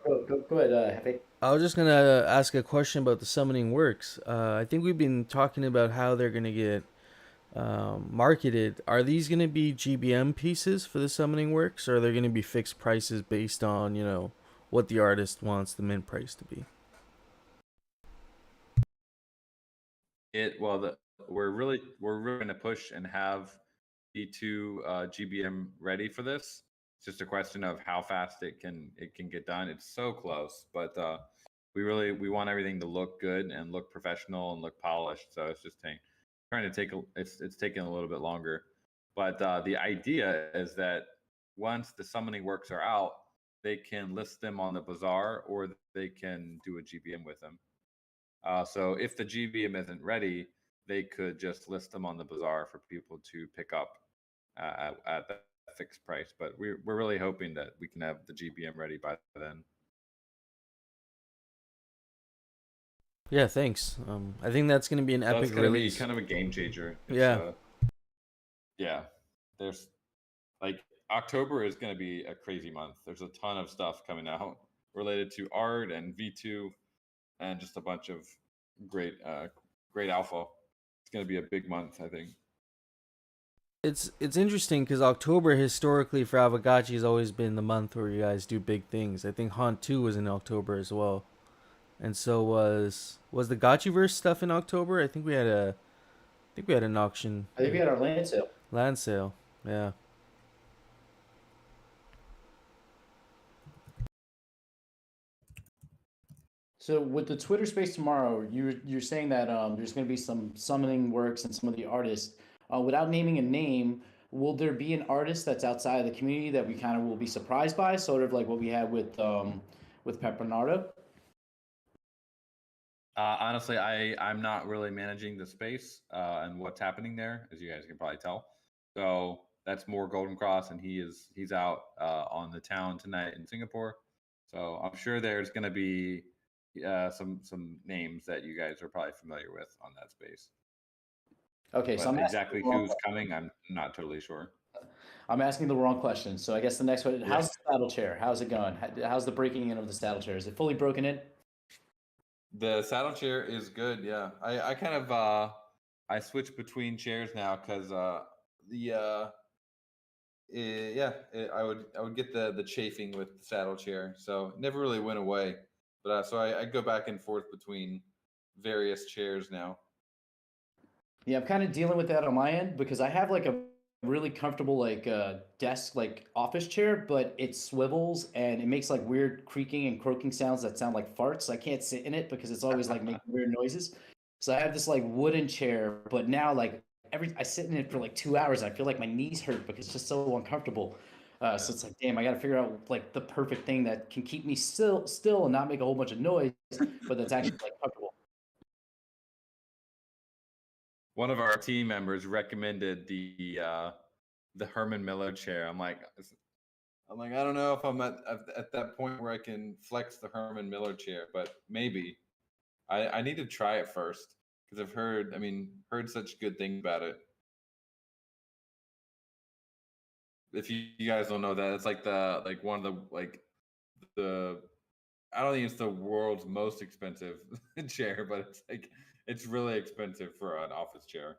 Go ahead, Happy. I was just gonna ask a question about the summoning works. I think we've been talking about how they're gonna get marketed. Are these gonna be GBM pieces for the summoning works, or are they gonna be fixed prices based on what the artist wants the mint price to be? We're really going to push and have the2 GBM ready for this. It's just a question of how fast it can get done. It's so close, but we want everything to look good and look professional and look polished. So it's just it's taking a little bit longer. But the idea is that once the summoning works are out, they can list them on the bazaar, or they can do a GBM with them. So if the GBM isn't ready, they could just list them on the bazaar for people to pick up at that fixed price. But we're really hoping that we can have the GBM ready by then. Yeah, thanks. I think that's gonna be an That's epic gonna be release. kind of a game changer. Yeah. Yeah. There's like October is gonna be a crazy month. There's a ton of stuff coming out related to art and V2 and just a bunch of great great alpha. It's gonna be a big month, I think. It's interesting because October historically for Aavegotchi has always been the month where you guys do big things. I think Haunt 2 was in October as well. And so was the Gotchiverse stuff in October? I think we had an auction. I think we had our land sale. Land sale. Yeah. So with the Twitter space tomorrow, you're saying that there's going to be some summoning works and some of the artists. Without naming a name, will there be an artist that's outside of the community that we kind of will be surprised by, sort of like what we had with Pepernardo? Honestly, I'm not really managing the space and what's happening there, as you guys can probably tell. So that's more Golden Cross, and he's out on the town tonight in Singapore. So I'm sure there's going to be some names that you guys are probably familiar with on that space. Okay, But so I'm exactly who's coming, I'm not totally sure. I'm asking the wrong question. So I guess the next one: Yeah. how's the saddle chair? How's it going? How's the breaking in of the saddle chair? Is it fully broken in? The saddle chair is good. Yeah, I kind of I switch between chairs now because I would get the chafing with the saddle chair, so it never really went away. But so I go back and forth between various chairs now. Yeah, I'm kind of dealing with that on my end because I have like a really comfortable like desk like office chair, but it swivels and it makes like weird creaking and croaking sounds that sound like farts. I can't sit in it because it's always like making weird noises. So I have this like wooden chair, but now like I sit in it for like 2 hours. I feel like my knees hurt because it's just so uncomfortable. So it's like, damn, I got to figure out like the perfect thing that can keep me still and not make a whole bunch of noise, but that's actually like comfortable. One of our team members recommended the Herman Miller chair. I'm like, I don't know if I'm at that point where I can flex the Herman Miller chair, but maybe I need to try it first because I've heard such good things about it. If you guys don't know that, it's like one of the I don't think it's the world's most expensive chair, but it's really expensive for an office chair.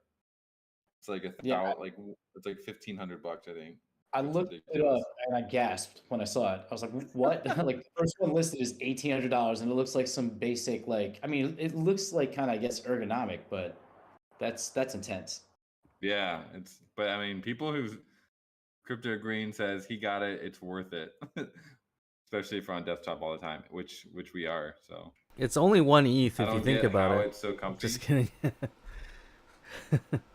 It's like it's like $1,500, I think. I It's looked it ridiculous. up and I gasped when I saw it. I was like, "What?" Like the first one listed is $1,800, and it looks like some basic like. I mean, it looks like kind of I guess ergonomic, but that's intense. Yeah, but I mean, people who Crypto Green says he got it, it's worth it, especially if we're on desktop all the time, which we are. So It's only 1 ETH I if you don't think get about how it. it's so comfy. Just kidding.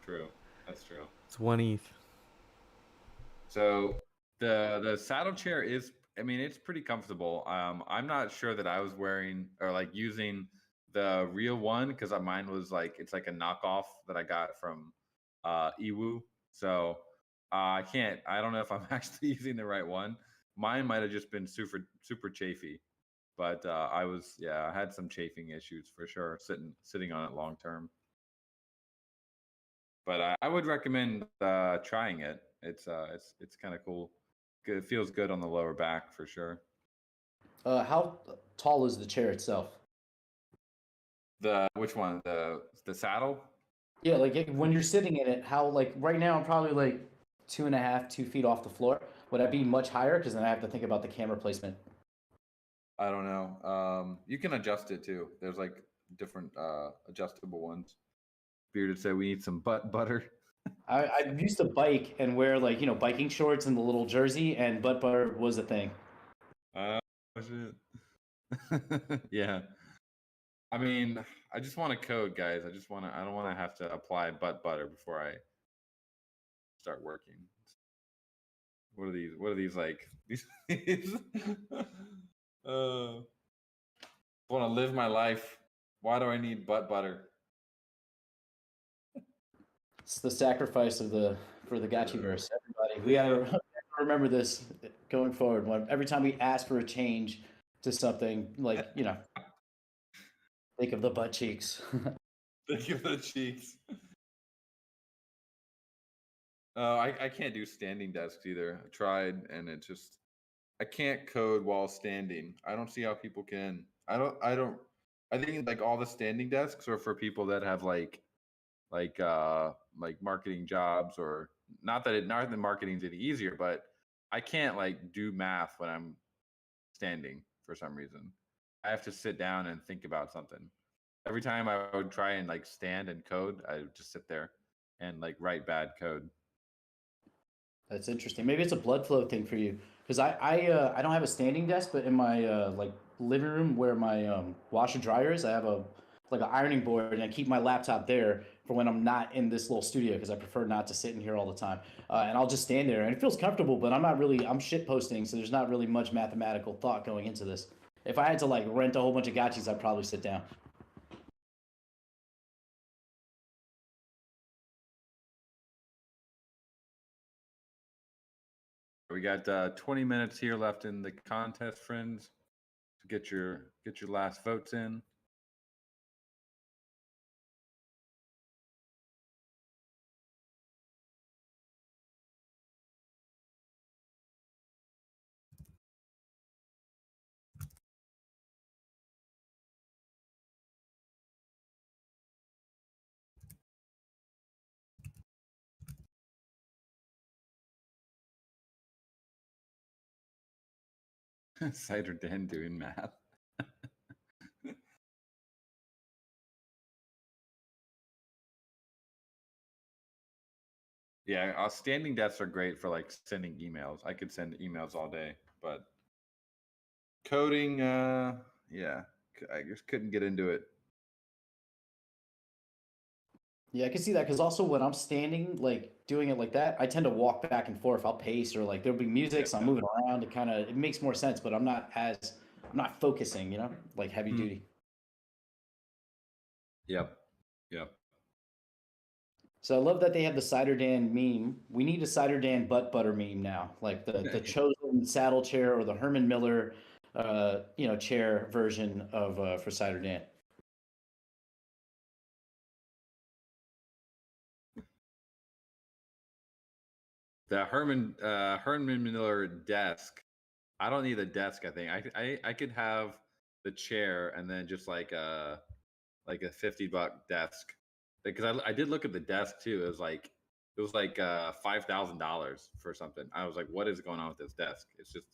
True, that's true. It's 1 ETH. So the saddle chair is, I mean, it's pretty comfortable. I'm not sure that I was wearing or like using the real one because mine was like it's like a knockoff that I got from Ewu. So I don't know if I'm actually using the right one. Mine might have just been super chafy, but I had some chafing issues for sure sitting on it long term. But I would recommend trying it. It's kind of cool. It feels good on the lower back for sure. How tall is the chair itself? The which one? The saddle? Yeah, like when you're sitting in it, how like right now I'm probably like 2.5, 2 feet off the floor. Would I be much higher? Because then I have to think about the camera placement. I don't know. You can adjust it too. There's like different adjustable ones. Bearded said we need some butt butter. I used to bike and wear like biking shorts and the little jersey, and butt butter was a thing. Shit. Yeah. I mean, I just want a code, guys. I don't want to have to apply butt butter before I start working. What are these like? These want to live my life. Why do I need butt butter? It's the sacrifice of the for the Gotchiverse. Everybody, we gotta remember this going forward. Every time we ask for a change to something, like think of the butt cheeks. Think of the cheeks. I can't do standing desks either. I tried, and I can't code while standing. I don't see how people can. I think like all the standing desks are for people that have like marketing jobs, or not that marketing's any easier, but I can't like do math when I'm standing for some reason. I have to sit down and think about something. Every time I would try and like stand and code, I would just sit there and like write bad code. That's interesting. Maybe it's a blood flow thing for you, because I don't have a standing desk, but in my like living room where my washer dryer is, I have a like an ironing board, and I keep my laptop there for when I'm not in this little studio, because I prefer not to sit in here all the time. And I'll just stand there, and it feels comfortable, but I'm shit posting, so there's not really much mathematical thought going into this. If I had to like rent a whole bunch of gotchis, I'd probably sit down. We got 20 minutes here left in the contest, friends, to get your last votes in. Cider Dan doing math. Yeah, standing desks are great for like sending emails. I could send emails all day, but coding, yeah, I just couldn't get into it. Yeah, I can see that, because also when I'm standing, like doing it like that, I tend to walk back and forth. I'll pace, or like there'll be music, so I'm moving around. It makes more sense, but I'm not focusing, like heavy duty. Yep. So I love that they have the Cider Dan meme. We need a Cider Dan butt butter meme now, like the chosen saddle chair, or the Herman Miller, chair version of for Cider Dan. The Herman Miller desk. I don't need a desk. I think I could have the chair, and then just like a $50 desk, because I did look at the desk too. It was like $5,000 for something. I was like, what is going on with this desk? It's just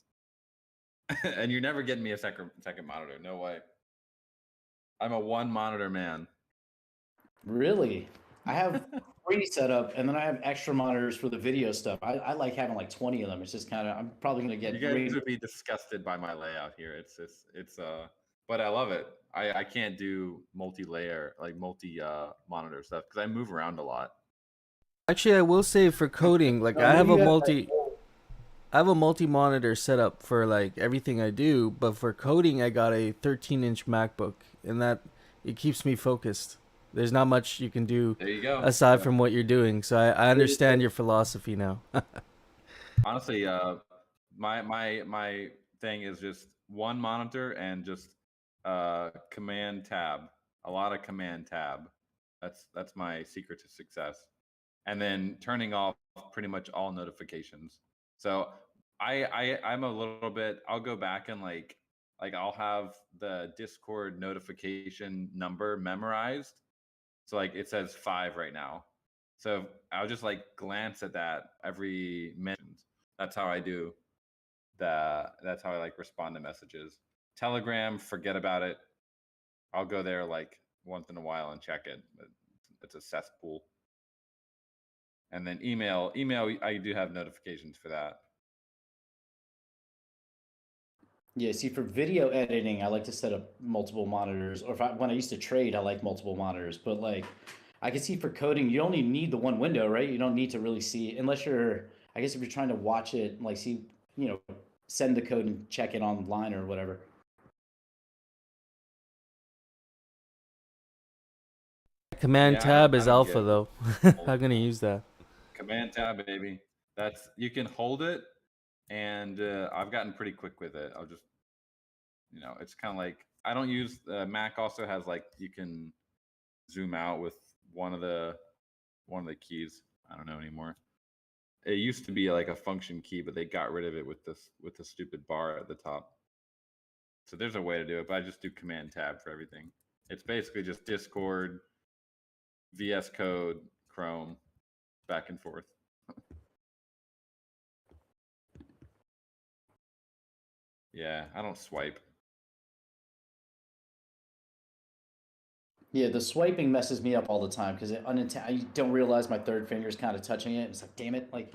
and you're never getting me a second monitor. No way. I'm a one monitor man. Really? I have 3 set up, and then I have extra monitors for the video stuff. I like having like 20 of them. It's just I'm probably gonna get. You guys would be disgusted by my layout here. It's but I love it. I can't do multi-layer, like monitor stuff, because I move around a lot. Actually, I will say for coding, like I have a multi-monitor setup for like everything I do, but for coding I got a 13-inch MacBook, and that it keeps me focused. There's not much you can do There you go. aside from what you're doing, so I understand your philosophy now. Honestly, my thing is just one monitor and just command tab. A lot of command tab. That's my secret to success. And then turning off pretty much all notifications. So I'm a little bit. I'll go back and like I'll have the Discord notification number memorized. So like it says 5 right now. So I'll just like glance at that every minute. That's how I do that's how I like respond to messages. Telegram, forget about it. I'll go there like once in a while and check it. It's a cesspool. And then email, I do have notifications for that. Yeah, see, for video editing, I like to set up multiple monitors. Or when I used to trade, I like multiple monitors. But like, I can see for coding, you only need the one window, right? You don't need to really see, unless I guess if you're trying to watch it, like see, send the code and check it online or whatever. Command Yeah, tab I is don't alpha get though. old. How can I use that? Command tab, baby. That's you can hold it, and I've gotten pretty quick with it. I'll just, it's kind of like I don't use Mac. Also has like you can zoom out with one of the keys. I don't know anymore. It used to be like a function key, but they got rid of it with the stupid bar at the top. So there's a way to do it, but I just do Command tab for everything. It's basically just Discord, VS Code, Chrome, back and forth. Yeah, I don't swipe. Yeah, the swiping messes me up all the time because I don't realize my third finger is kind of touching it. It's like, damn it, like.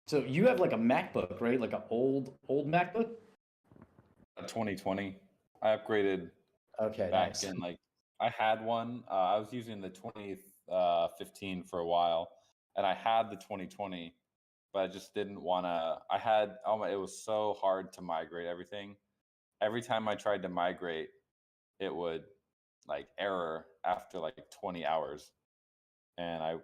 So you have like a MacBook, right? Like an old MacBook? A 2020. I upgraded Okay, back nice. in like I had one. I was using the 2015 for a while, and I had the 2020, but I just didn't want to. I had it was so hard to migrate everything. Every time I tried to migrate, it would like error after like 20 hours, and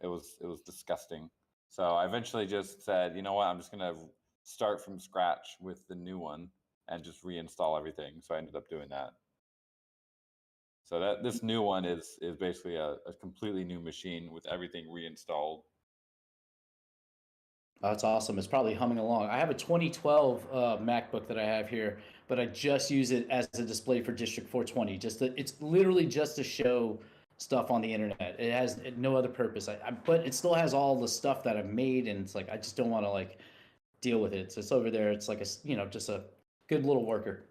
it was disgusting. So I eventually just said, you know what, I'm just gonna start from scratch with the new one and just reinstall everything. So I ended up doing that. So that this new one is basically a completely new machine with everything reinstalled. Oh, that's awesome. It's probably humming along. I have a 2012 MacBook that I have here, but I just use it as a display for District 420. It's literally just to show stuff on the internet. It has no other purpose. But it still has all the stuff that I've made, and it's like I just don't want to like deal with it. So it's over there. It's like just a good little worker.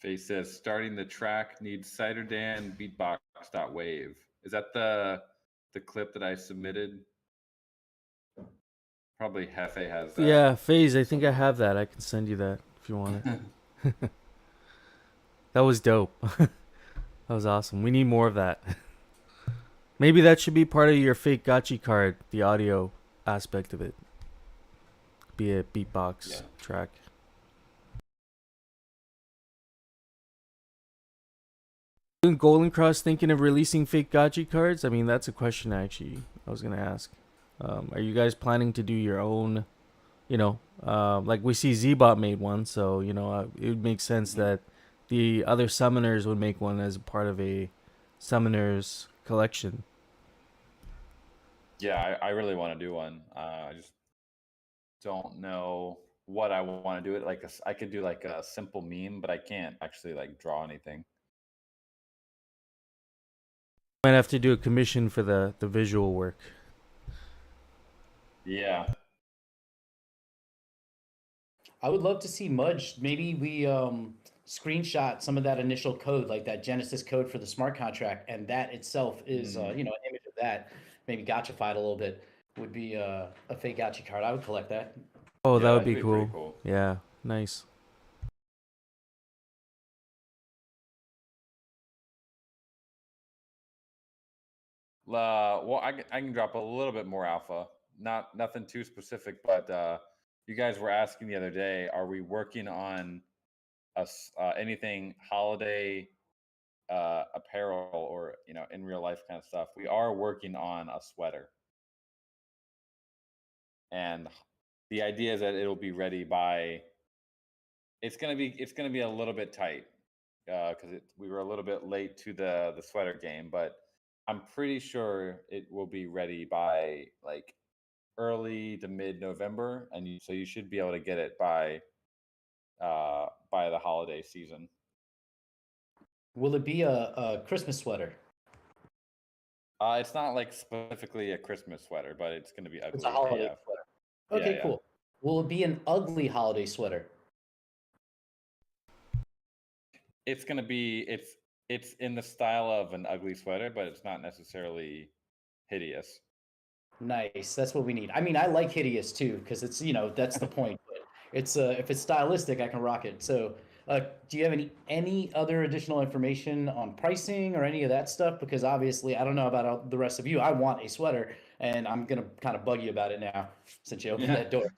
Face says starting the track needs Ciderdan beatbox.wave. Is that the clip that I submitted? Probably Hefe has that. Yeah, Phase, I think I have that. I can send you that if you want it. That was dope. That was awesome. We need more of that. Maybe that should be part of your fake Gotchi card, the audio aspect of it. Be a beatbox track. Isn't Golden Cross thinking of releasing fake Gotchi cards? I mean, that's a question I was going to ask. Are you guys planning to do your own, like we see Zbot made one, so, it would make sense that the other summoners would make one as a part of a summoners collection. Yeah, I really want to do one. I just don't know what I want to do it like. I could do like a simple meme, but I can't actually like draw anything. Might have to do a commission for the visual work. Yeah. I would love to see Mudge. Maybe we screenshot some of that initial code, like that Genesis code for the smart contract, and that itself is an image of that. Maybe gotchified a little bit. Would be a fake gotchi card. I would collect that. Oh, Yeah, that would that'd be pretty cool. Yeah, nice. Well, I can drop a little bit more alpha. Nothing too specific, but you guys were asking the other day, are we working on anything holiday apparel or in real life kind of stuff? We are working on a sweater, and the idea is that it'll be ready by. It's gonna be a little bit tight because we were a little bit late to the sweater game, but I'm pretty sure it will be ready by like early to mid November, and so you should be able to get it by the holiday season. Will it be a Christmas sweater? It's not like specifically a Christmas sweater, but it's going to be ugly. It's a holiday Yeah. sweater. Okay, Yeah. cool. Will it be an ugly holiday sweater? It's going to be it's in the style of an ugly sweater, but it's not necessarily hideous. Nice. That's what we need. I mean, I like hideous too, because it's that's the point. But it's if it's stylistic, I can rock it. So Do you have any other additional information on pricing or any of that stuff? Because obviously, I don't know about the rest of you. I want a sweater, and I'm gonna kind of bug you about it now since you opened that door.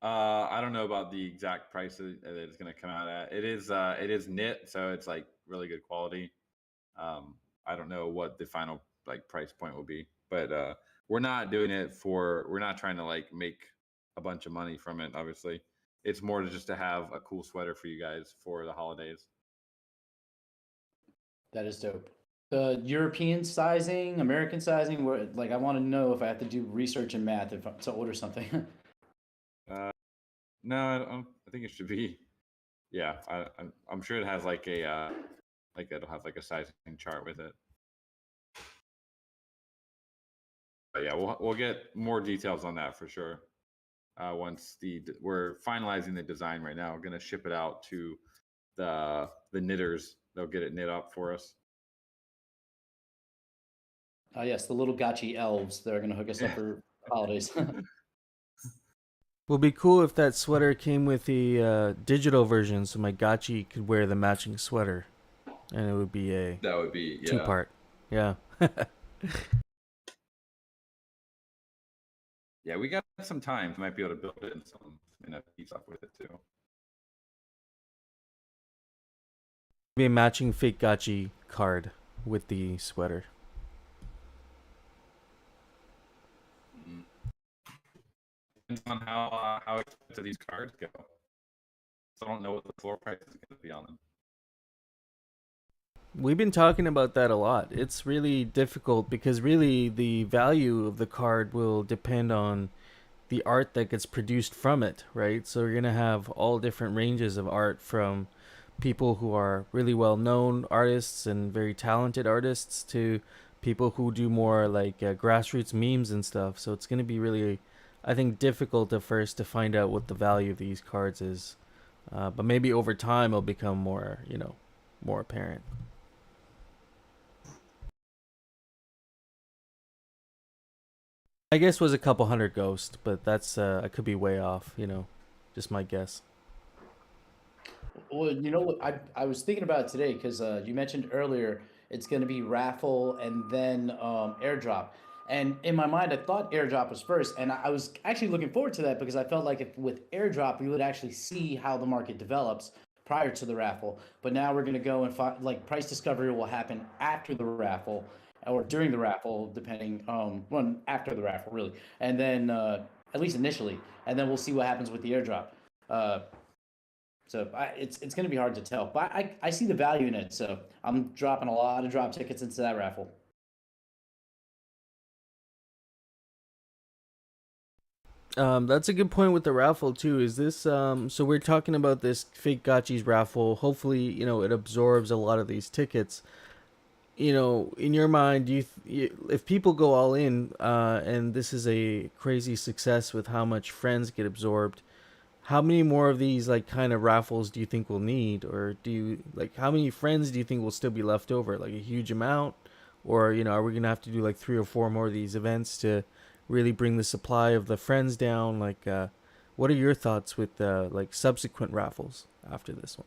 I don't know about the exact price that it's going to come out at. It is knit, so it's like really good quality. I don't know what the final like price point will be, but we're not doing it we're not trying to like make a bunch of money from it. Obviously, it's more to just to have a cool sweater for you guys for the holidays. That is dope. The European sizing, American sizing, where like I want to know if I have to do research and math to order something. No, I think it should be. Yeah, I'm sure it has like a like it'll have like a sizing chart with it. But yeah, we'll get more details on that for sure. Once we're finalizing the design right now, we're gonna ship it out to the knitters. They'll get it knit up for us. Yes, the little gotchi elves. They're gonna hook us up for holidays. Would be cool if that sweater came with the digital version, so my Gotchi could wear the matching sweater, and it would be a That would be two-part. Yeah. Yeah, we got some time. Might be able to build it in some NFTs up with it too. Be a matching fake Gotchi card with the sweater. Depends on how expensive these cards go. So I don't know what the floor price is going to be on them. We've been talking about that a lot. It's really difficult because really the value of the card will depend on the art that gets produced from it, right? So you're going to have all different ranges of art from people who are really well-known artists and very talented artists to people who do more like grassroots memes and stuff. So it's going to be really, I think, difficult at first to find out what the value of these cards is. But maybe over time it'll become more, more apparent. I guess was a couple hundred ghost, but that's I could be way off, just my guess. Well, you know what? I was thinking about it today because you mentioned earlier it's going to be raffle and then airdrop. And in my mind, I thought airdrop was first, and I was actually looking forward to that because I felt like if with airdrop we would actually see how the market develops prior to the raffle. But now we're going to go and find like price discovery will happen after the raffle or during the raffle, depending well after the raffle really, and then at least initially, and then we'll see what happens with the airdrop. Uh, so it's going to be hard to tell, but I see the value in it. So I'm dropping a lot of drop tickets into that raffle. That's a good point with the raffle too. Is this so we're talking about this fake Gotchi's raffle. Hopefully, it absorbs a lot of these tickets. In your mind, if people go all in, and this is a crazy success with how much friends get absorbed, how many more of these like kind of raffles do you think we'll need, or do you like how many friends do you think will still be left over? Like a huge amount, or are we gonna have to do like 3 or 4 more of these events to really bring the supply of the friends down? Like, what are your thoughts with like subsequent raffles after this one?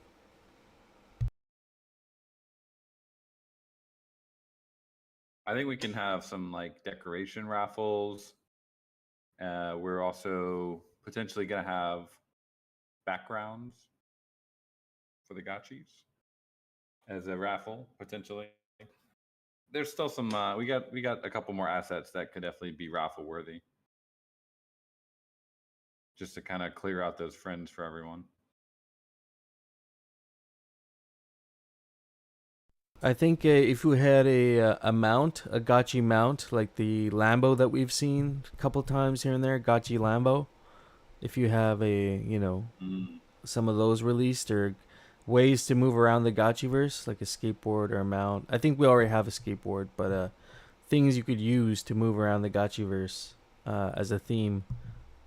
I think we can have some like decoration raffles. We're also potentially going to have backgrounds for the gotchis as a raffle potentially. There's still some we got a couple more assets that could definitely be raffle worthy, just to kind of clear out those friends for everyone. I think if you had a mount, a Gotchi mount, like the Lambo that we've seen a couple times here and there, Gotchi Lambo, if you have some of those released, or ways to move around the Gotchiverse, like a skateboard or a mount. I think we already have a skateboard, but things you could use to move around the Gotchiverse as a theme.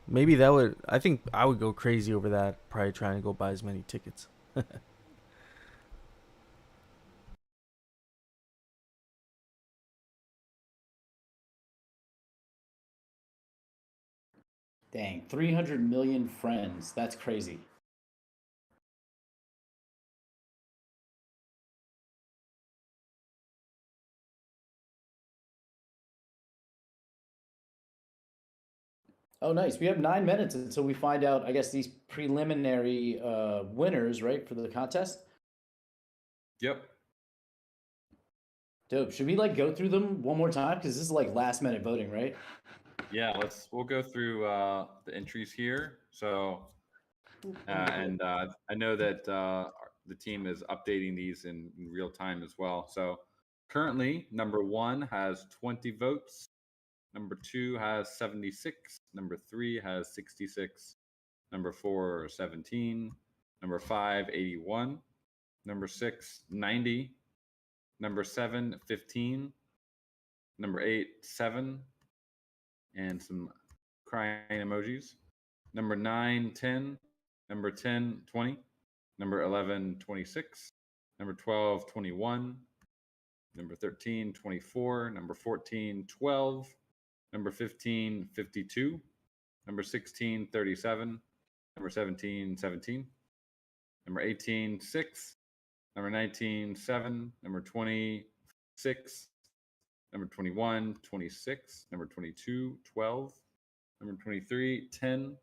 Maybe I think I would go crazy over that, probably trying to go buy as many tickets. Dang, 300 million friends. That's crazy. Oh, nice. We have 9 minutes until we find out, I guess, these preliminary winners, right, for the contest. Yep. Dope. Should we like go through them one more time? Because this is like last minute voting, right? Yeah, we'll go through the entries here. So, and I know that the team is updating these in real time as well. So currently, number 1 has 20 votes. Number 2 has 76. Number 3 has 66. Number 4, 17. Number 5, 81. Number 6, 90. Number 7, 15. Number 8, 7. And some crying emojis. Number 9, 10. Number 10, 20. Number 11, 26. Number 12, 21. Number 13, 24. Number 14, 12. Number 15, 52. Number 16, 37. Number 17, 17. Number 18, 6. Number 19, 7. Number 20, 6. Number 21, 26. Number 22, 12. Number 23, 10.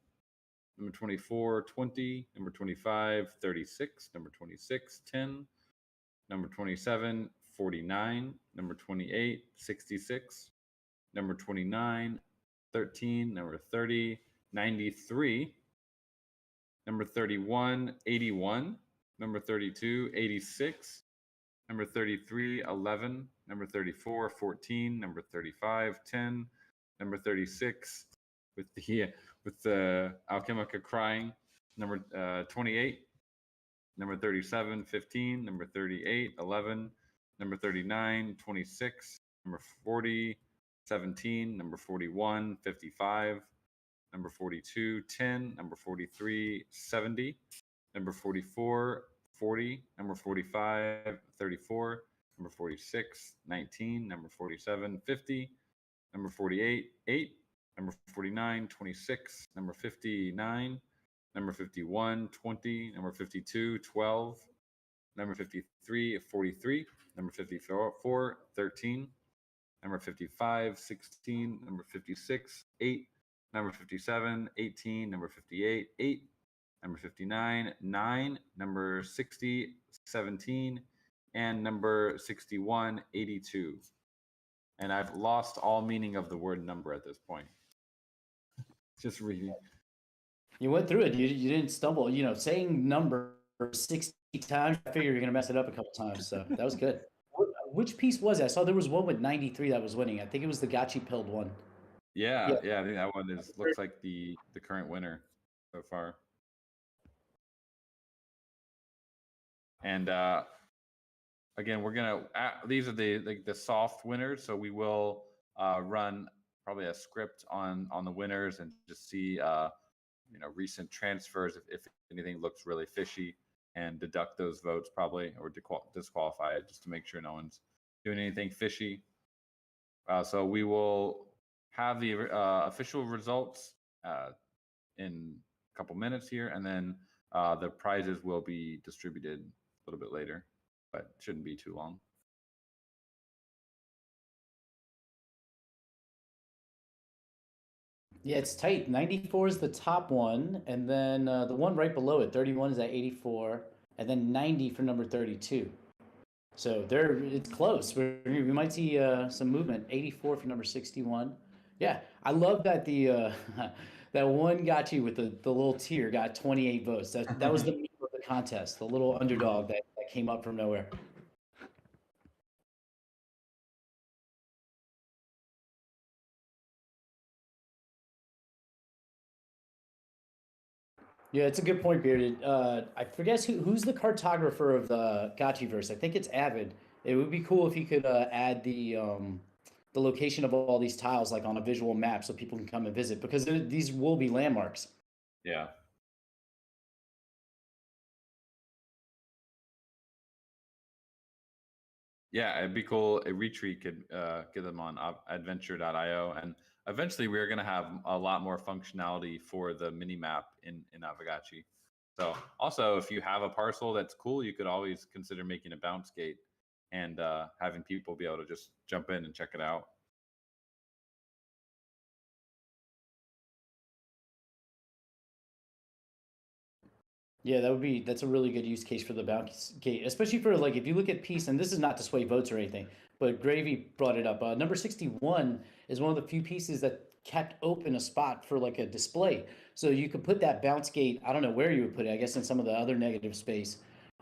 Number 24, 20. Number 25, 36. Number 26, 10. Number 27, 49. Number 28, 66. Number 29, 13. Number 30, 93. Number 31, 81. Number 32, 86. Number 33, 11. Number 34, 14. Number 35, 10. Number 36, with the Alchemica crying. Number 28. Number 37, 15. Number 38, 11. Number 39, 26. Number 40, 17. Number 41, 55. Number 42, 10. Number 43, 70. Number 44, 40. Number 45, 34. Number 46, 19. Number 47, 50. Number 48, 8. Number 49, 26. Number 59. Number 51, 20. Number 52, 12. Number 53, 43. Number 54, 13. Number 55, 16. Number 56, 8. Number 57, 18. Number 58, 8. Number 59, 9. Number 60, 17. And number 61, 82. And I've lost all meaning of the word number at this point. Just reading. You went through it. You didn't stumble. You know, saying number 60 times, I figure you're going to mess it up a couple times. So that was good. Which piece was it? I saw there was one with 93 that was winning. I think it was the Gotchi pilled one. Yeah, I think that one looks like the current winner so far. And again, we're gonna these are the soft winners, so we will run probably a script on the winners and just see recent transfers if anything looks really fishy, and deduct those votes probably, or disqualify it just to make sure no one's doing anything fishy. So we will have the official results in a couple minutes here, and then the prizes will be distributed a little bit later, but shouldn't be too long. Yeah, it's tight. 94 is the top one, and then the one right below it, 31 is at 84, and then 90 for number 32. So it's close. We might see some movement. 84 for number 61. Yeah, I love that the that one Gotchi with the little tear got 28 votes. That was the meme of the contest, the little underdog that came up from nowhere. Yeah, it's a good point, Bearded. I forget who's the cartographer of the Gotchiverse. I think it's Avid. It would be cool if you could add the location of all these tiles like on a visual map so people can come and visit, because these will be landmarks. Yeah. Yeah, it'd be cool. A retreat could get them on adventure.io, and eventually we're going to have a lot more functionality for the mini map in Aavegotchi. So also, if you have a parcel that's cool, you could always consider making a bounce gate and having people be able to just jump in and check it out. Yeah, that's a really good use case for the bounce gate, especially for like if you look at piece, and this is not to sway votes or anything, but Gravy brought it up. Number 61 is one of the few pieces that kept open a spot for like a display. So you could put that bounce gate, I don't know where you would put it, I guess in some of the other negative space.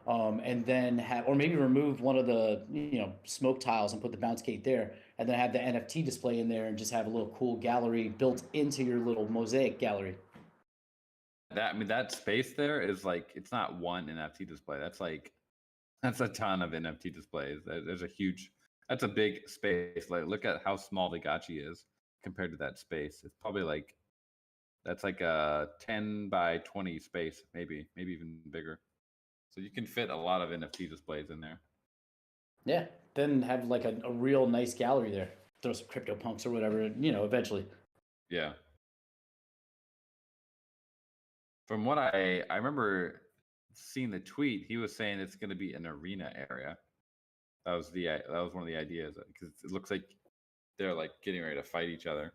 And then have, or maybe remove one of the, smoke tiles and put the bounce gate there, and then have the NFT display in there and just have a little cool gallery built into your little mosaic gallery. That space there is like, it's not one NFT display. That's a ton of NFT displays. There's that's a big space. Like, look at how small the Gotchi is compared to that space. It's probably like, that's like a 10 by 20 space, maybe even bigger. So you can fit a lot of NFT displays in there. Yeah, then have like a real nice gallery there. Throw some crypto punks or whatever, eventually. Yeah. From what I remember seeing the tweet, he was saying it's going to be an arena area. That was one of the ideas, because it looks like they're like getting ready to fight each other.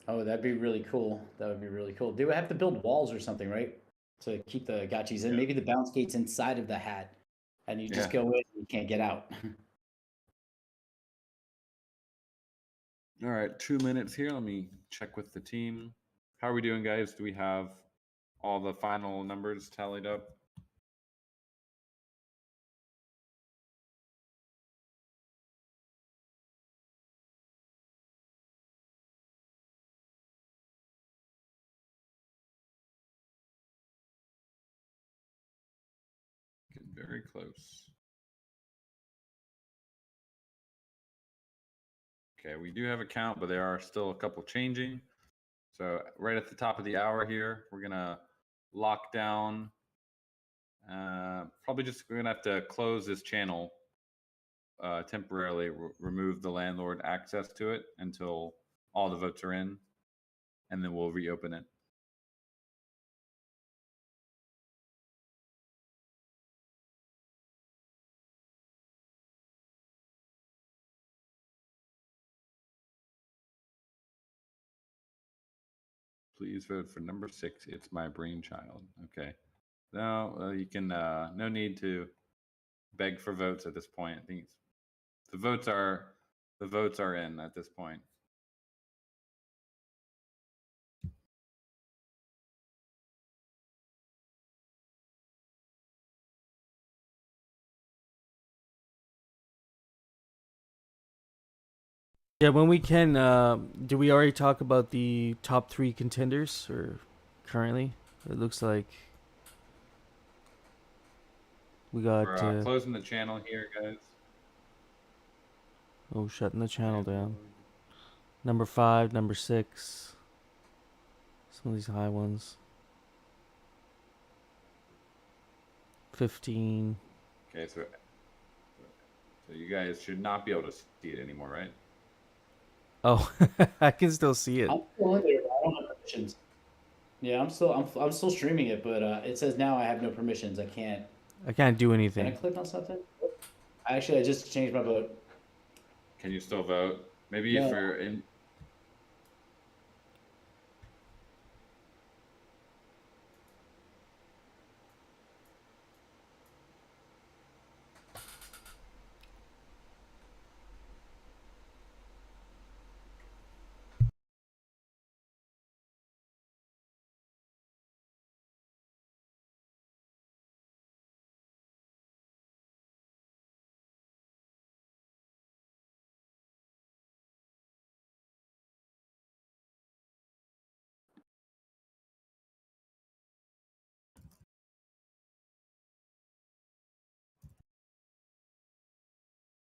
Oh, that'd be really cool. That would be really cool. They would have to build walls or something, right? To keep the gotchis in. Yeah. Maybe the bounce gate's inside of the hat, and you just Yeah. go in and you can't get out. All right, 2 minutes here. Let me check with the team. How are we doing, guys? Do we have all the final numbers tallied up? Getting very close. Okay, we do have a count, but there are still a couple changing. So right at the top of the hour here, we're gonna lock down. Probably just, we're gonna have to close this channel temporarily, remove the landlord access to it until all the votes are in, and then we'll reopen it. Please vote for number 6. It's my brainchild. Okay. No, you can. No need to beg for votes at this point. I think the votes are in at this point. Yeah, when we can, do we already talk about the top 3 contenders, or currently? It looks like we got. We're closing the channel here, guys. Oh, shutting the channel down. Number 5, number 6. Some of these high ones. 15. Okay, so you guys should not be able to see it anymore, right? Oh, I can still see it. I'm still in there, but I don't have permissions. Yeah, I'm still streaming it, but it says now I have no permissions. I can't. I can't do Can I anything. click on something? I just changed my vote. Can you still vote? Maybe No. if you're in.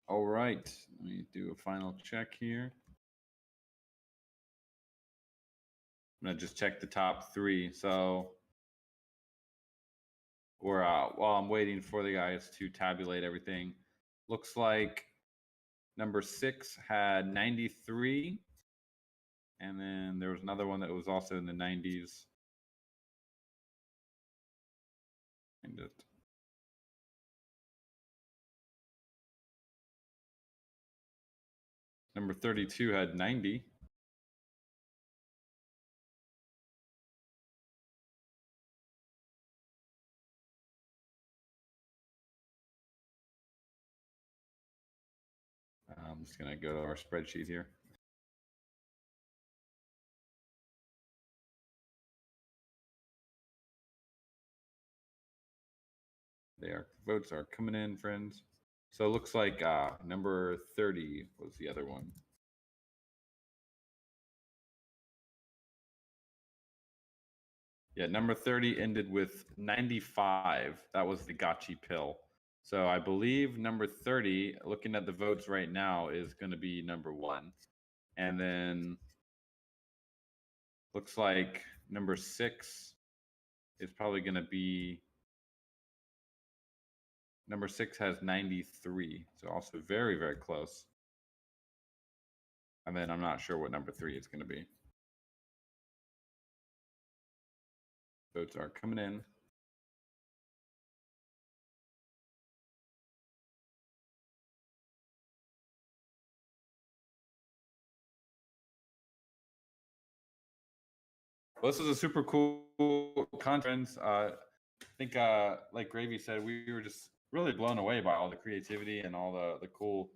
All right, let me do a final check here. I'm gonna just check the top 3. So we're while I'm waiting for the guys to tabulate everything, looks like number 6 had 93, and then there was another one that was also in the 90s. And number 32 had 90. I'm just gonna go to our spreadsheet here. Votes are coming in, friends. So it looks like number 30 was the other one. Yeah, number 30 ended with 95. That was the Gotchi pill. So I believe number 30, looking at the votes right now, is going to be number 1. And then looks like number 6 is probably going to be, number 6 has 93. So also very, very close. And then I'm not sure what number 3 is going to be. Votes are coming in. Well, this was a super cool conference. I think, like Gravy said, we were just really blown away by all the creativity and all the cool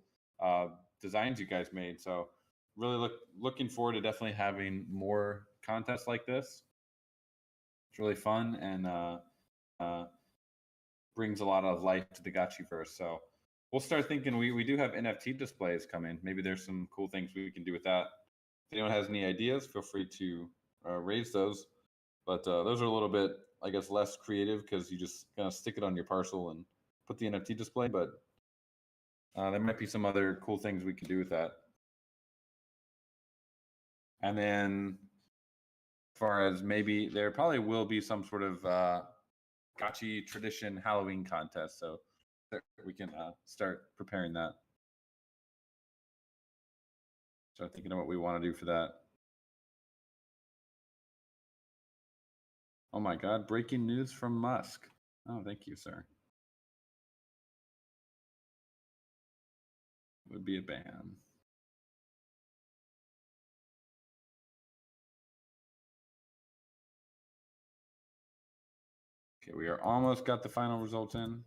designs you guys made. So really looking forward to definitely having more contests like this. It's really fun and brings a lot of life to the Gotchiverse. So we'll start thinking we do have NFT displays coming. Maybe there's some cool things we can do with that. If anyone has any ideas, feel free to raise those. But those are a little bit, I guess, less creative because you just kind of stick it on your parcel and put the NFT display. But there might be some other cool things we can do with that. And then as far as maybe there probably will be some sort of Gotchi tradition Halloween contest. So we can start preparing that. Start thinking of what we want to do for that. Oh my God, breaking news from Musk. Oh, thank you, sir. Would be a ban. Okay, we are almost got the final results in.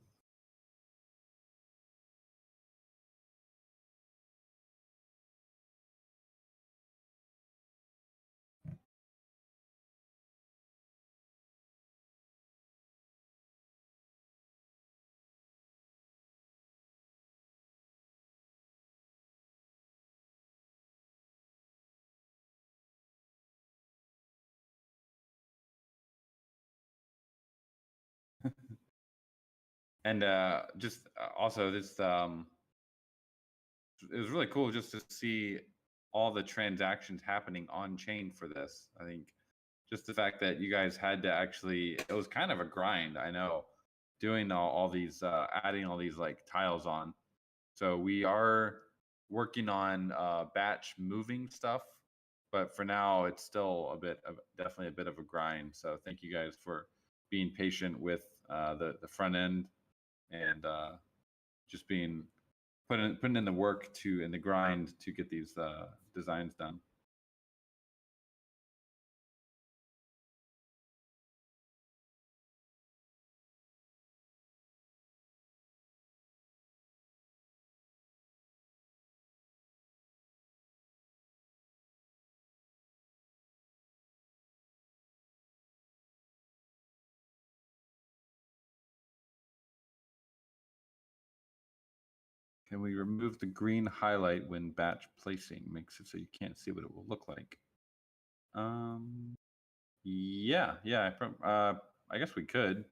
And just also this it was really cool just to see all the transactions happening on chain for this. I think just the fact that you guys had to actually, it was kind of a grind, I know, doing all these adding all these like tiles on. So we are working on batch moving stuff, but for now it's still definitely a bit of a grind. So thank you guys for being patient with the front end and just putting in the work in the grind to get these designs done. Can we remove the green highlight when batch placing? Makes it so you can't see what it will look like. Yeah. I guess we could.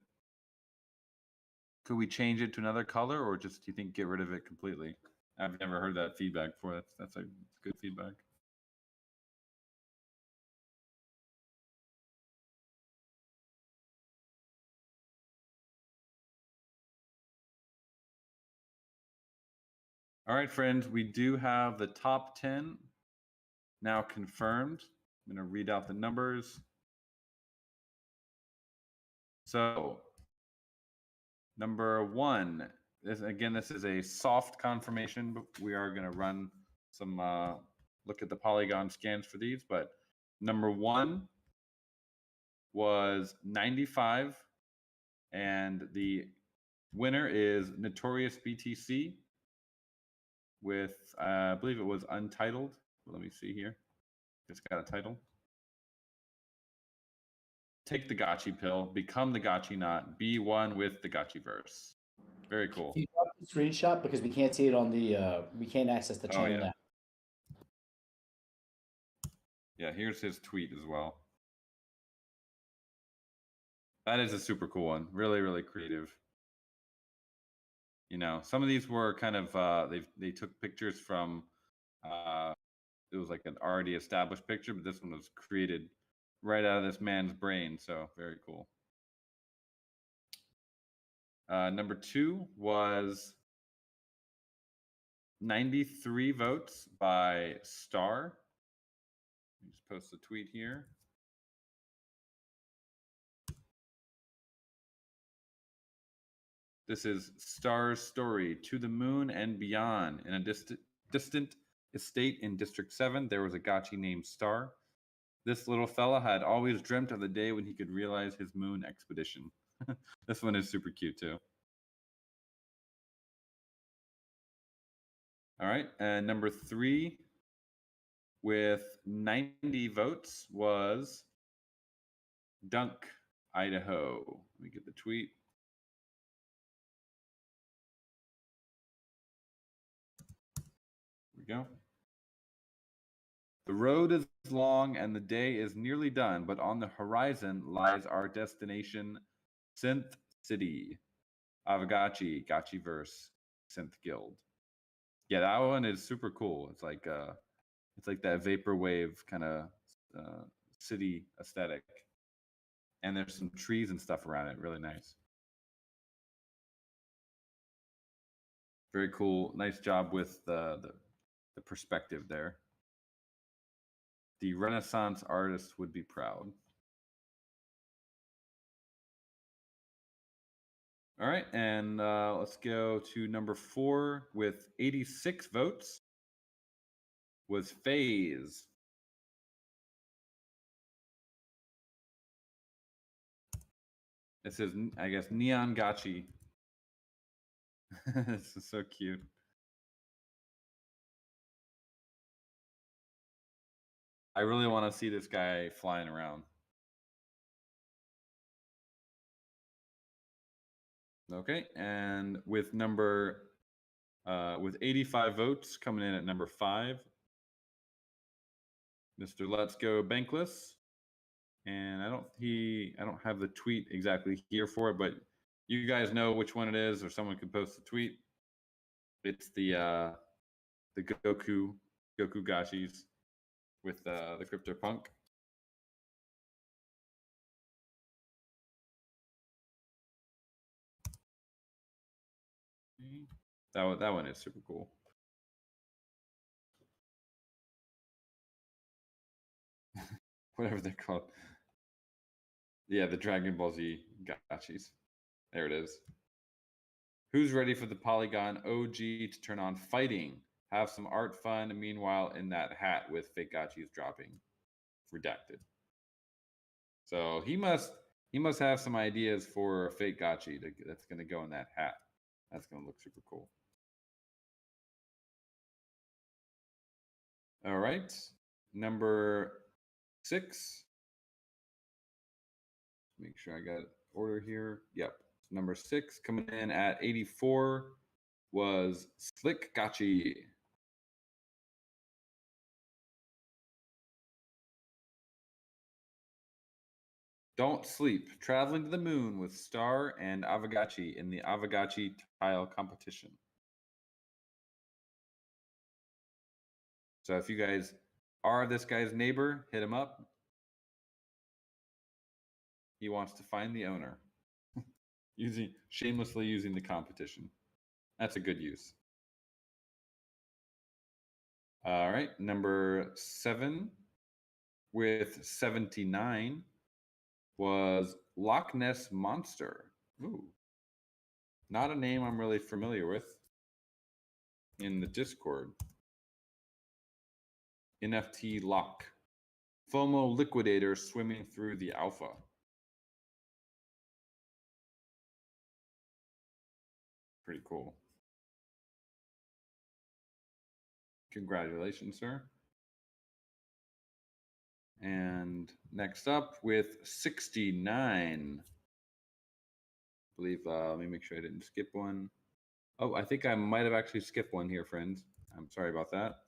Could we change it to another color, or just do you think get rid of it completely? I've never heard that feedback before. That's good feedback. All right, friends, we do have the top 10 now confirmed. I'm going to read out the numbers. So, number 1, this is a soft confirmation, but we are going to run some look at the polygon scans for these. But number 1 was 95, and the winner is Notorious BTC. with, I believe it was Untitled. Let me see here. It's got a title. Take the Gotchi pill, become the Gotchi knot, be one with the Gotchi verse. Very cool. Can you drop the screenshot because we can't see it on the we can't access the channel yeah. now. Yeah, here's his tweet as well. That is a super cool one. Really, really creative. You know, some of these were kind of they took pictures from it was like an already established picture, but this one was created right out of this man's brain. So very cool. Number 2 was 93 votes by Star. Let me just post a tweet here. This is Star's story, To the Moon and Beyond. In a distant estate in District 7, there was a Gotchi named Star. This little fella had always dreamt of the day when he could realize his moon expedition. This one is super cute too. All right, and number 3 with 90 votes was Dunk, Idaho. Let me get the tweet. Here we go. The road is long and the day is nearly done, but on the horizon lies our destination, Synth City. Aavegotchi, Gotchi Verse, Synth Guild. Yeah, that one is super cool. It's like that vaporwave kind of city aesthetic, and there's some trees and stuff around it. Really nice. Very cool. Nice job with the perspective there. The Renaissance artist would be proud. All right, and let's go to number 4 with 86 votes was Phase. It says, I guess, Neon Gotchi. This is so cute. I really want to see this guy flying around. Okay, and with with 85 votes coming in at number 5, Mr. Let's Go Bankless. And I don't have the tweet exactly here for it, but you guys know which one it is, or someone could post the tweet. It's the Goku Gotchis with the CryptoPunk. That one is super cool. Whatever they're called. Yeah, the Dragon Ball Z Gotchis. There it is. Who's ready for the Polygon OG to turn on fighting? Have some art fun. Meanwhile, in that hat with fake Gotchis dropping. Redacted. So he must have some ideas for a fake Gotchi that's going to go in that hat. That's going to look super cool. All right, number 6. Make sure I got order here. Yep, number 6 coming in at 84 was Slick Gotchi. Don't Sleep, traveling to the moon with Star and Aavegotchi in the Aavegotchi tile competition. So if you guys are this guy's neighbor, hit him up. He wants to find the owner. Shamelessly using the competition. That's a good use. All right, number 7 with 79 was Loch Ness Monster. Ooh. Not a name I'm really familiar with in the Discord. NFT Lock. FOMO Liquidator swimming through the alpha. Pretty cool. Congratulations, sir. And next up with 69. I believe, let me make sure I didn't skip one. Oh, I think I might have actually skipped one here, friends. I'm sorry about that.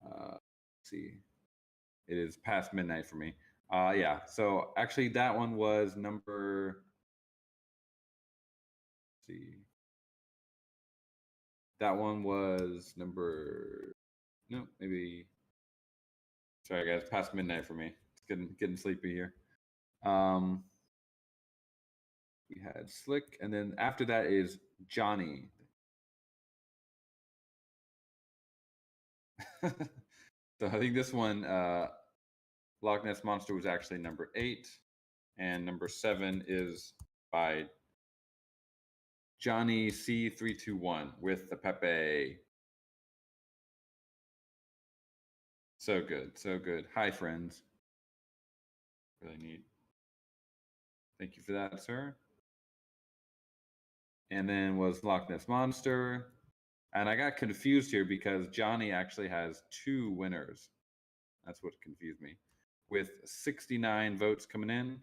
Let's see. It is past midnight for me. Yeah, so actually that one was number, let's see. That one was number, no, maybe, sorry guys, past midnight for me. It's getting sleepy here. We had Slick, and then after that is Johnny. So I think this one, Loch Ness Monster, was actually number 8, and number 7 is by Johnny C321 with the Pepe. So good, so good. Hi, friends. Really neat. Thank you for that, sir. And then was Loch Ness Monster. And I got confused here because Johnny actually has 2 winners. That's what confused me. With 69 votes coming in.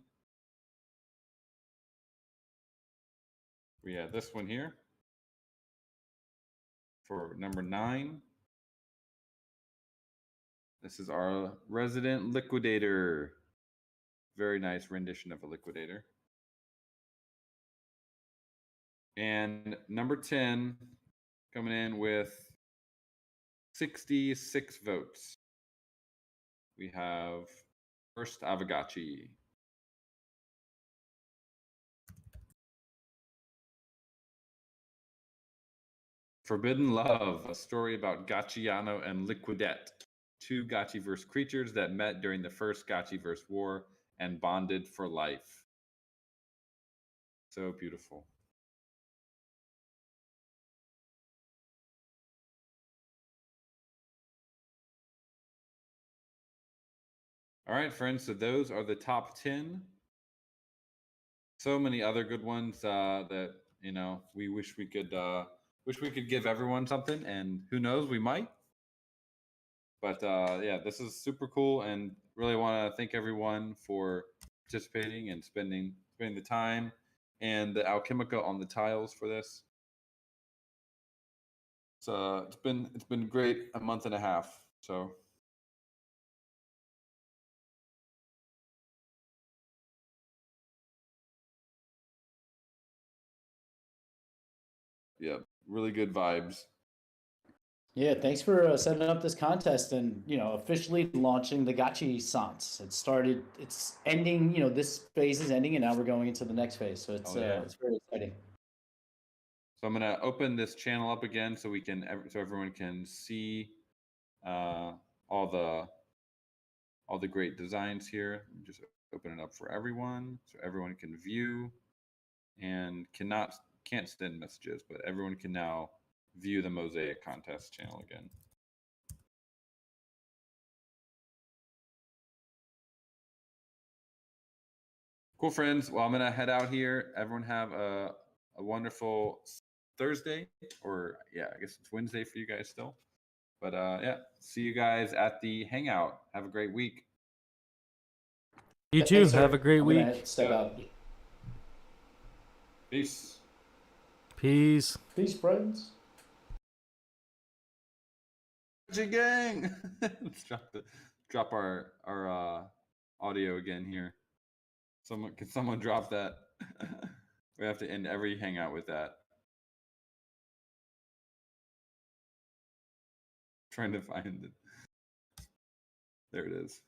We have this one here for number 9. This is our resident liquidator. Very nice rendition of a liquidator. And number 10 coming in with 66 votes. We have first Aavegotchi. Forbidden Love, a story about Gotchiano and Liquidette, 2 Gotchiverse creatures that met during the first Gotchiverse war and bonded for life. So beautiful. All right, friends, so those are the top 10. So many other good ones that, you know, we wish we could give everyone something, and who knows, we might. But yeah, this is super cool, and really want to thank everyone for participating and spending the time and the Alchemica on the tiles for this. So it's been great, a month and a half. So yeah, really good vibes. Yeah, thanks for setting up this contest and officially launching the Gotchi Sans. It's ending. This phase is ending, and now we're going into the next phase. So it's very exciting. So I'm gonna open this channel up again so everyone can see all the great designs here. Just open it up for everyone so everyone can view, and can't send messages, but everyone can now view the Mosaic contest channel again. Cool, friends. Well, I'm gonna head out here. Everyone have a wonderful Thursday, or yeah, I guess it's Wednesday for you guys still. But yeah, see you guys at the hangout. Have a great week. You too. Thanks, have sir. a great I'm week. gonna step out. Peace. Peace. Peace, friends. Gang. Let's drop our audio again here. Can someone drop that? We have to end every hangout with that. Trying to find it. There it is.